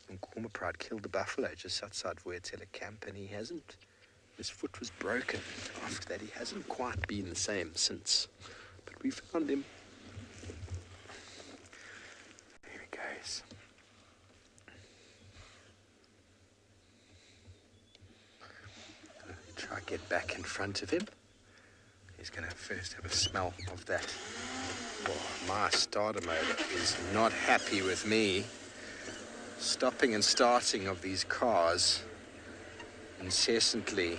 and Nkuhuma pride killed the buffalo just outside Vuyatela camp, and his foot was broken. After that, he hasn't quite been the same since. But we found him. There he goes. Try to get back in front of him. He's going to first have a smell of that. Oh, my starter motor is not happy with me. Stopping and starting of these cars incessantly.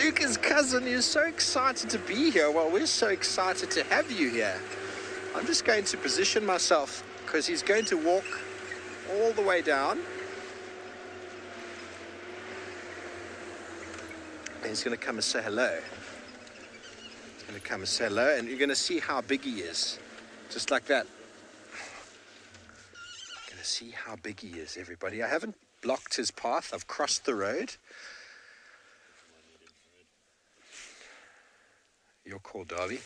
Luca's cousin is so excited to be here. Well, we're so excited to have you here. I'm just going to position myself because he's going to walk all the way down. And he's going to come and say hello. He's going to come and say hello, and you're going to see how big he is. Just like that. You're going to see how big he is, everybody. I haven't blocked his path. I've crossed the road. Your call, Darby.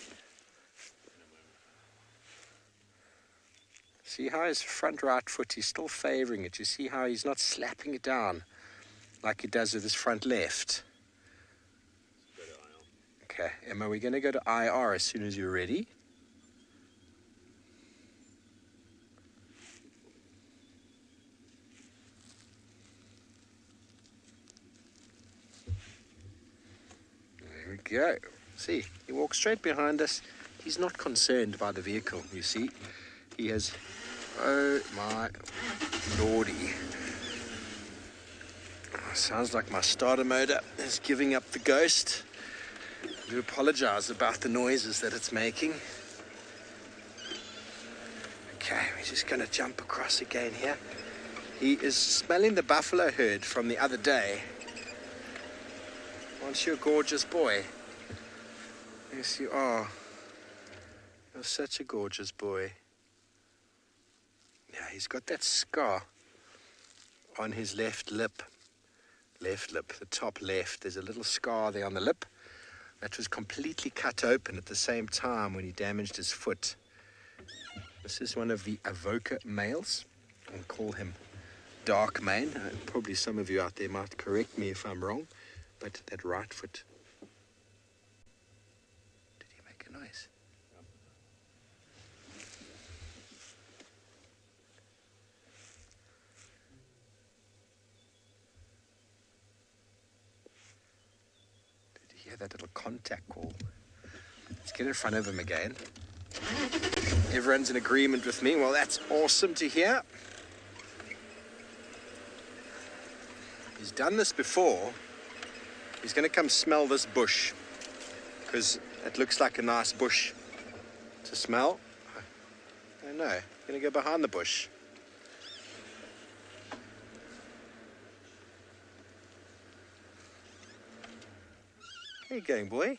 See how his front right foot, he's still favouring it. You see how he's not slapping it down like he does with his front left. Okay, Emma, we're going to go to IR as soon as you're ready. There we go. See, he walks straight behind us. He's not concerned by the vehicle, you see. He has... Oh, my lordy. Sounds like my starter motor is giving up the ghost. I do apologize about the noises that it's making. Okay, we're just going to jump across again here. He is smelling the buffalo herd from the other day. Aren't you a gorgeous boy? Yes, you are. You're such a gorgeous boy. Yeah, he's got that scar on his left lip. Left lip, the top left. There's a little scar there on the lip that was completely cut open at the same time when he damaged his foot. This is one of the Avoca males. I'll call him Dark Mane. Probably some of you out there might correct me if I'm wrong, but that right foot. Did he make a noise? Did you hear that little contact call? Let's get in front of him again. Everyone's in agreement with me. Well, that's awesome to hear. He's done this before. He's going to come smell this bush because it looks like a nice bush to smell. I don't know. I'm going to go behind the bush. Where are you going, boy?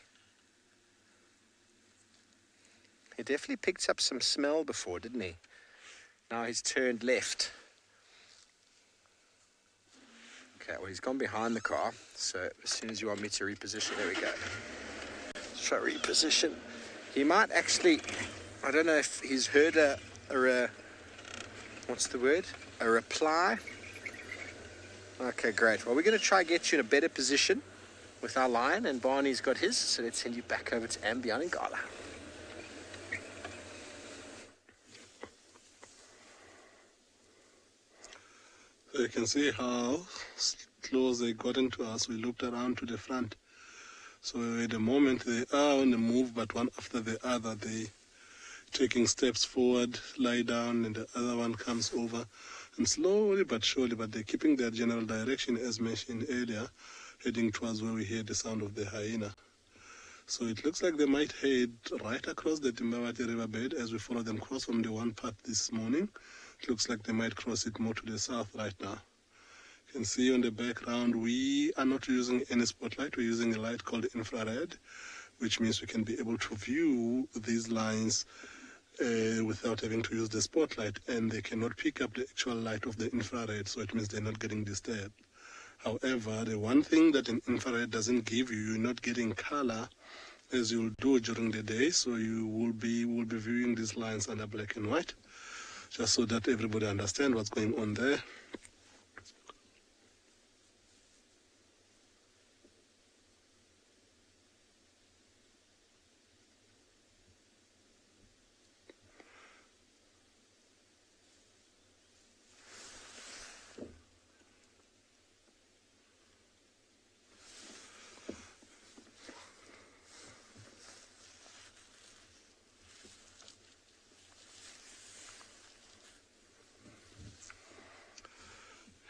He definitely picked up some smell before, didn't he? Now he's turned left. Okay, well, he's gone behind the car, so as soon as you want me to reposition, there we go. Let's try reposition. He might actually, I don't know if he's heard what's the word? A reply. Okay, great. Well, we're going to try get you in a better position with our lion, and Barney's got his, so let's send you back over to Ambion and Gala. So you can see how close they got into us. We looked around to the front. So at the moment they are on the move, but one after the other, they taking steps forward, lie down, and the other one comes over. And slowly but surely, but they're keeping their general direction as mentioned earlier, heading towards where we hear the sound of the hyena. So it looks like they might head right across the Timbawati riverbed as we follow them cross from the one path this morning. It looks like they might cross it more to the south right now. You can see on the background, we are not using any spotlight. We're using a light called infrared, which means we can be able to view these lines without having to use the spotlight, and they cannot pick up the actual light of the infrared, so it means they're not getting disturbed. However, the one thing that an infrared doesn't give you, you're not getting color as you'll do during the day, so you will be viewing these lines under black and white, just so that everybody understands what's going on there.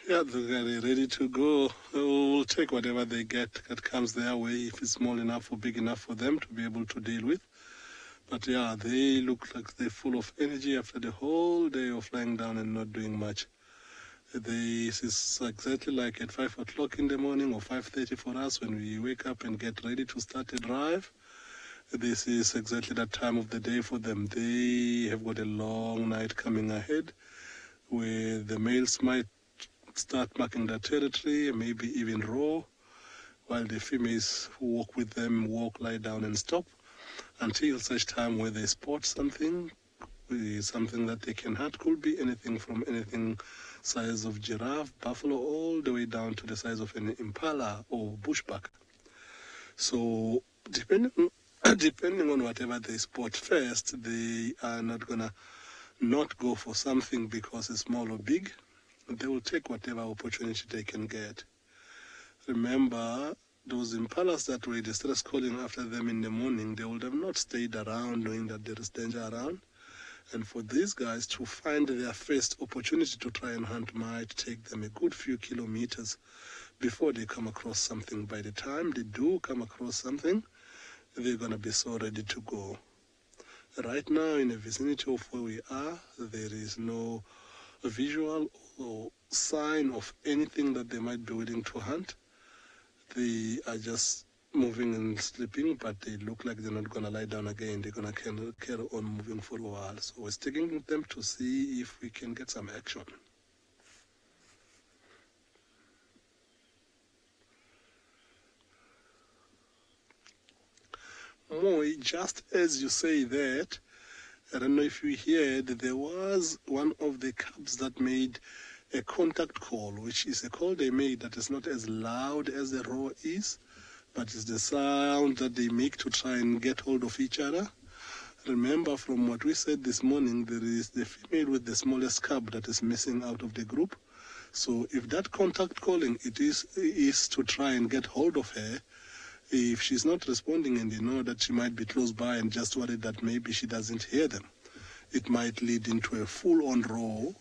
Yeah, they're ready to go. We'll take whatever they get that comes their way, if it's small enough or big enough for them to be able to deal with. But yeah, they look like they're full of energy after the whole day of lying down and not doing much. This is exactly like at 5 o'clock in the morning or 5:30 for us when we wake up and get ready to start a drive. This is exactly that time of the day for them. They have got a long night coming ahead where the males might start marking their territory, maybe even roar, while the females who walk with them walk, lie down and stop until such time where they spot something that they can hunt. Could be anything from anything size of giraffe, buffalo, all the way down to the size of an impala or bushbuck. So depending on whatever they spot first, they are not gonna not go for something because it's small or big. They will take whatever opportunity they can get. Remember, those impalas that were distress calling after them in the morning, they would have not stayed around knowing that there is danger around. And for these guys to find their first opportunity to try and hunt might take them a good few kilometers before they come across something. By the time they do come across something, they're going to be so ready to go. Right now, in the vicinity of where we are, there is no visual or sign of anything that they might be willing to hunt. They are just moving and sleeping, but they look like they're not going to lie down again. They're going to carry on moving for a while. So we're sticking with them to see if we can get some action. Moy, just as you say that, I don't know if you heard, there was one of the cubs that made a contact call, which is a call they made that is not as loud as the roar is, but it's the sound that they make to try and get hold of each other. Remember from what we said this morning, there is the female with the smallest cub that is missing out of the group. So if that contact calling it is to try and get hold of her, if she's not responding and they know that she might be close by and just worried that maybe she doesn't hear them, it might lead into a full-on roar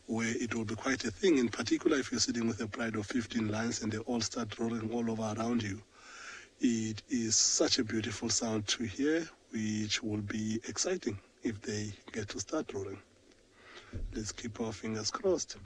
where it will be quite a thing, in particular if you're sitting with a pride of 15 lions and they all start roaring all over around you. It is such a beautiful sound to hear, which will be exciting if they get to start roaring. Let's keep our fingers crossed.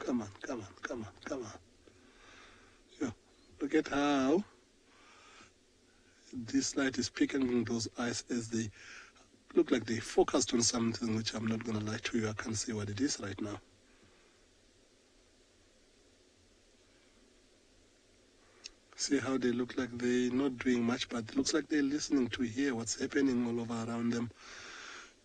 Come on. Yeah. Look at how this light is picking those eyes as they look like they focused on something, which I'm not going to lie to you, I can't see what it is right now. See how they look like they're not doing much, but it looks like they're listening to hear what's happening all over around them.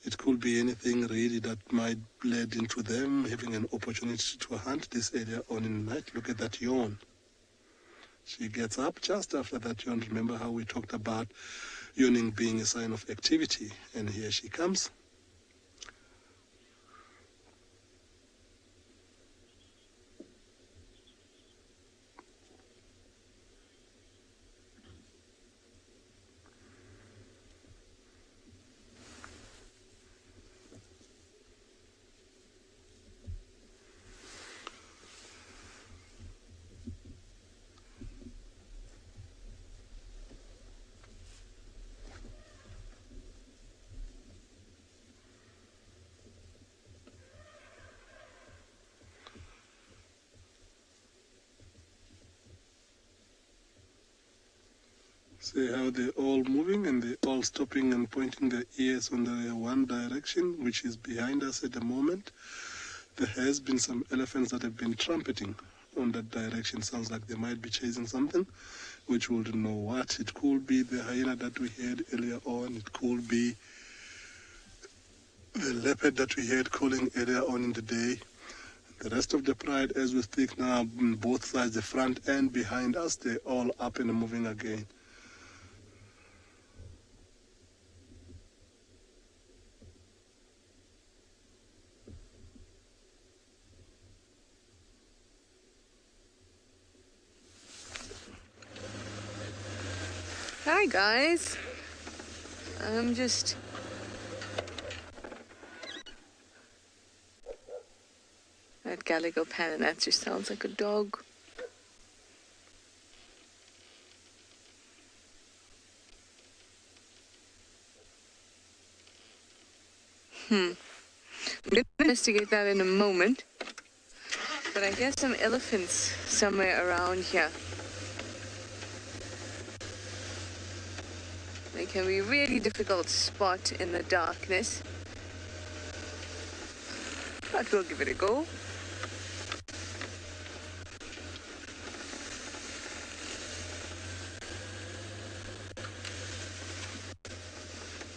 It could be anything really that might lead into them having an opportunity to hunt this area on in the night. Look at that yawn. She gets up just after that yawn. Remember how we talked about yawning being a sign of activity, and here she comes. See how they're all moving and they're all stopping and pointing their ears on the one direction, which is behind us at the moment. There has been some elephants that have been trumpeting on that direction. Sounds like they might be chasing something, which we don't know what. It could be the hyena that we heard earlier on. It could be the leopard that we heard calling earlier on in the day. The rest of the pride, as we speak now, on both sides, the front and behind us, they're all up and moving again. Hi guys, I'm just that calico pan, that just sounds like a dog. I'm going to investigate that in a moment, but I hear some elephants somewhere around here. They can be really difficult to spot in the darkness, but we'll give it a go.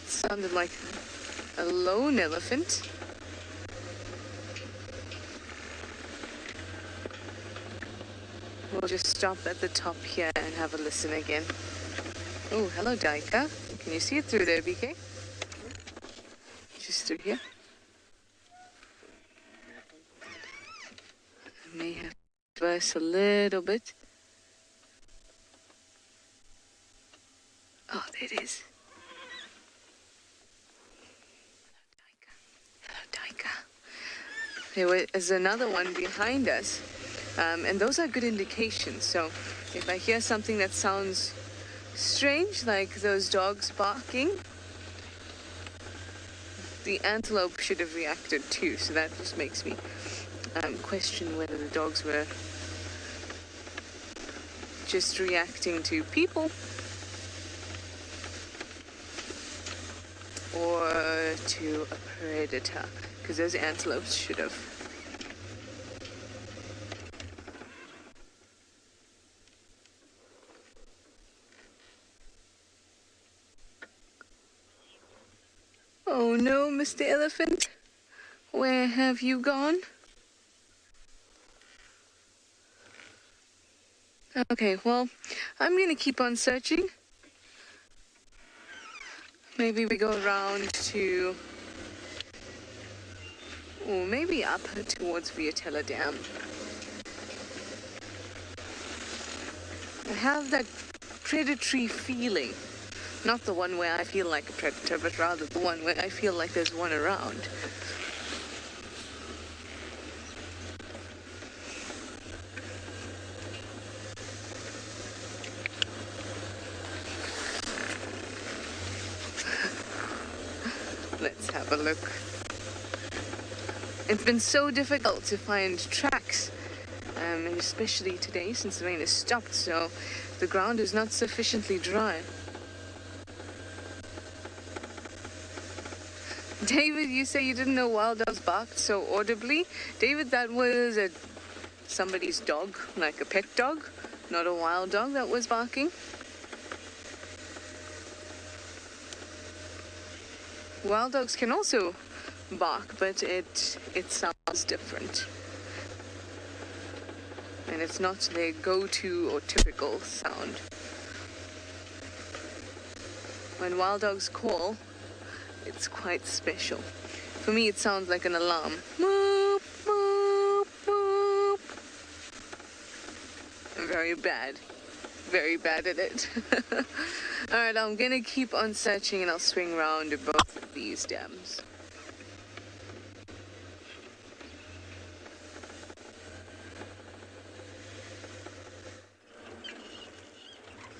Sounded like a lone elephant. We'll just stop at the top here and have a listen again. Oh, hello, Daika. Can you see it through there, BK? Just through here. I may have to reverse a little bit. Oh, there it is. there is another one behind us, and those are good indications. So if I hear something that sounds strange, like those dogs barking, the antelope should have reacted too, so that just makes me question whether the dogs were just reacting to people or to a predator, because those antelopes should have. Oh no, Mr. Elephant, where have you gone? Okay, well, I'm gonna keep on searching. Maybe we go around to, or maybe up towards Viatella Dam. I have that predatory feeling. Not the one where I feel like a predator, but rather the one where I feel like there's one around. Let's have a look. It's been so difficult to find tracks, and especially today since the rain has stopped, so the ground is not sufficiently dry. David, you say you didn't know wild dogs barked so audibly. David, that was somebody's dog, like a pet dog, not a wild dog that was barking. Wild dogs can also bark, but it sounds different. And it's not their go-to or typical sound. When wild dogs call, it's quite special. For me, it sounds like an alarm. Boop, boop, boop. I'm very bad at it. All right, I'm gonna keep on searching, and I'll swing around to both of these dams.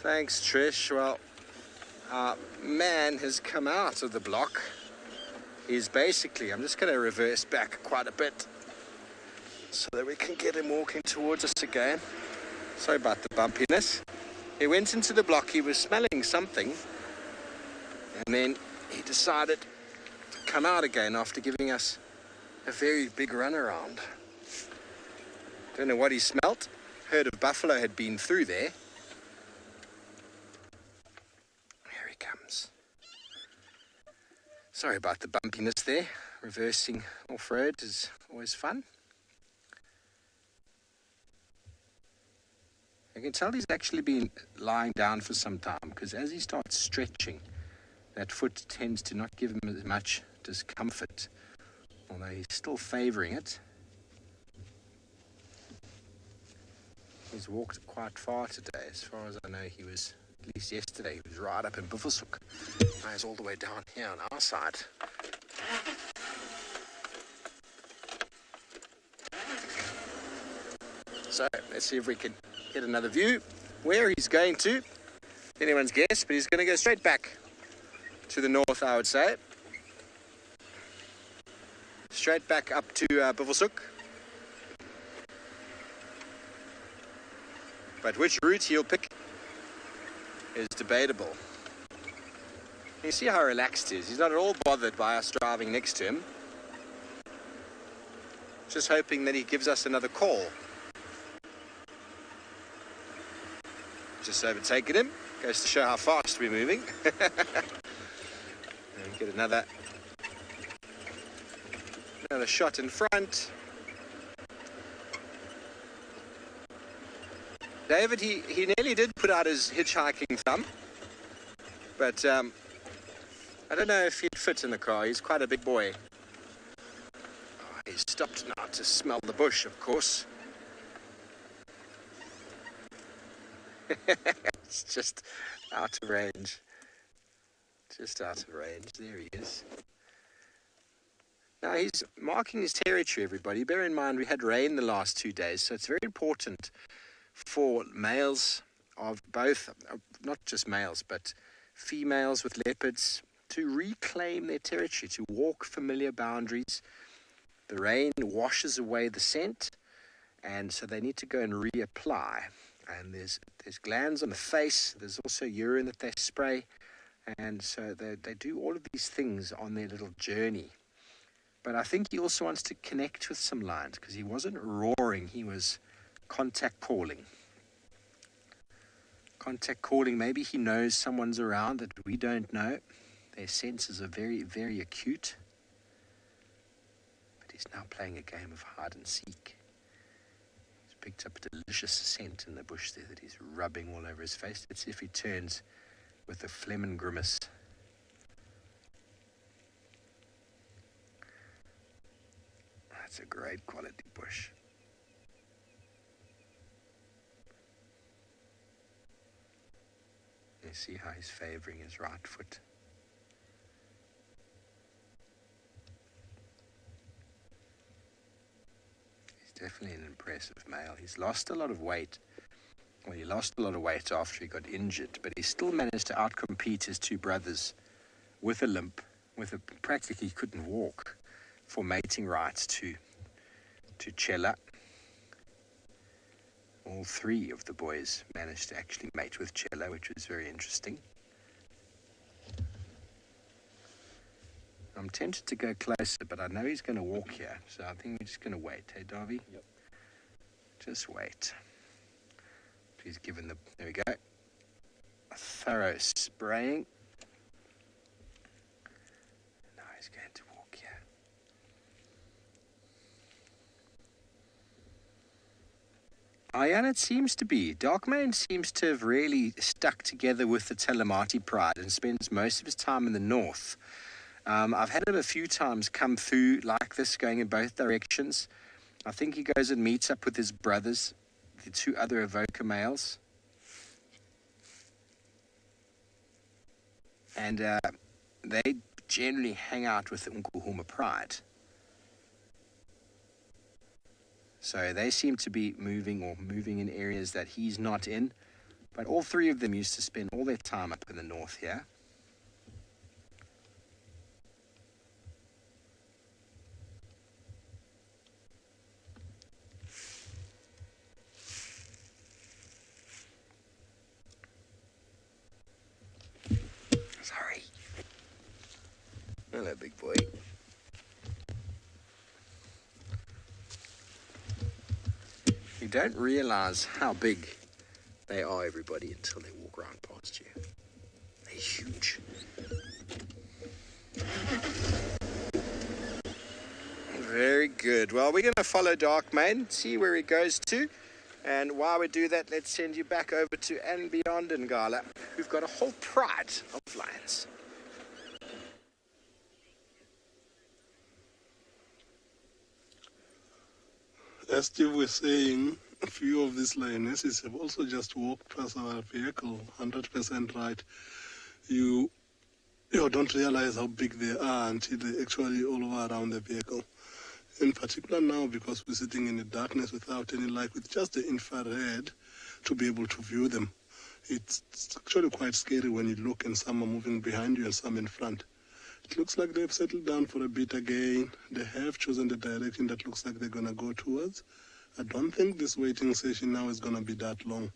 Thanks, Trish. Well, our man has come out of the block. He's basically, I'm just going to reverse back quite a bit so that we can get him walking towards us again. Sorry about the bumpiness. He went into the block, he was smelling something, and then he decided to come out again after giving us a very big run around. Don't know what he smelt. Herd of buffalo had been through there. Comes. Sorry about the bumpiness there. Reversing off-road is always fun. I can tell he's actually been lying down for some time, because as he starts stretching, that foot tends to not give him as much discomfort, although he's still favouring it. He's walked quite far today. As far as I know, he was, at least yesterday, he was right up in Buffelshoek. Now he's all the way down here on our side. So let's see if we can get another view where he's going to. Anyone's guess, but he's going to go straight back to the north, I would say. Straight back up to Buffelshoek. But which route he'll pick is debatable. You see how relaxed he is. He's not at all bothered by us driving next to him. Just hoping that he gives us another call. Just overtaken him. Goes to show how fast we're moving. And get another shot in front. David, he nearly did put out his hitchhiking thumb, but I don't know if he'd fit in the car. He's quite a big boy. Oh, he's stopped now to smell the bush, of course. It's just out of range. Just out of range. There he is. Now he's marking his territory, everybody. Bear in mind we had rain the last 2 days, so it's very important for males of both, not just males, but females with leopards, to reclaim their territory, to walk familiar boundaries. The rain washes away the scent, and so they need to go and reapply. And there's glands on the face, there's also urine that they spray, and so they do all of these things on their little journey. But I think he also wants to connect with some lions, because he wasn't roaring, he was contact calling. Contact calling, maybe he knows someone's around that we don't know. Their senses are very, very acute. But he's now playing a game of hide and seek. He's picked up a delicious scent in the bush there that he's rubbing all over his face. Let's see if he turns with a phlegm and grimace. That's a great quality bush. You see how he's favouring his right foot. He's definitely an impressive male. He's lost a lot of weight. Well, he lost a lot of weight after he got injured, but he still managed to outcompete his two brothers with a limp, practically couldn't walk, for mating rights to Chela. All three of the boys managed to actually mate with Chela, which was very interesting. I'm tempted to go closer, but I know he's going to walk here, so I think we're just going to wait. Hey, Darby? Yep. Just wait. He's given the... There we go. A thorough spraying. Now he's going to walk here. And it seems to be. Darkmane seems to have really stuck together with the Talamati pride and spends most of his time in the north. I've had him a few times come through like this, going in both directions. I think he goes and meets up with his brothers, the two other Evoker males. And they generally hang out with the Nkuhuma pride. So they seem to be moving in areas that he's not in. But all three of them used to spend all their time up in the north here. Sorry. Hello, big boy. You don't realize how big they are, everybody, until they walk around past you. They're huge. Very good. Well, we're going to follow Darkmane, see where he goes to. And while we do that, let's send you back over to and beyond Ngala. We've got a whole pride of lions. As Steve was saying, a few of these lionesses have also just walked past our vehicle, 100% right. You don't realize how big they are until they're actually all over around the vehicle. In particular now, because we're sitting in the darkness without any light, with just the infrared to be able to view them. It's actually quite scary when you look and some are moving behind you and some in front. It looks like they've settled down for a bit again. They have chosen the direction that looks like they're going to go towards. I don't think this waiting session now is going to be that long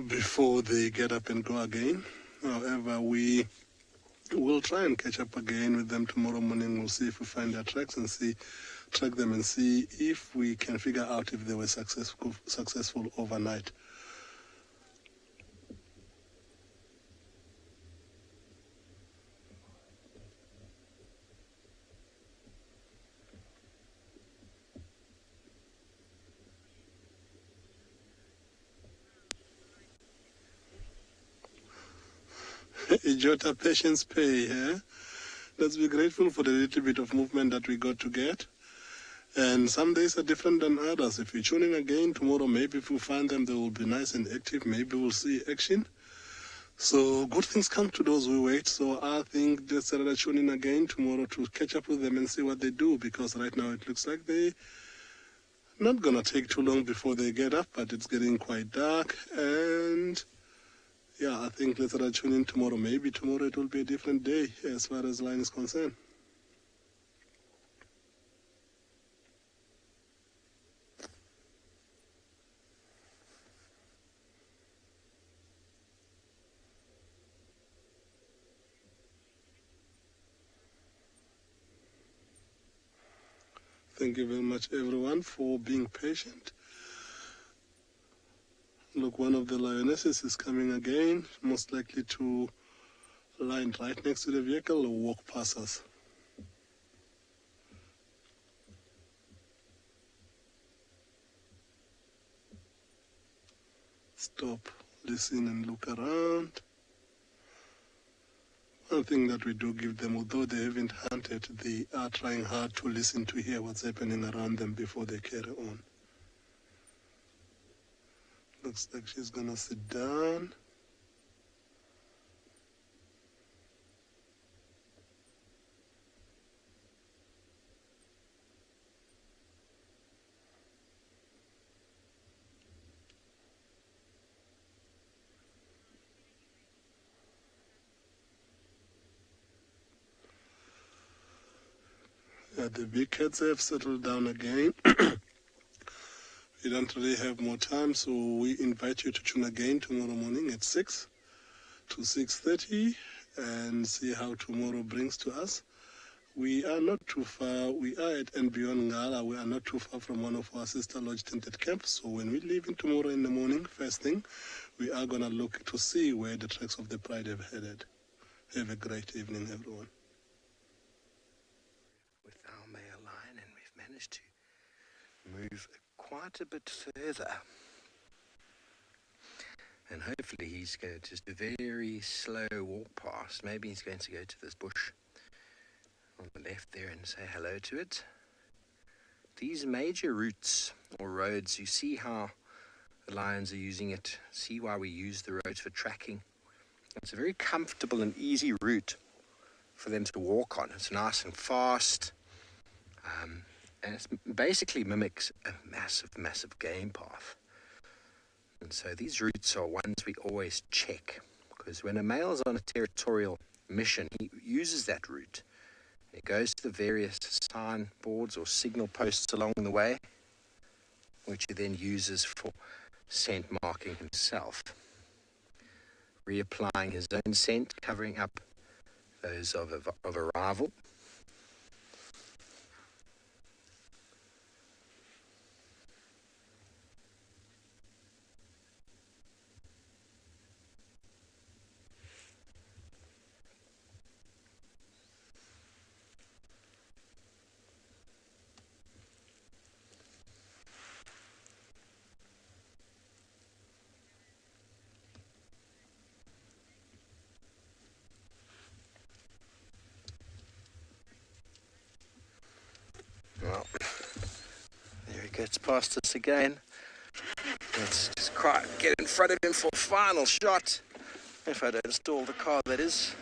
before they get up and go again. However, we will try and catch up again with them tomorrow morning. We'll see if we find their tracks and track them and see if we can figure out if they were successful overnight. Ijota, patience pay, eh? Let's be grateful for the little bit of movement that we got to get. And some days are different than others. If you're tuning again tomorrow, maybe if we find them, they will be nice and active. Maybe we'll see action. So good things come to those who wait. So I think just tune in again tomorrow to catch up with them and see what they do, because right now it looks like they not gonna take too long before they get up, but it's getting quite dark. And yeah, I think let's tune in tomorrow. Maybe tomorrow it will be a different day as far as line is concerned. Thank you very much, everyone, for being patient. Look, one of the lionesses is coming again, most likely to line right next to the vehicle or walk past us. Stop, listen, and look around. One thing that we do give them, although they haven't hunted, they are trying hard to listen to hear what's happening around them before they carry on. Looks like she's gonna sit down. Yeah, the big cats have settled down again. We don't really have more time, so we invite you to tune again tomorrow morning at 6 to 6:30 and see how tomorrow brings to us. We are not too far. We are at and beyond Ngala. We are not too far from one of our sister lodge tented camps. So when we leave in tomorrow in the morning, first thing, we are going to look to see where the tracks of the pride have headed. Have a great evening, everyone. With our male lion, and we've managed to move quite a bit further, and hopefully he's going to just a very slow walk past. Maybe he's going to go to this bush on the left there and say hello to it. These major routes or roads, you see how the lions are using it. See why we use the roads for tracking. It's a very comfortable and easy route for them to walk on. It's nice and fast. And it basically mimics a massive game path. And so these routes are ones we always check, because when a male's on a territorial mission, he uses that route. He goes to the various signboards or signal posts along the way, which he then uses for scent marking himself, reapplying his own scent, covering up those of arrival. Well, there he gets past us again. Let's just get in front of him for a final shot. If I don't stall the car, that is.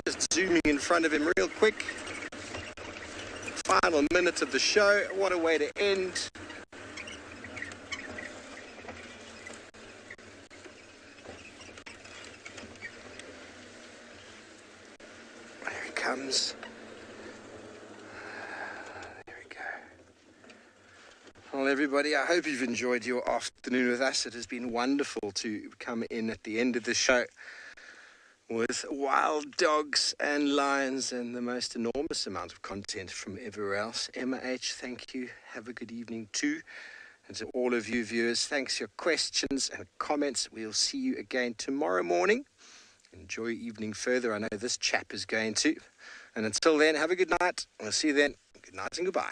Just zooming in front of him real quick. Final minute of the show. What a way to end. There he comes. There we go. Well, everybody, I hope you've enjoyed your afternoon with us. It has been wonderful to come in at the end of the show with wild dogs and lions and the most enormous amount of content from everywhere else. Emma H., thank you. Have a good evening too. And to all of you viewers, thanks for your questions and comments. We'll see you again tomorrow morning. Enjoy your evening further. I know this chap is going to. And until then, have a good night. We'll see you then. Good night and goodbye.